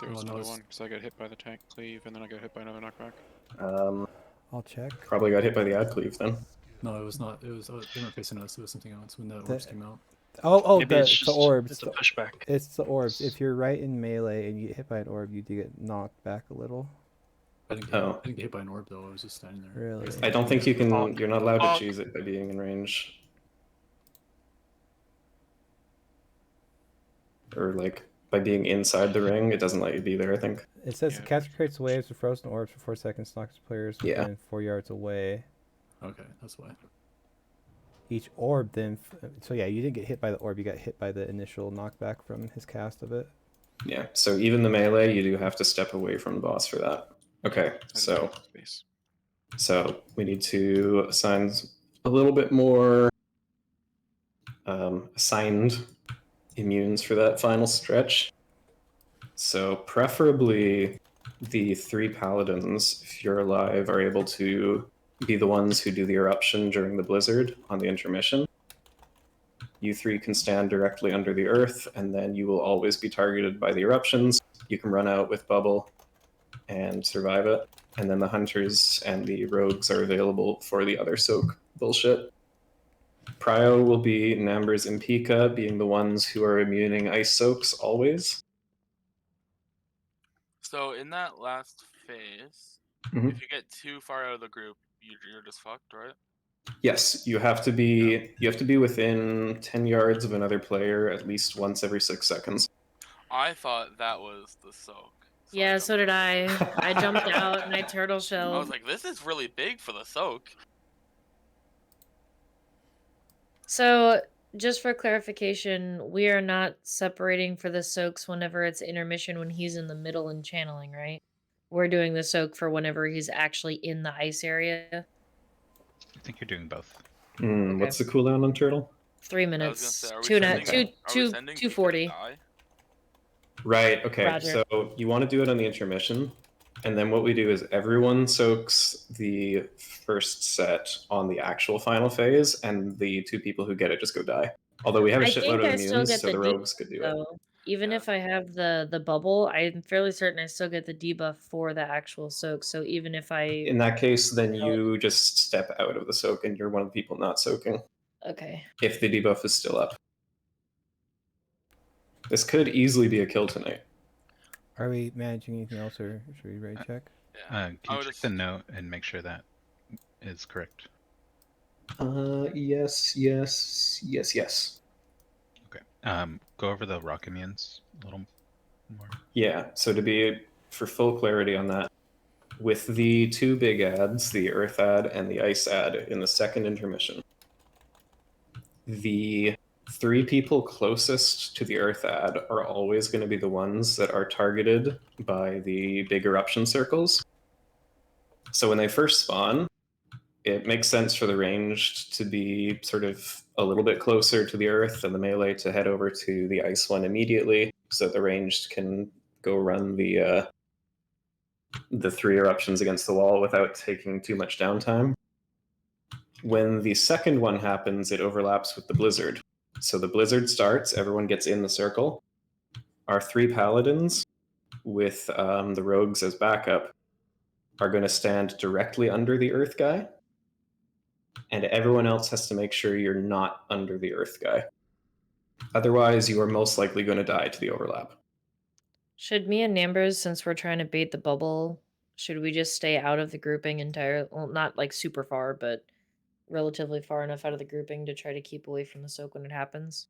There was Oh, no, another it's- one, because I got hit by the tank cleave, and then I got hit by another knockback. I'll check. Probably got hit by the ad cleave then. No, it was not. It was they weren't facing us. It was something else when the orbs came out. Oh, Maybe it's it's the just- orbs. it's a pushback. It's the orbs. If you're right in melee and you get hit by an orb, you do get knocked back a little. I didn't, Oh. I didn't get hit by an orb though. I was just standing there. Really? I don't think you can... Honk. You're not allowed to Honk. choose it by being in range. Or, like, by being inside the ring, it doesn't let you be there, I think. It says Yeah. the caster creates waves of frozen orbs for 4 seconds, knocks players Yeah. within 4 yards away. Okay, that's why. Each orb then... So yeah, you didn't get hit by the orb, you got hit by the initial knockback from his cast of it. Yeah, so even the melee, you do have to step away from the boss for that. Okay, I didn't so... have space. So we need to assign a little bit more assigned immunes for that final stretch. So preferably the 3 paladins, if you're alive, are able to be the ones who do the eruption during the blizzard on the intermission. You 3 can stand directly under the earth, and then you will always be targeted by the eruptions. You can run out with bubble and survive it. And then the hunters and the rogues are available for the other soak bullshit. Prio will be Nambers and Pika being the ones who are immuning ice soaks always. So in that last phase, Mhm. if you get too far out of the group, you're just fucked, right? Yes, you have to be within 10 yards of another player at least once every 6 seconds. I thought that was the soak. Yeah, so did I. I jumped out and I turtle I shelled. was like, this is really big for the soak. So, just for clarification, we are not separating for the soaks whenever it's intermission when he's in the middle and channeling, right? We're doing the soak for whenever he's actually in the ice area. I think you're doing both. What's the cooldown on turtle? 3 I was gonna minutes. say, are we 2 sending- are we two sending Pika to 240. die? Right, okay. Roger. So you want to do it on the intermission, and then what we do is everyone soaks the first set on the actual final phase, and the 2 people who get it just go die. Although we have a I shitload think of I still immunes, get so the the rogues could do it. though. Even Yeah. if I have the bubble, I'm fairly certain I still get the debuff for the actual soak. So even if I In that case, then you just step out of the soak, and you're one of the people not soaking, okay. if the debuff is still up. This could easily be a kill tonight. Are we managing anything else, or should we ready check? Yeah. Can I you would check just- the note and make sure that is correct? Yes, yes, yes, yes. Okay. Go over the rock immunes a little more. Yeah, so to be for full clarity on that, with the two big ads, the earth ad and the ice ad in the second intermission, the three people closest to the earth ad are always going to be the ones that are targeted by the big eruption circles. So when they first spawn, it makes sense for the ranged to be sort of a little bit closer to the earth and the melee to head over to the ice one immediately, so the ranged can go run the three eruptions against the wall without taking too much downtime. When the second one happens, it overlaps with the blizzard. So the blizzard starts, everyone gets in the circle. Our three paladins, with the rogues as backup, are going to stand directly under the earth guy, and everyone else has to make sure you're not under the earth guy. Otherwise, you are most likely going to die to the overlap. Should me and Nambers, since we're trying to bait the bubble, should we just stay out of the grouping entirely? Well, not like super far, but relatively far enough out of the grouping to try to keep away from the soak when it happens?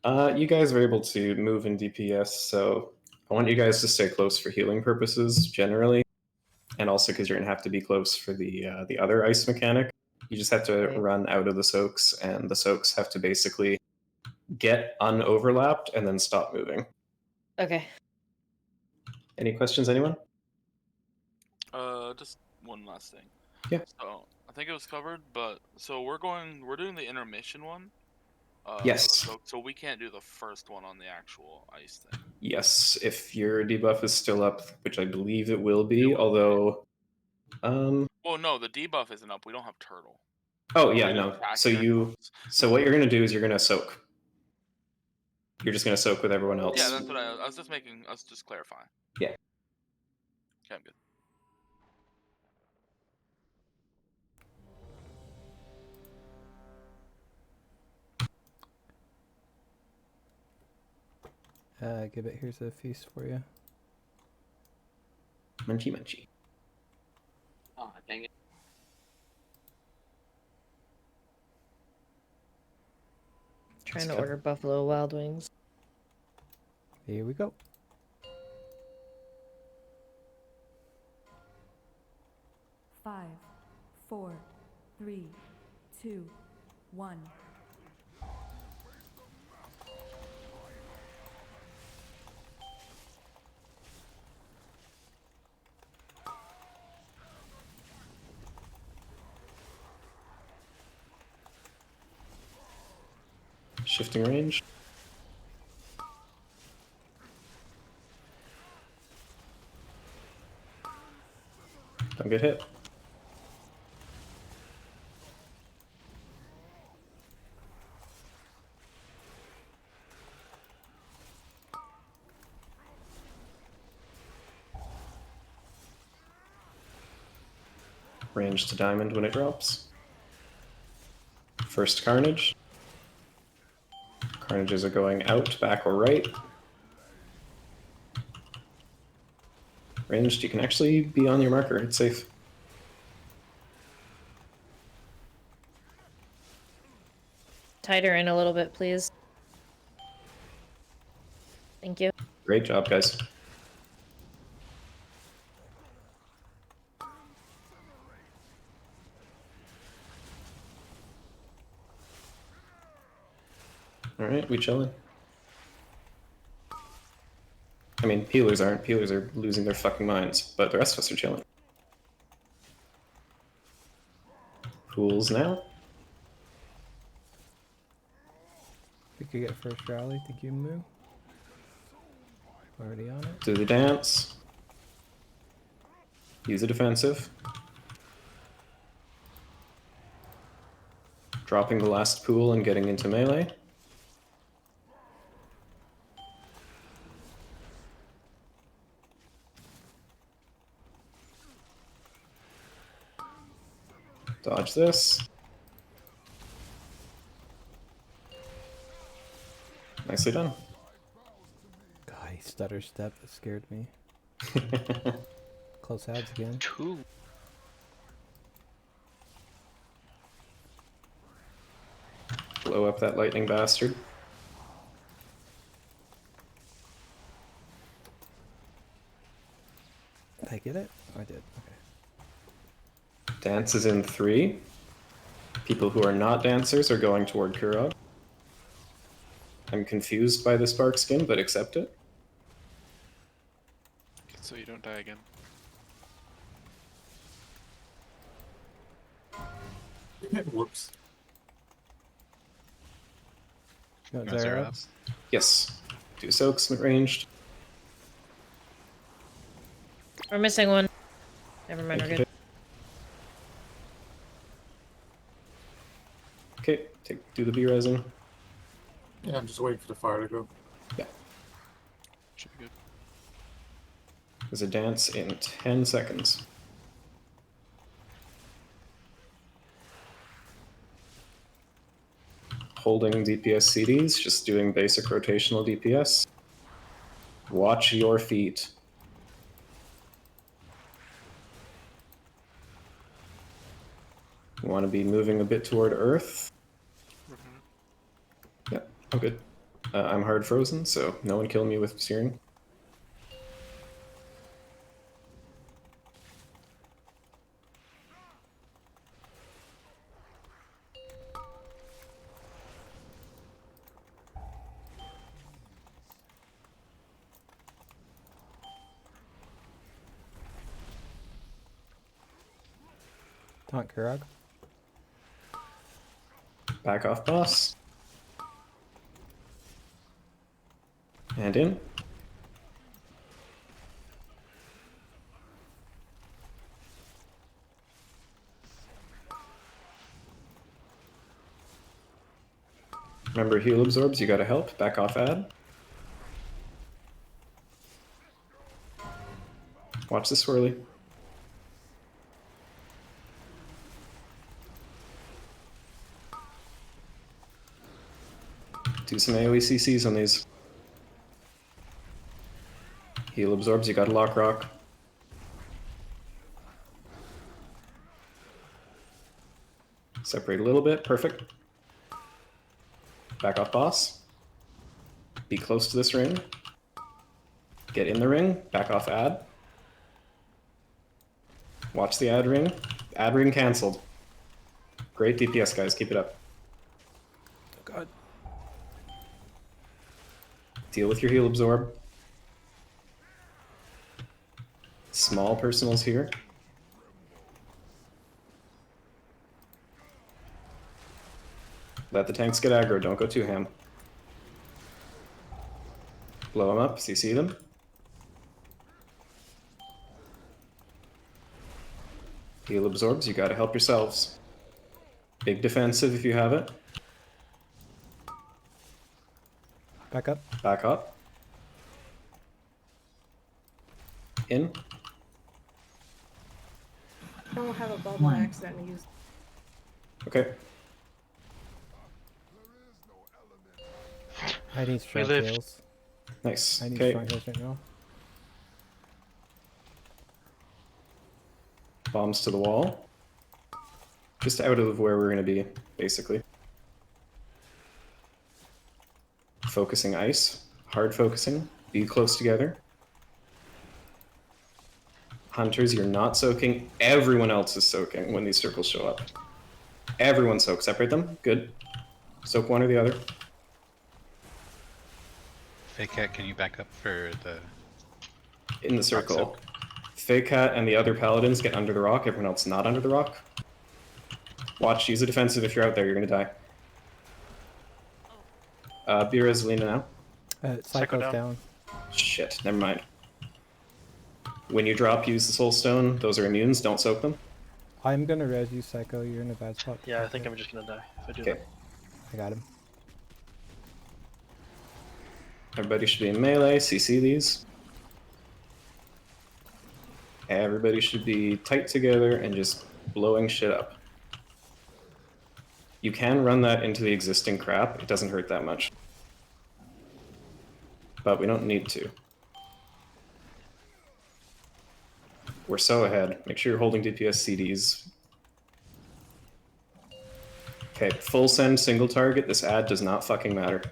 You guys are able to move in DPS, so I want you guys to stay close for healing purposes generally, and also because you're gonna have to be close for the other ice mechanic. You just have to run out of the soaks, and the soaks have to basically get unoverlapped and then stop moving. Okay. Any questions, anyone? Just one last thing. Yeah. So I think it was covered, but so we're doing the intermission one. Yes. So we can't do the first one on the actual ice thing. Yes, if your debuff is still up, which I believe it will be, although Well, no, the debuff isn't up. We don't have turtle. oh yeah, no. So what you're gonna do is you're gonna soak. You're just gonna soak with everyone else. Yeah, that's what I was just making. I was just clarifying. Yeah. Okay, I'm good. Gibbet, here's a feast for you. Munchy munchy. Oh, dang it. Trying to order Buffalo Wild Wings. Here we go. Five, 4, 3, 2, 1. Shifting range. Don't get hit. Range to diamond when it drops. First carnage. Carnages are going out, back, or right. Ranged, you can actually be on your marker. It's safe. Tighter in a little bit, please. Thank you. Great job, guys. Alright, we chillin'. I mean, peelers aren't. Peelers are losing their fucking minds, but the rest of us are chilling. Pools now. We could get first rally. Thank you, Moo. Already on it. Do the dance. Use a defensive. Dropping the last pool and getting into melee. Dodge this. Nicely done. God, he stutter step. That scared me. Close ads again. Two. Blow up that lightning bastard. Did I get it? Oh, I did. Okay. Dance is in 3. People who are not dancers are going toward Kurog. I'm confused by the spark skin, but accept it. So you don't die again. Whoops. You want You want Zara Zara up? up? Yes. 2 soaks mid-ranged. We're missing one. Never mind, we're Thank good. you. Okay, do the B resin. Yeah, I'm just waiting for the fire to go. Yeah. Should be good. There's a dance in 10 seconds. Holding DPS CDs, just doing basic rotational DPS. Watch your feet. You want to be moving a bit toward Earth. Yeah, I'm good. I'm hard frozen, so no one kill me with searing. Taunt Kurog. Back off, boss. And in. Remember heal absorbs, you gotta help. Back off ad. Watch the swirly. Do some AoE CCs on these. Heal absorbs, you gotta lock rock. Separate a little bit, perfect. Back off boss. Be close to this ring. Get in the ring, back off ad. Watch the ad ring. Ad ring cancelled. Great DPS, guys, keep it up. Oh god. Deal with your heal absorb. Small personals here. Let the tanks get aggro, don't go too ham. Blow them up, CC them. Heal absorbs, you gotta help yourselves. Big defensive if you have it. Back up. Back up. In. I don't have a bubble, I accidentally used. Okay. I need strong lived. heals. Nice. I need Okay. strong heals right now. Bombs to the wall. Just out of where we're gonna be, basically. Focusing ice. Hard focusing. Be close together. Hunters, you're not soaking. Everyone else is soaking when these circles show up. Everyone soak. Separate them. Good. Soak one or the other. Fake Cat, can you back up for the... In the circle. Fake Cat and the other paladins get under the rock. Everyone else not under the rock. Watch. Use a defensive if you're out there. You're gonna die. Beer is Lena now. Psycho's down. down. Shit. Never mind. When you drop, use the soul stone. Those are immunes. Don't soak them. I'm gonna res you, Psycho. You're in a bad spot. Yeah, I think I'm just gonna die if I do Okay. that. I got him. Everybody should be in melee. CC these. Everybody should be tight together and just blowing shit up. You can run that into the existing crap. It doesn't hurt that much. But we don't need to. We're so ahead. Make sure you're holding DPS CDs. Okay, full send, single target. This ad does not fucking matter.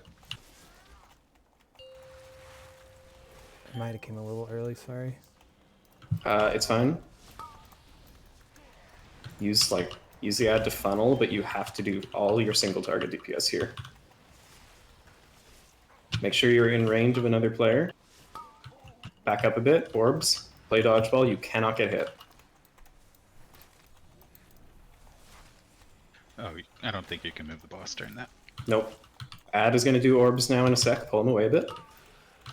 I might have came a little early, sorry. It's fine. Use the ad to funnel, but you have to do all your single target DPS here. Make sure you're in range of another player. Back up a bit, orbs. Play dodgeball, you cannot get hit. Oh, I don't think you can move the boss during that. Nope. Ad is going to do orbs now in a sec. Pull him away a bit.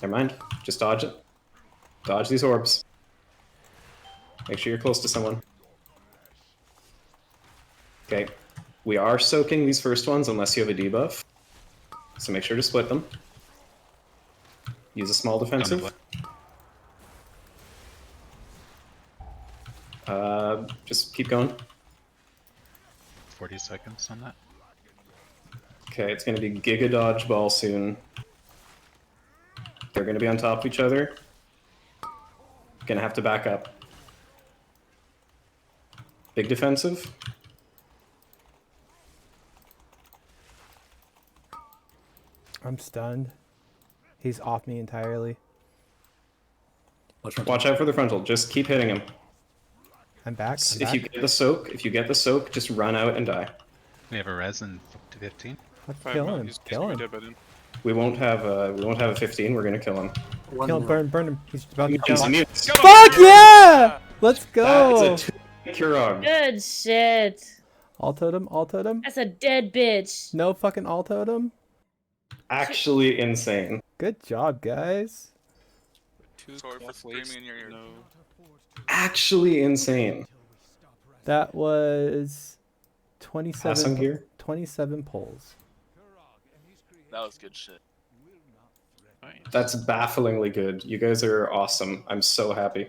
Never mind. Just dodge it. Dodge these orbs. Make sure you're close to someone. Okay. We are soaking these first ones unless you have a debuff. So make sure to split them. Use a small defensive. Just keep going. 40 seconds on that. Okay, it's going to be Giga Dodgeball soon. They're going to be on top of each other. Going to have to back up. Big defensive. I'm stunned. He's off me entirely. Watch out for the frontal. Just keep hitting him. I'm back. If you get the soak, just run out and die. We have a res in 15. Kill him. Kill him. We won't have a 15. We're gonna kill him. Kill him. Burn him. He's about to He's jump. immune. Fuck yeah! Let's go. That's a Kurog. Good shit. All totem. All totem. That's a dead bitch. No fucking all totem. Actually insane. Good job, guys. Sorry for screaming in your ear. Actually insane. That was Awesome gear. 27 pulls. That was good shit. That's bafflingly good. You guys are awesome. I'm so happy.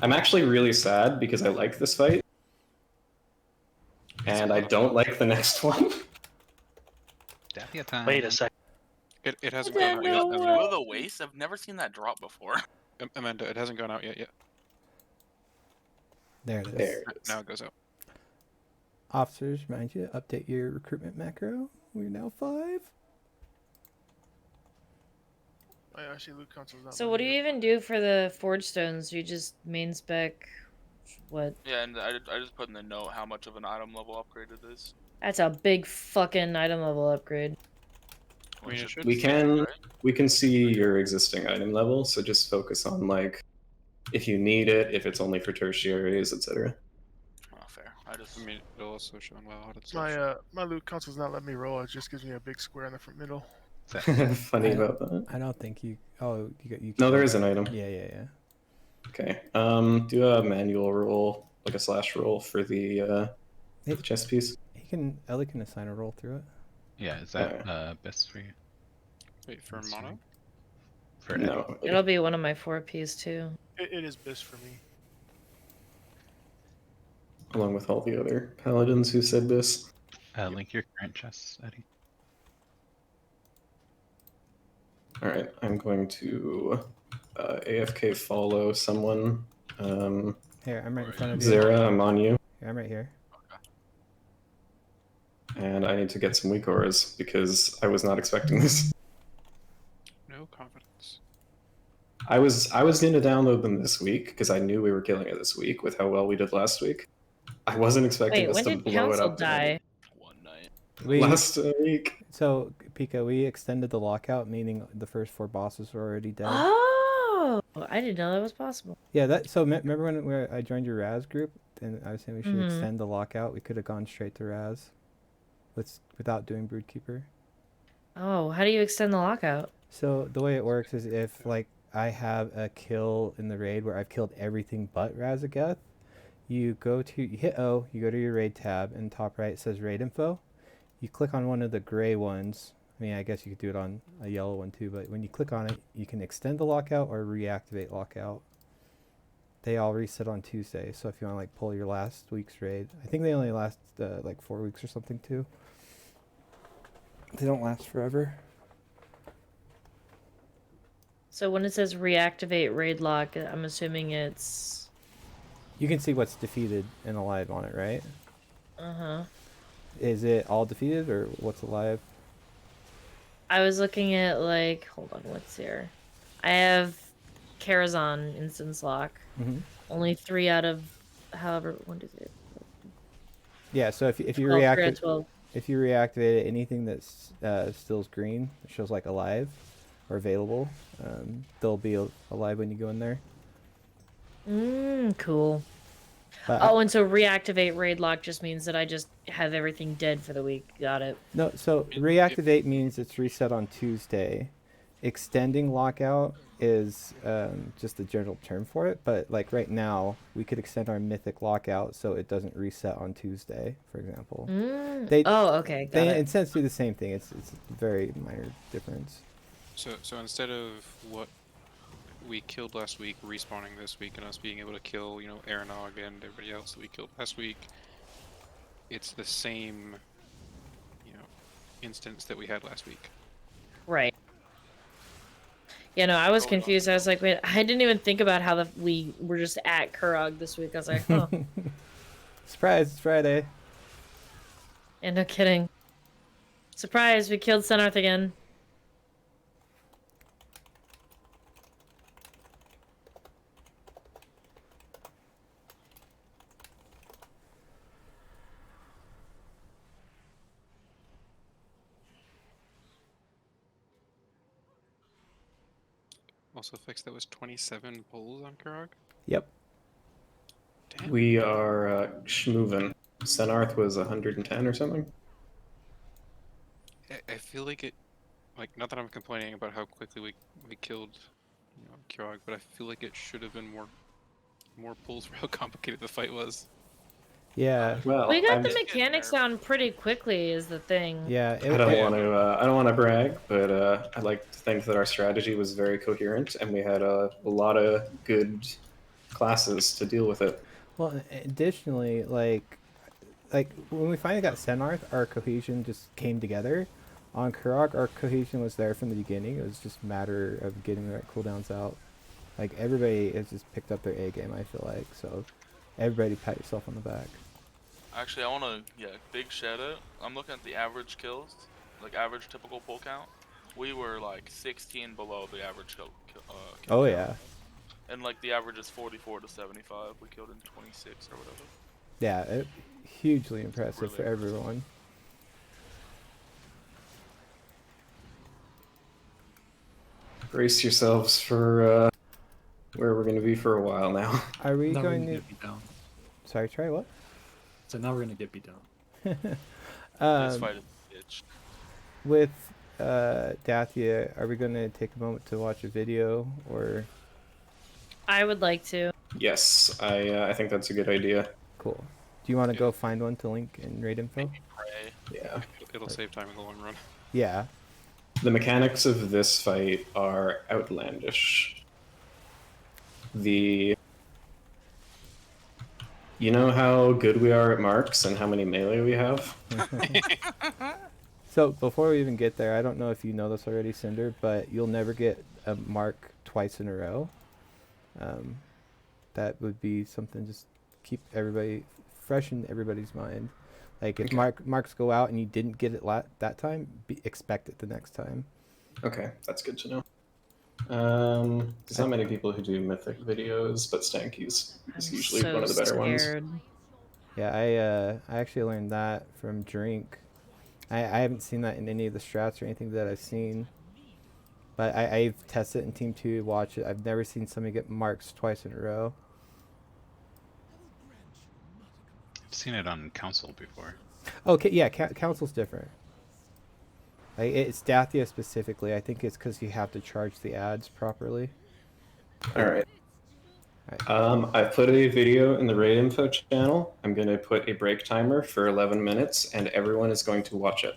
I'm actually really sad because I like this fight. And I don't like the next one. Dappia time. Wait a sec. It hasn't gone out yet. Will the waste? I've never seen that drop before. Amanda, it hasn't gone out yet. There it is. There it is. Now it goes out. Officers, remind you to update your recruitment macro. We're now 5. Actually, loot console's not. So what do you even do for the forge stones? You just main spec what? Yeah, and I just put in the note how much of an item level upgrade it is. That's a big fucking item level upgrade. We can see your existing item level, so just focus on like if you need it, if it's only for tertiaries, etc. Oh, fair. I mean, it'll also show WoW how to My loot console's not letting me roll. It just gives me a big square in the front middle. Funny about that. I don't think you. Oh, you. No, there is an item. Yeah. Okay. Do a manual roll, like a slash roll for the chest piece. Ellie can assign a roll through it. Yeah, is that best for you? Wait, for mono? For no. It'll be one of my 4Ps too. It is best for me. Along with all the other paladins who said this. Link your current chests, Eddie. All right, I'm going to AFK follow someone. Here, I'm right in front of you. Zara, I'm on you. Here, I'm right here. And I need to get some weak auras because I was not expecting this. No confidence. I was gonna download them this week because I knew we were killing it this week with how well we did last week. I wasn't expecting Wait, us when to did blow it Council up die? One night. last week. So, Pika, we extended the lockout, meaning the first 4 bosses were already dead. Oh, I didn't know that was possible. Yeah, so remember when I joined your Raz group and I was saying we should Mhm. extend the lockout? We could have gone straight to Raz without doing Broodkeeper. Oh, how do you extend the lockout? So the way it works is if like I have a kill in the raid where I've killed everything but Razageth, you hit O, you go to your raid tab, and top right it says raid info. You click on one of the gray ones. I mean, I guess you could do it on a yellow one too, but when you click on it, you can extend the lockout or reactivate lockout. They all reset on Tuesday, so if you want to like pull your last week's raid, I think they only last like 4 weeks or something too. They don't last forever. So when it says reactivate raid lock, I'm assuming it's... You can see what's defeated and alive on it, right? Uh-huh. Is it all defeated or what's alive? I was looking at like, hold on, what's here? I have Karazhan instance lock. Mm-hmm. Only 3 out of however 1, 2, 3. Yeah. So if you 12, 3 out of reactivate 12. if you reactivate it, anything that's still's green, it shows like alive or available. They'll be alive when you go in there. Cool. But Oh, and so reactivate raid lock just means that I just have everything dead for the week. Got it. no, so reactivate means it's reset on Tuesday. Extending lockout is just the general term for it, but like right now, we could extend our mythic lockout so it doesn't reset on Tuesday, for example. Okay, got They it. in a sense do the same thing. It's a very minor difference. So instead of what we killed last week respawning this week and us being able to kill, you know, Aranog and everybody else that we killed last week, it's the same, you know, instance that we had last week. Right. Yeah, no, I was confused. I was like, wait, I didn't even think about how we were just at Kurog this week. I was like, huh. Surprise, it's Friday. And no kidding. Surprise, we killed Senarth again. Also, fix that was 27 pulls on Kurog. Yep. Damn. We are schmoovin'. Senarth was 110 or something. I feel like it, like, not that I'm complaining about how quickly we killed, you know, Kurog, but I feel like it should have been more pulls for how complicated the fight was. Yeah. Well, We got the mechanics down pretty quickly is the thing. Yeah. I don't want to brag, but I'd like to think that our strategy was very coherent and we had a lot of good classes to deal with it. Well, additionally, like when we finally got Senarth, our cohesion just came together. On Kurok, our cohesion was there from the beginning. It was just a matter of getting the right cooldowns out. Like everybody has just picked up their A game, I feel like. So everybody pat yourself on the back. Actually, I want to, big shout out. I'm looking at the average kills, like average typical pull count. We were like 16 below the average kill Oh count. yeah. And like the average is 44 to 75. We killed in 26 or whatever. Yeah, hugely impressive Really for everyone. Brace yourselves for where we're going to be for a while now. Are we Now we're going gonna to? get beat down. Sorry, try what? So now we're gonna get beat down. This fight is a bitch. With Dathia, are we going to take a moment to watch a video or? I would like to. Yes, I think that's a good idea. Cool. Do you want to go find one to link in raid info? Pray. Yeah. It'll save time in the long run. Yeah. The mechanics of this fight are outlandish. You know how good we are at marks and how many melee we have? So before we even get there, I don't know if you know this already, Cinder, but you'll never get a mark twice in a row. That would be something just keep everybody fresh in everybody's mind. Like if marks go out and you didn't get it that time, expect it the next time. Okay, that's good to know. There's not many people who do mythic videos, but Stanky's is usually so one of the better scared. ones. Yeah, I actually learned that from Drink. I haven't seen that in any of the strats or anything that I've seen. But I've tested it in Team 2 to watch it. I've never seen somebody get marks twice in a row. I've seen it on Council before. Okay, yeah, Council's different. Like, it's Dathia specifically. I think it's because you have to charge the ads properly. Alright. I put a video in the raid info channel. I'm going to put a break timer for 11 minutes, and everyone is going to watch it.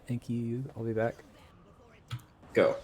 Thank you. I'll be back. Go.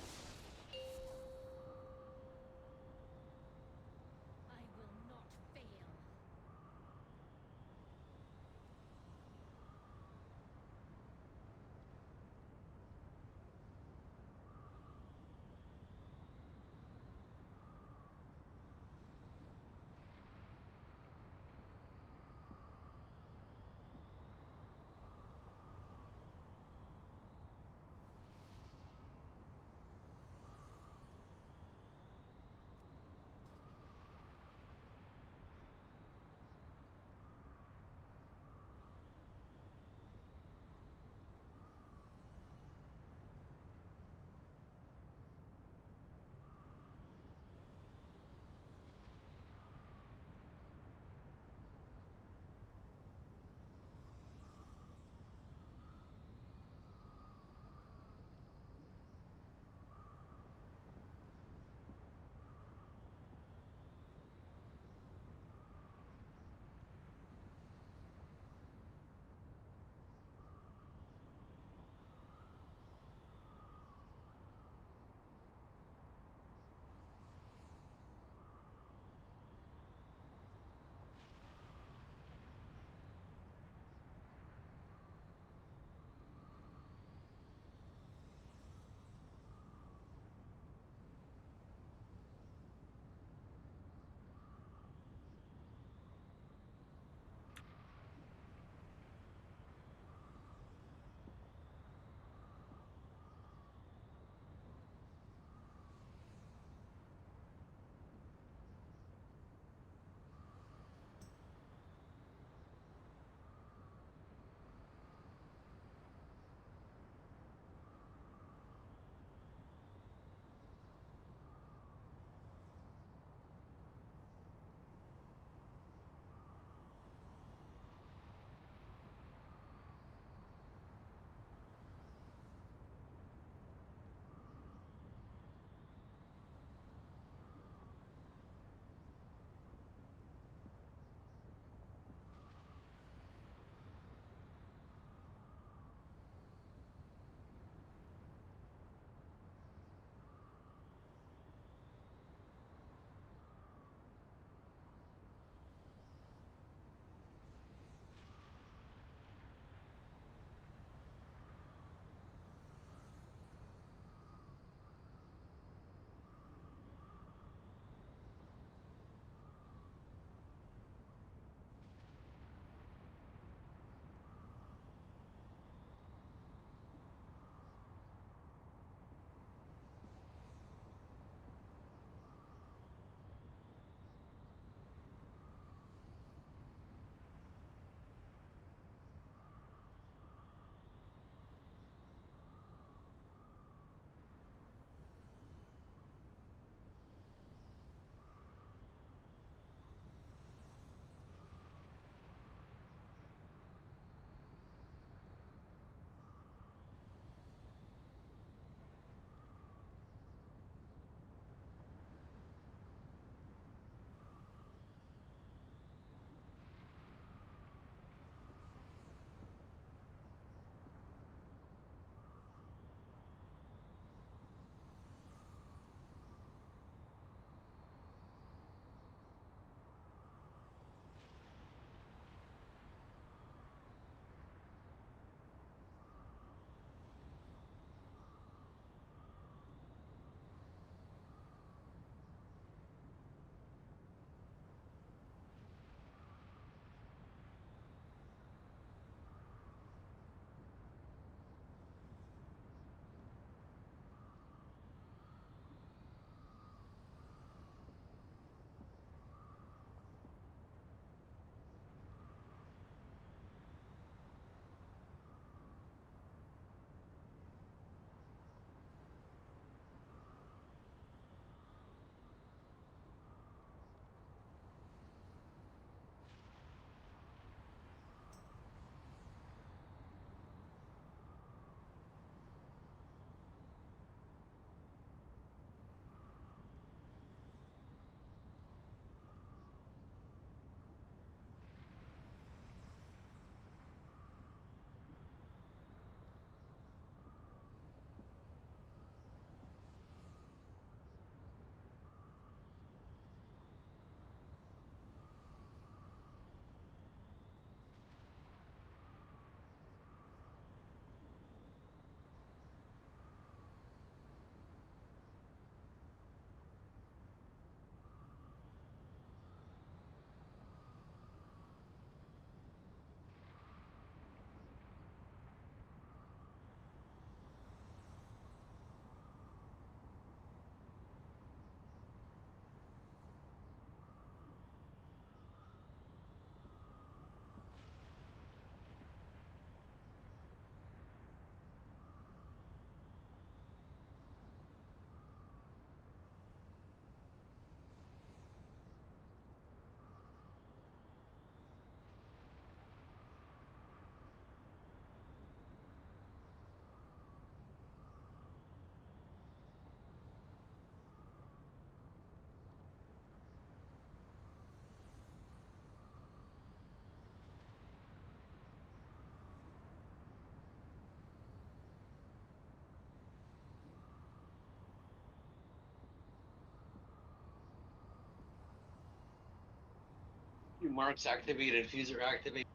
Marks activated, Fuser activated.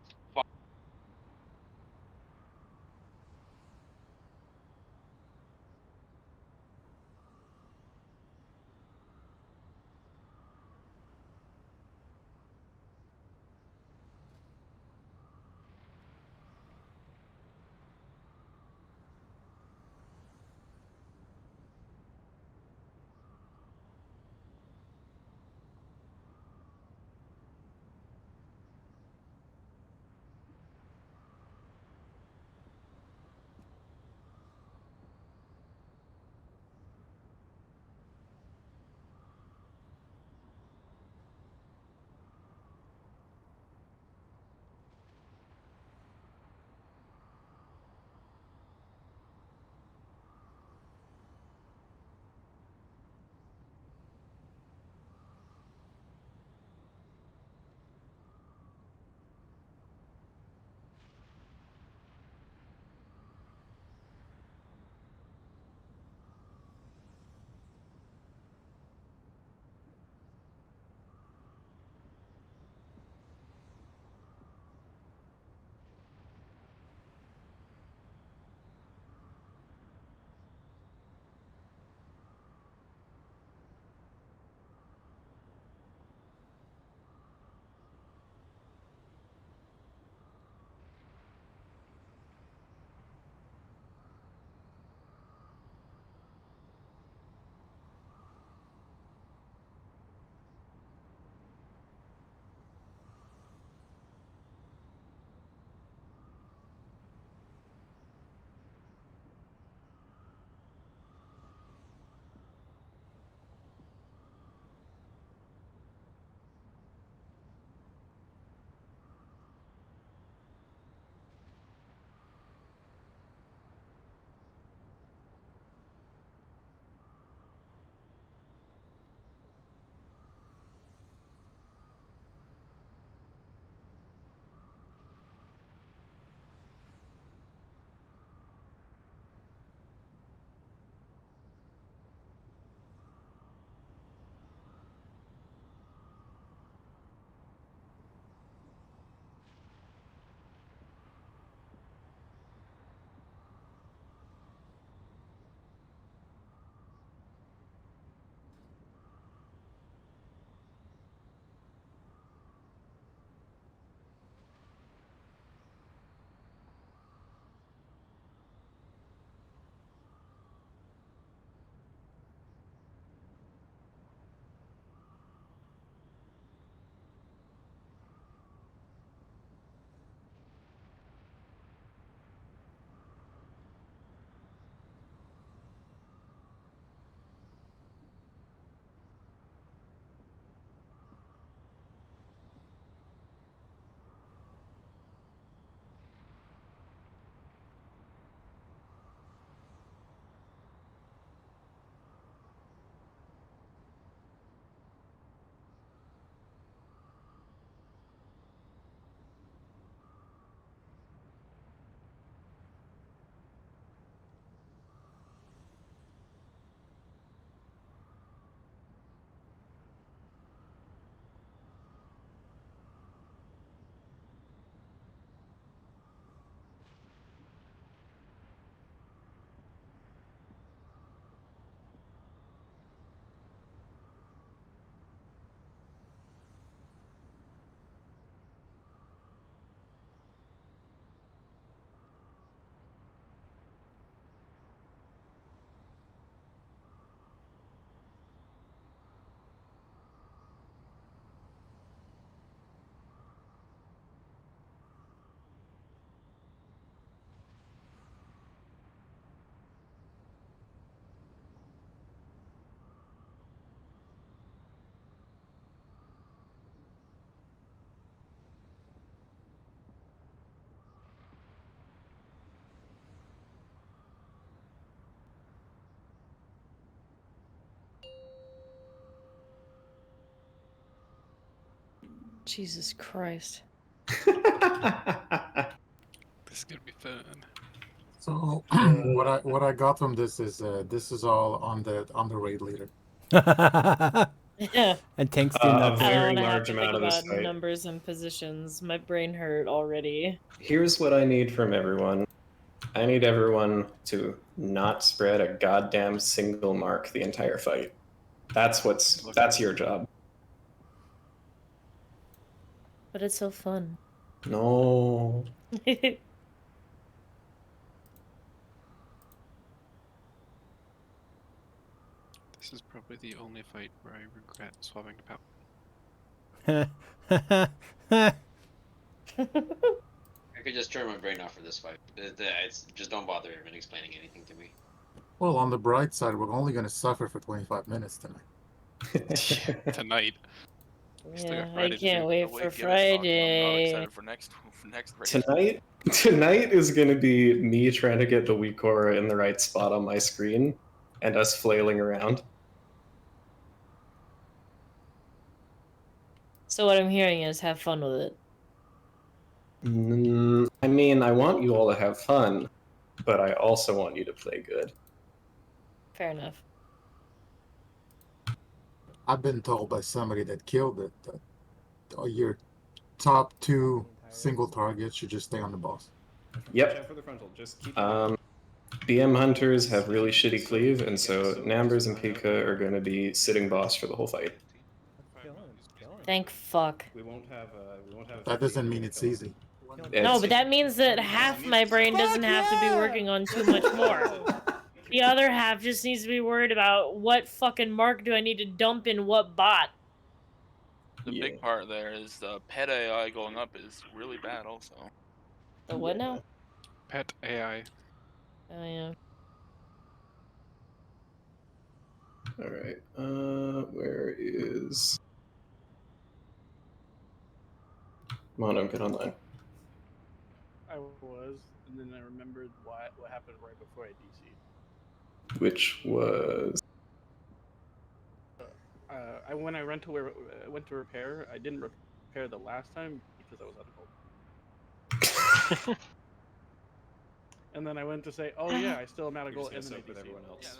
Jesus Christ. This is gonna be fun. So what I got from this is all on the raid leader. And tanks do A nothing. I don't very want to have large to think amount of this about fight. numbers and positions. My brain hurt already. Here's what I need from everyone. I need everyone to not spread a goddamn single mark the entire fight. That's your job. But it's so fun. No. This is probably the only fight where I regret swapping to Pout. I could just turn my brain off for this fight. It's just don't bother even explaining anything to me. Well, on the bright side, we're only going to suffer for 25 minutes tonight. Tonight. Yeah, I can't wait for Friday. I'm not excited for next race. Tonight is going to be me trying to get the Weakora in the right spot on my screen and us flailing around. So what I'm hearing is have fun with it. I mean, I want you all to have fun, but I also want you to play good. Fair enough. I've been told by somebody that killed it that your top 2 single targets should just stay on the boss. Yep. BM hunters have really shitty cleave, and so Nambers and Pika are going to be sitting boss for the whole fight. Thank fuck. That doesn't mean it's easy. No, but that means that half my brain doesn't have to be working on too much more. The other half just needs to be worried about what fucking mark do I need to dump in what bot. The big part there is the pet AI going up is really bad also. The what now? Pet AI. Oh yeah. Alright, where is... Mono, get online. I was, and then I remembered what happened right before I DC'd. Which was... When I went to repair, I didn't repair the last time because I was on gold. And then I went to say, "Oh yeah, I still am out of gold," and then I DC'd.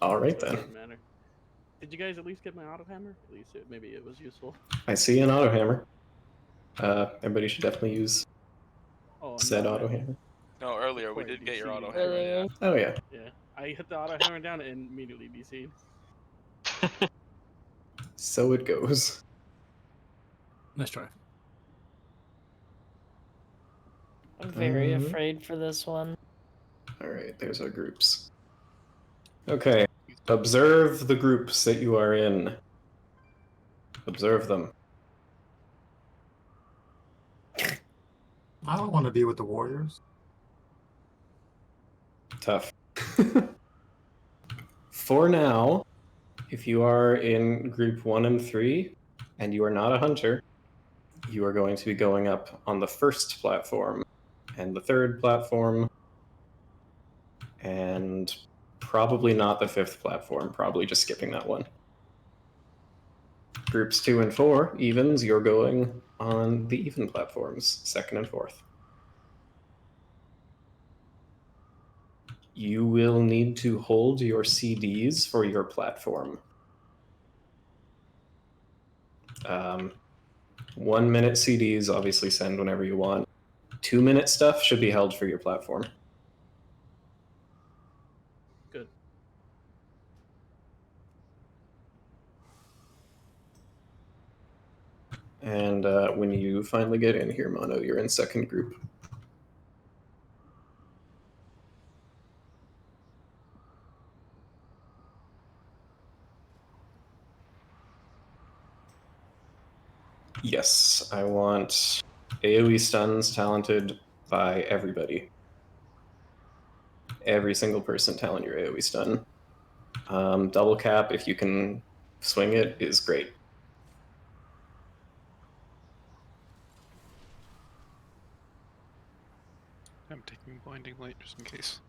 Alright So it then. doesn't matter. Did you guys at least get my auto hammer? At least maybe it was useful. I see an auto hammer. Everybody should definitely use said auto hammer. No, earlier we did get your auto hammer. hammer. Yeah. Oh yeah. Yeah, I hit the auto hammer down and immediately DC'd. So it goes. Nice try. I'm very afraid for this one. Alright, there's our groups. Okay, observe the groups that you are in. Observe them. I don't want to be with the Warriors. Tough. For now, if you are in group 1 and 3, and you are not a hunter, you are going to be going up on the first platform, and the third platform, and probably not the 5th platform, probably just skipping that one. Groups 2 and 4, evens, you're going on the even platforms, 2nd and 4th. You will need to hold your CDs for your platform. 1 minute CDs, obviously send whenever you want. 2 minute stuff should be held for your platform. Good. And when you finally get in here, Mono, you're in second group. Yes, I want AoE stuns talented by everybody. Every single person talent your AoE stun. Double cap, if you can swing it, is great. I'm taking blinding light just in case.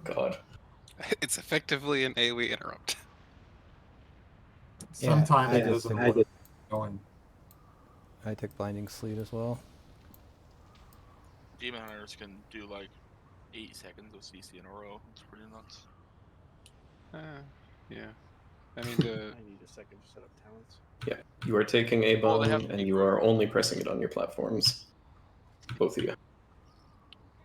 God. It's effectively an AoE interrupt. Sometimes it doesn't work. Going. I took blinding sleet as well. Demon hunters can do like 8 seconds of CC in a row. It's pretty nuts. Yeah. I mean, the I need a second to set up talents. Yeah, you are taking a Well, they bomb have to and be you are broken. only pressing it on your platforms. Both of you.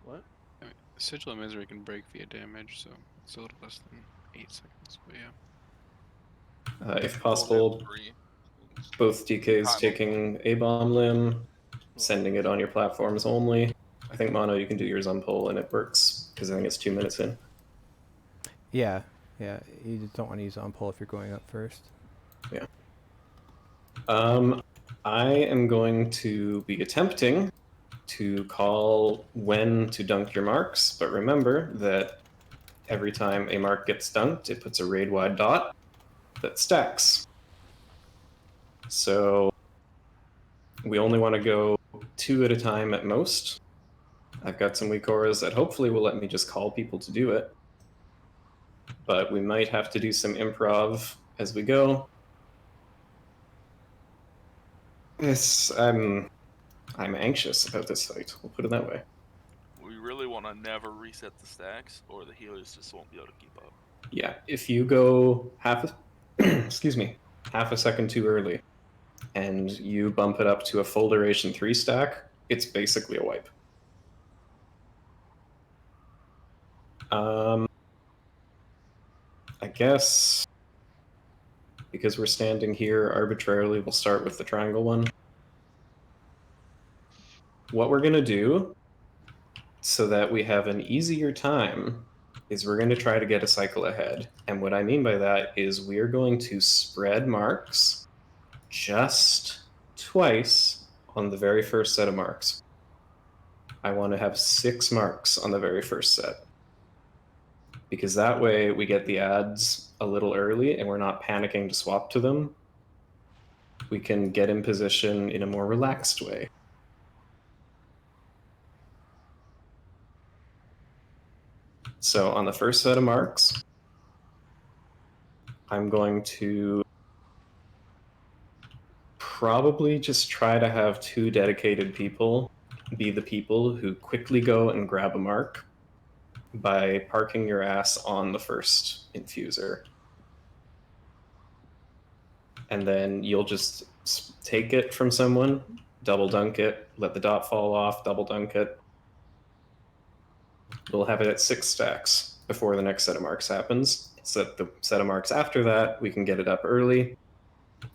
What? I mean, Sigil of Misery can break via damage, so it's a little less than 8 seconds. But yeah. If You only have possible, 3. both DKs Time. taking a bomb limb, sending it on your platforms only. I think Mono, you can do yours on pull and it works because I think it's 2 minutes in. Yeah, yeah. You just don't want to use on pull if you're going up first. Yeah. I am going to be attempting to call when to dunk your marks, but remember that every time a mark gets dunked, it puts a raid-wide dot that stacks. So we only want to go 2 at a time at most. I've got some weak auras that hopefully will let me just call people to do it. But we might have to do some improv as we go. I'm anxious about this fight. We'll put it that way. We really want to never reset the stacks, or the healers just won't be able to keep up. Yeah, if you go half a second too early, and you bump it up to a full duration 3 stack, it's basically a wipe. I guess because we're standing here arbitrarily, we'll start with the triangle one. What we're going to do so that we have an easier time is we're going to try to get a cycle ahead. And what I mean by that is we're going to spread marks just twice on the very first set of marks. I want to have 6 marks on the very first set. Because that way we get the ads a little early and we're not panicking to swap to them. We can get in position in a more relaxed way. So on the first set of marks, I'm going to probably just try to have 2 dedicated people be the people who quickly go and grab a mark by parking your ass on the first infuser. And then you'll just take it from someone, double dunk it, let the dot fall off, double dunk it. We'll have it at 6 stacks before the next set of marks happens, so that the set of marks after that, we can get it up early,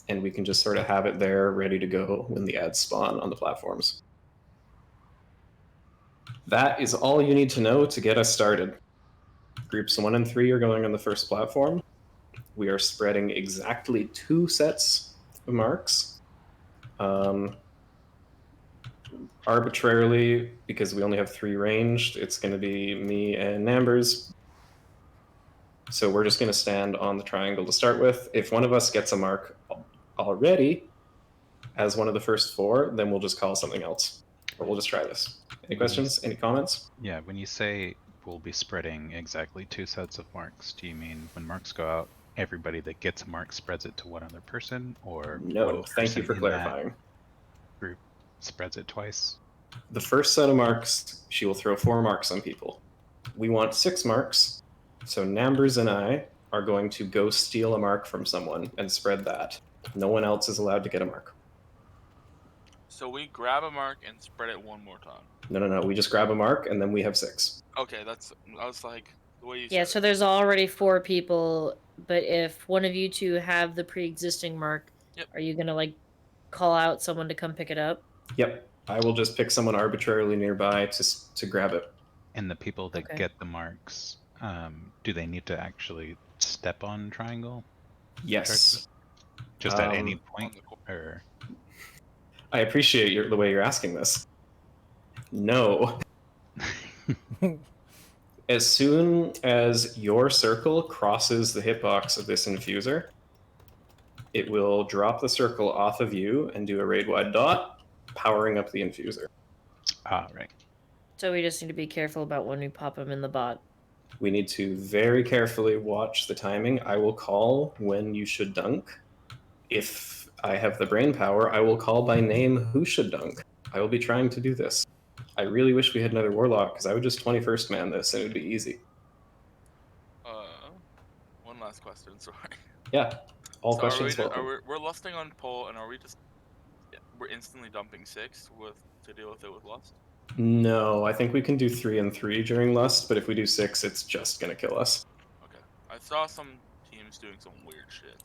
and we can just sort of have it there ready to go when the ads spawn on the platforms. That is all you need to know to get us started. Groups 1 and 3 are going on the first platform. We are spreading exactly 2 sets of marks. Arbitrarily, because we only have 3 ranged, it's going to be me and Nambers. So we're just going to stand on the triangle to start with. If one of us gets a mark already as one of the first 4, then we'll just call something else. But we'll just try this. Any questions? Any comments? Yeah, when you say we'll be spreading exactly 2 sets of marks, do you mean when marks go out, everybody that gets a mark spreads it to one other person, or No, one thank you person for in clarifying. that group spreads it twice? The first set of marks, she will throw 4 marks on people. We want 6 marks, so Nambers and I are going to go steal a mark from someone and spread that. No one else is allowed to get a mark. So we grab a mark and spread it one more time. No. We just grab a mark and then we have 6. Okay, I was like, the way you Yeah, said so there's already 4 people, but if one of you 2 have the pre-existing mark, Yep. are you gonna like call out someone to come pick it up? Yep. I will just pick someone arbitrarily nearby to grab it. And the people that Okay. get the marks, do they need to actually step on triangle? Yes. Just at any point? Or I appreciate the way you're asking this. No. As soon as your circle crosses the hitbox of this infuser, it will drop the circle off of you and do a raid-wide dot, powering up the infuser. Ah, right. So we just need to be careful about when we pop them in the bot. We need to very carefully watch the timing. I will call when you should dunk. If I have the brain power, I will call by name who should dunk. I will be trying to do this. I really wish we had another Warlock, because I would just 21st man this and it would be easy. one last question, sorry. Yeah. All So questions are welcome. we're lusting on pull, and are we just we're instantly dumping 6 to deal with it with lust? No, I think we can do 3 and 3 during lust, but if we do 6, it's just gonna kill us. Okay. I saw some teams doing some weird shit.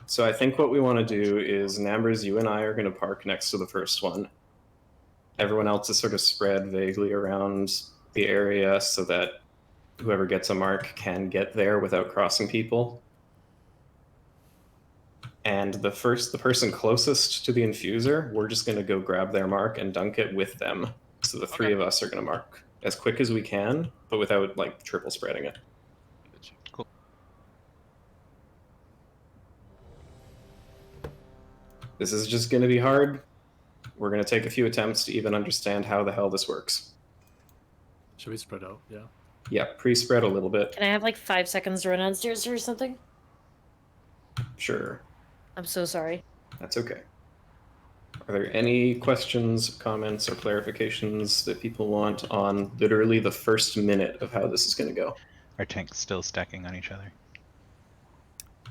So I think what we want to do is, Nambers, you and I are going to park next to the first one. Everyone else is sort of spread vaguely around the area so that whoever gets a mark can get there without crossing people. And the person closest to the infuser, we're just going to go grab their mark and dunk it with them. So the three of us are going to mark as quick as we can, but without like triple spreading it. Cool. This is just going to be hard. We're going to take a few attempts to even understand how the hell this works. Should we spread out? Yeah. Yeah, pre-spread a little bit. Can I have like 5 seconds to run downstairs or something? Sure. I'm so sorry. That's okay. Are there any questions, comments, or clarifications that people want on literally the first minute of how this is going to go? Are tanks still stacking on each other?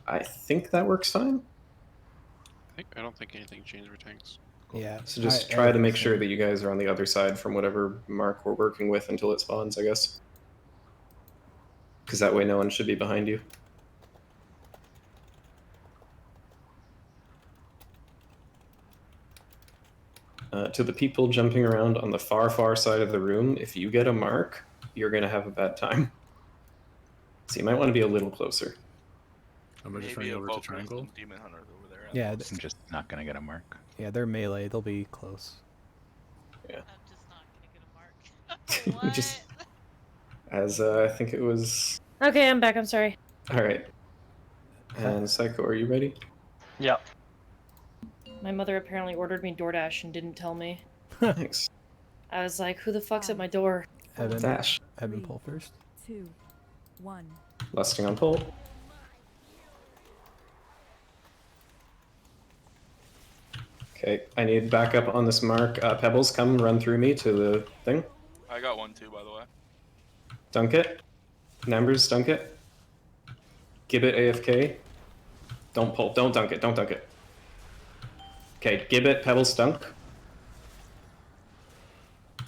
I think that works fine. I don't think anything changed for tanks. Yeah. So just try to make sure that you guys are on the other side from whatever mark we're working with until it spawns, I guess. Because that way no one should be behind you. To the people jumping around on the far side of the room, if you get a mark, you're going to have a bad time. So you might want to be a little closer. I'm just running over to triangle. Demon Hunter over there. Yeah, I'm just not gonna get a mark. Yeah, they're melee. They'll be close. Yeah. I'm just not gonna get a mark. What? Just as I think it was. Okay, I'm back. I'm sorry. All right. And Psycho, are you ready? Yeah. My mother apparently ordered me DoorDash and didn't tell me. Thanks. I was like, who the fuck's at my door? Evan, Dash. Evan, pull first. 2, 1. Lusting on pull. Okay, I need backup on this mark. Pebbles, come run through me to the thing. I got one too, by the way. Dunk it. Numbers, dunk it. Gibbet AFK. Don't pull. Don't dunk it. Don't dunk it. Okay, Gibbet, Pebbles, dunk.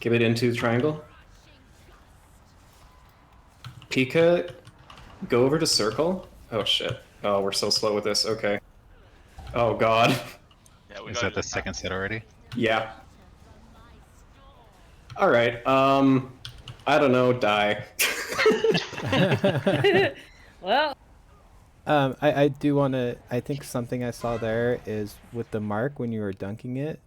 Gibbet into the triangle. Pika, go over to circle. Oh shit. Oh, we're so slow with this. Okay. Oh god. Yeah, Is that the second set already? Yeah. All right. I don't know. Die. Well. I do want to. I think something I saw there is with the mark when you were dunking it,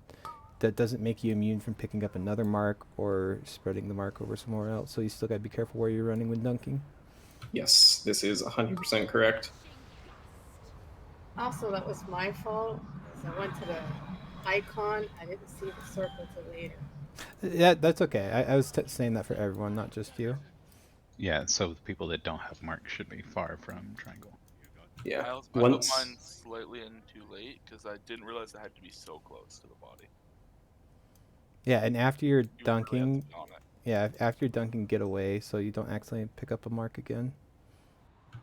that doesn't make you immune from picking up another mark or spreading the mark over somewhere else. So you still gotta be careful where you're running when dunking. Yes, this is 100% correct. Also, that was my fault. 'Cause I went to the icon. I didn't see the circle till later. Yeah, that's okay. I was saying that for everyone, not just you. Yeah, so the people that don't have marks should be far from triangle. Yeah. I put mine slightly in too late because I didn't realize I had to be so close to the body. Yeah, and after you're You really have to dunking, be on it. yeah, after you're dunking, get away so you don't accidentally pick up a mark again.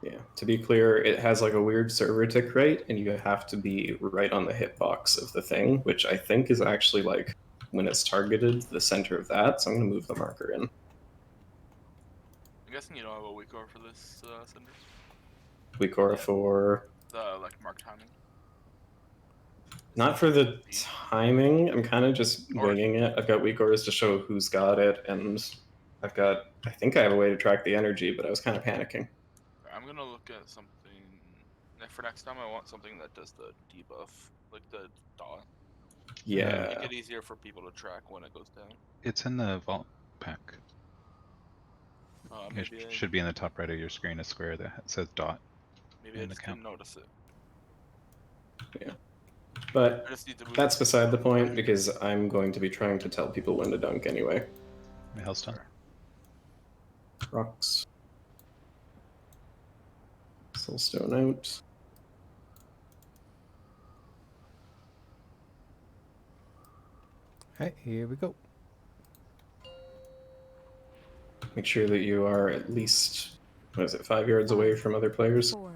Yeah. To be clear, it has like a weird server tick rate, and you have to be right on the hitbox of the thing, which I think is actually like when it's targeted, the center of that. So I'm gonna move the marker in. I'm guessing you don't have a weak core for this, Cinder? Weak aura for. The like mark timing. Not for the timing. I'm kind of just winging it. I've got weak auras to show who's got it, and I've got. I think I have a way to track the energy, but I was kind of panicking. I'm gonna look at something. For next time, I want something that does the debuff, like the dot. Yeah. Make it easier for people to track when it goes down. It's in the vault pack. It Maybe I, should be in the top right of your screen, a square that says dot. maybe I in the just count. didn't notice it. Yeah. But I just need to move that's beside the point because I'm going to be trying to tell people when to dunk anyway. Hellstone. Rocks. Soulstone out. Alright, here we go. Make sure that you are at least, what is it, 5 yards away from other players. 4,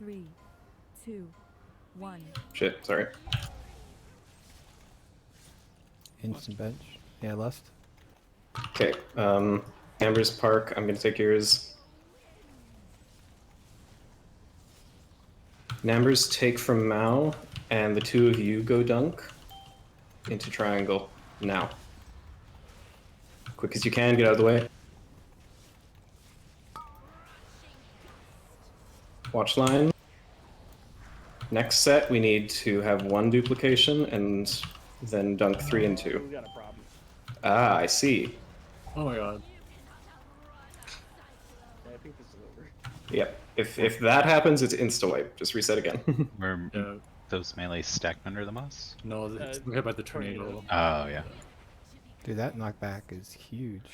3, 2, 1. Shit, sorry. Instant bench. Yeah, Lust. Okay, Amber's Park, I'm gonna take yours. Numbers take from Mao, and the two of you go dunk into triangle now. Quick as you can, get out of the way. Watch line. Next set, we need to have one duplication and then dunk 3 and 2. We got a problem. Ah, I see. Oh my god. Yeah, I think this is over. Yep. If that happens, it's insta-wipe. Just reset again. Were Yeah. those melees stacked under the moss? No, it's hit by the tornado. Oh, yeah. Dude, that knockback is huge.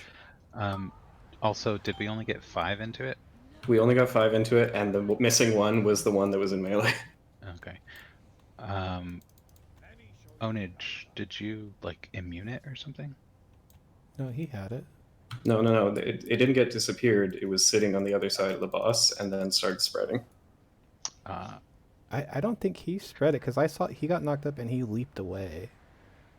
Also, did we only get 5 into it? We only got 5 into it, and the missing one was the one that was in melee. Okay. Onage, did you, like, immune it or something? No, he had it. No. It didn't get disappeared. It was sitting on the other side of the boss and then started spreading. I don't think he spread it because I saw he got knocked up and he leaped away.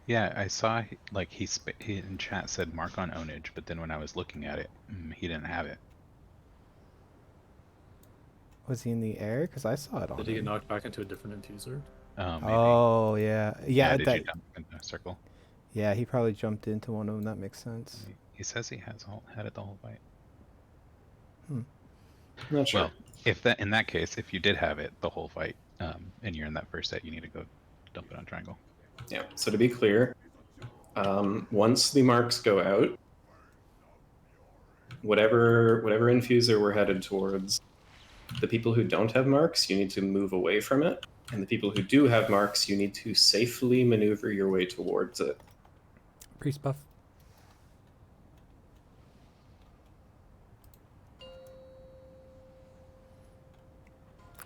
Yeah, I saw, like, he in chat said mark on Onage, but then when I was looking at it, he didn't have it. Was he in the air? Because I saw it on Did he get him. knocked back into a different infuser? Oh, maybe. Oh, yeah. Yeah, did you jump in a circle? Yeah, he probably jumped into one of them. That makes sense. He says he has had it the whole fight. Not sure. Well, in that case, if you did have it the whole fight, and you're in that first set, you need to go dump it on triangle. Yeah, so to be clear, once the marks go out, whatever infuser we're headed towards, the people who don't have marks, you need to move away from it. And the people who do have marks, you need to safely maneuver your way towards it. Priest buff.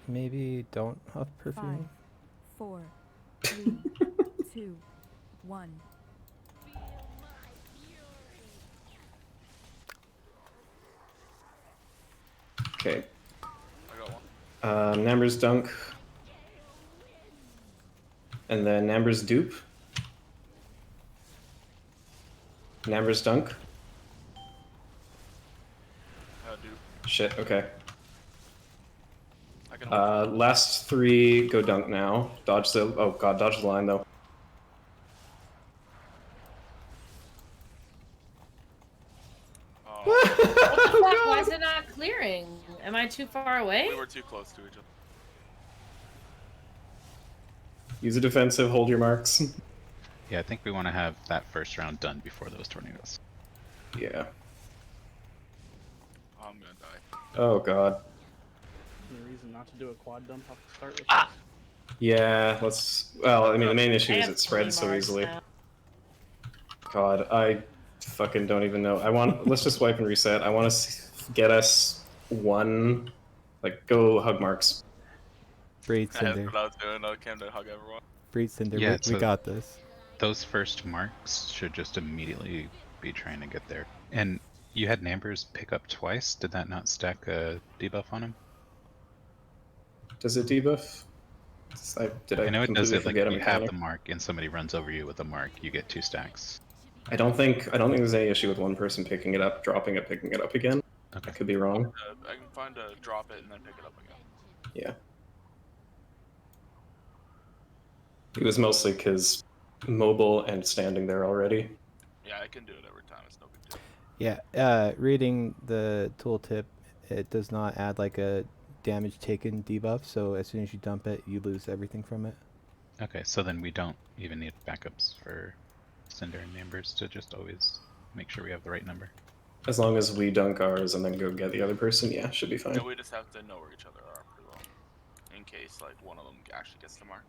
Maybe don't huff 5, perfume. 4, 3, 2, 1. Okay. I got one. Namber's dunk. And then Namber's dupe. Namber's dunk. Dupe. Shit, okay. I can Last 3 go dunk now. Dodge the, oh god, dodge the line though. What the fuck? Why is it not clearing? Am I too far away? We were too close to each other. Use a defensive, hold your marks. Yeah, I think we want to have that first round done before those tornadoes. Yeah. I'm gonna die. Oh god. Any reason not to do a quad dump off the start with Yeah, let's, well, I mean, the main issue is it spreads so easily. God, I fucking don't even know. Let's just wipe and reset. I want to get us one, like, go hug marks. Breathe, That's Cinder. what I was doing. I came to hug everyone. Breathe, Cinder. Yeah, We got this. Those first marks should just immediately be trying to get there. And you had Nambers pick up twice. Did that not stack a debuff on him? Does it debuff? I know it does completely it. Like forget a you have mechanic? the mark and somebody runs over you with a mark, you get 2 stacks. I don't think there's any issue with one person picking it up, dropping it, picking it up again. Okay. I could be wrong. I can find a drop it and then pick it up again. Yeah. It was mostly because mobile and standing there already. Yeah, I can do it every time. It's no big deal. Yeah, reading the tooltip, it does not add like a damage taken debuff, so as soon as you dump it, you lose everything from it. Okay, so then we don't even need backups for Cinder and Nambers to just always make sure we have the right number. As long as we dunk ours and then go get the other person, yeah, should be fine. Yeah, we just have to know where each other are pretty well, in case like one of them actually gets the mark.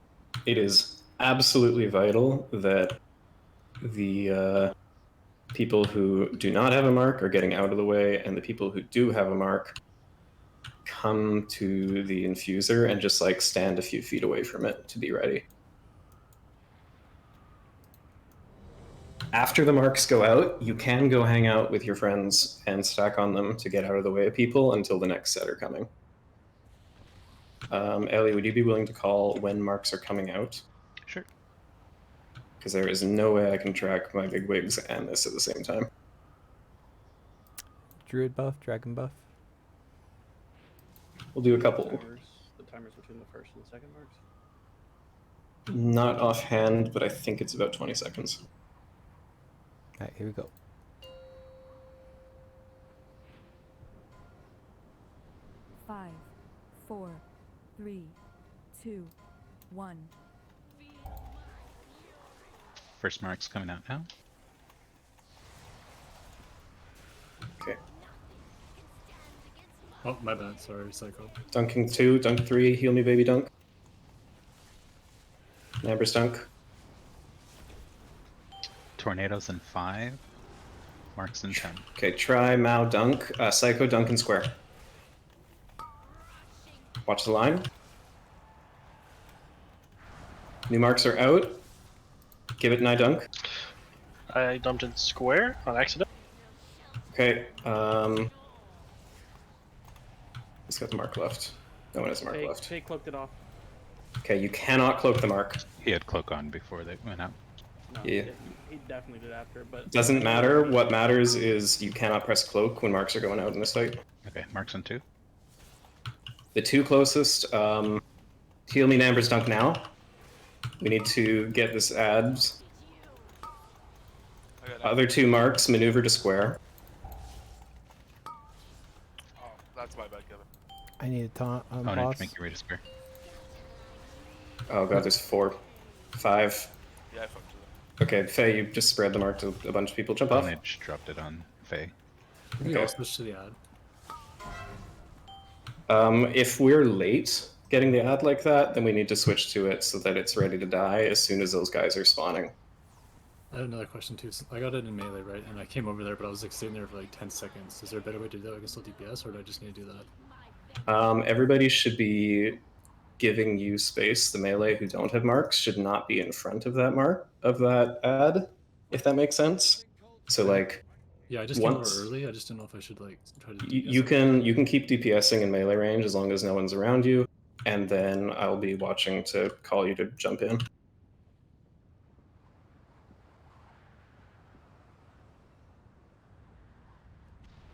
It is absolutely vital that the people who do not have a mark are getting out of the way, and the people who do have a mark come to the infuser and just like stand a few feet away from it to be ready. After the marks go out, you can go hang out with your friends and stack on them to get out of the way of people until the next set are coming. Ellie, would you be willing to call when marks are coming out? Sure. Because there is no way I can track my big wigs and this at the same time. Druid buff, dragon buff. We'll do a couple. The timers between the first and the second marks. Not offhand, but I think it's about 20 seconds. All right, here we go. Five, 4, 3, 2, 1. First mark's coming out now. Okay. Oh, my bad. Sorry, Psycho. Dunking 2, dunk 3, heal me baby dunk. Nambers dunk. Tornadoes in 5. Marks in 10. Okay, try Mao dunk. Psycho dunk and square. Watch the line. New marks are out. Give it an dunk. I dumped in square on accident. Okay, he's got the mark left. No one has a mark left. They cloaked it off. Okay, you cannot cloak the mark. He had cloak on before they went out. No, Yeah. he definitely did after, but Doesn't matter. What matters is you cannot press cloak when marks are going out in this fight. Okay, marks in 2. The 2 closest, heal me Nambers dunk now. We need to get this ads. Other 2 marks, maneuver to square. Oh, that's my bad, Kevin. I need a taunt on Oh, boss. need to make your way to square. Oh god, there's 4. 5. Yeah, I fucked with it. Okay, Faye, you just spread the mark to a bunch of people. Jump off. And I just dropped it on Faye. We Okay. all switch to the ad. If we're late getting the ad like that, then we need to switch to it so that it's ready to die as soon as those guys are spawning. I had another question too. So I got it in melee, right? And I came over there, but I was like sitting there for like 10 seconds. Is there a better way to do that? I can still DPS, or do I just need to do that? Everybody should be giving you space. The melee who don't have marks should not be in front of that mark of that ad, if that makes sense. So like, Yeah, I just came over early. I just didn't know if I should like try to. DPS you can keep DPSing in melee range as long as no one's around you, and then I'll be watching to call you to jump in.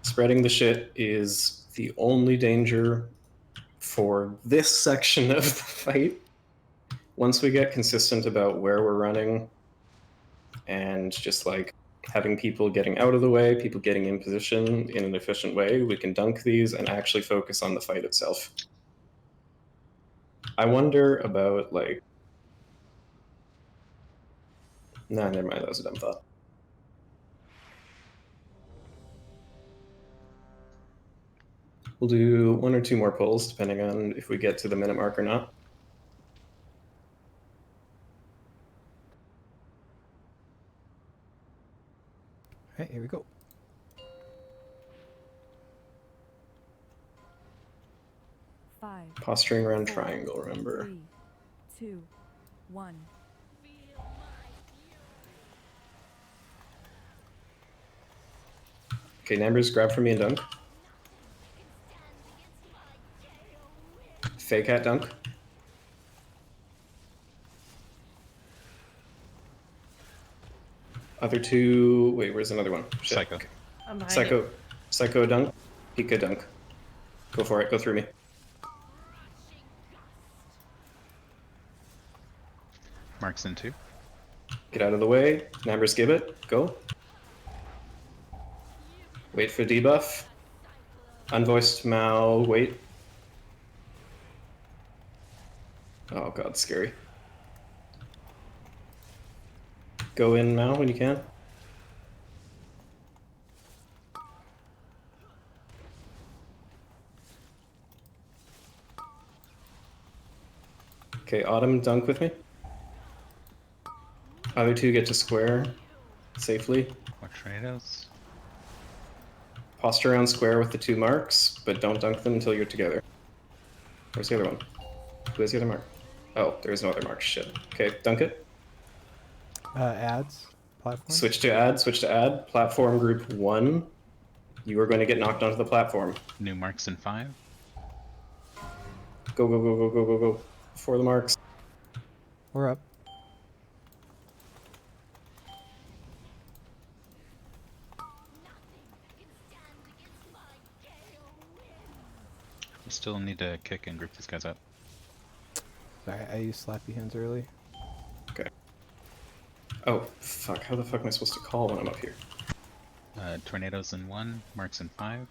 Spreading the shit is the only danger for this section of the fight. Once we get consistent about where we're running and just like having people getting out of the way, people getting in position in an efficient way, we can dunk these and actually focus on the fight itself. I wonder about like... Nah, never mind, that was a dumb thought. We'll do 1 or 2 more pulls, depending on if we get to the minute mark or not. All right, here we go. Five, Posturing around 4, triangle, remember. 3, 2, 1. Okay, Nambers, grab for me and dunk. Fake hat dunk. Other 2... Wait, where's another one? Shit. Psycho. Okay. I'm behind Psycho. you. Psycho dunk. Pika dunk. Go for it. Go through me. Marks in 2. Get out of the way. Nambers give it. Go. Wait for debuff. Unvoiced Mao. Wait. Oh god, scary. Go in Mao when you can. Okay, Autumn, dunk with me. Other 2 get to square safely. More tornadoes. Posture around square with the 2 marks, but don't dunk them until you're together. Where's the other one? Who has the other mark? Oh, there is no other mark. Shit. Okay, dunk it. Ads. Platform. Switch to add. Switch to add. Platform group 1. You are going to get knocked onto the platform. New marks in 5. Go, go, go, go, go, go, go. Before the marks. We're up. We still need to kick and group these guys up. Sorry, I used slappy hands early. Okay. Oh, fuck. How the fuck am I supposed to call when I'm up here? Tornadoes in 1, marks in 5.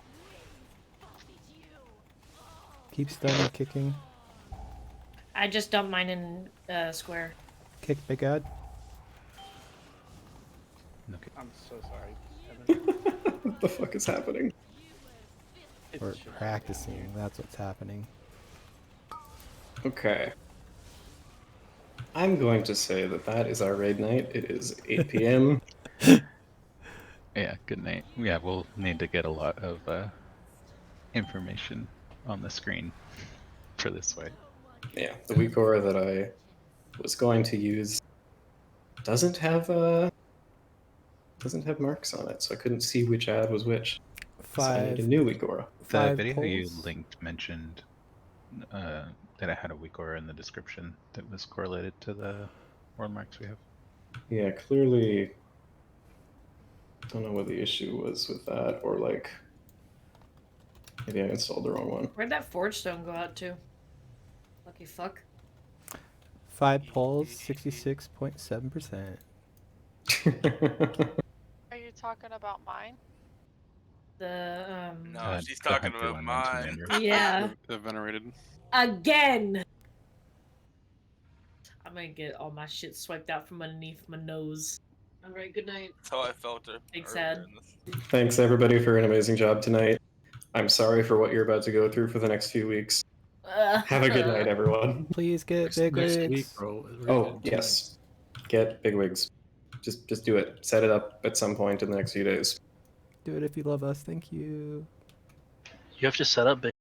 Keep stunning, kicking. I just dumped mine in square. Kick big ad. Okay. I'm so sorry. What the fuck is happening? We're practicing. That's what's happening. Okay. I'm going to say that that is our raid night. It is 8 p.m. Yeah, good night. Yeah, we'll need to get a lot of information on the screen for this fight. Yeah, the weak aura that I was going to use doesn't have marks on it, so I couldn't see which ad was which. So I need a new weak aura. The video you linked mentioned that it had a weak aura in the description that was correlated to the world marks we have. Yeah, clearly. Don't know what the issue was with that, or like maybe I installed the wrong one. Where'd that forge stone go out to? Lucky fuck. 5 polls, 66.7%. Are you talking about mine? The No, she's the talking Hunter about one on mine. Commander. Yeah. The venerated. Again. I'm gonna get all my shit swiped out from underneath my nose. All right. Good night. That's how I felt her. Thanks, earlier Ed. in this. Thanks everybody for an amazing job tonight. I'm sorry for what you're about to go through for the next few weeks. Have a good night, everyone. Please get big Next wigs. week, bro. We're gonna Oh, get 2 yes. nights. Get big wigs. Just do it. Set it up at some point in the next few days. Do it if you love us. Thank you. You have to set up big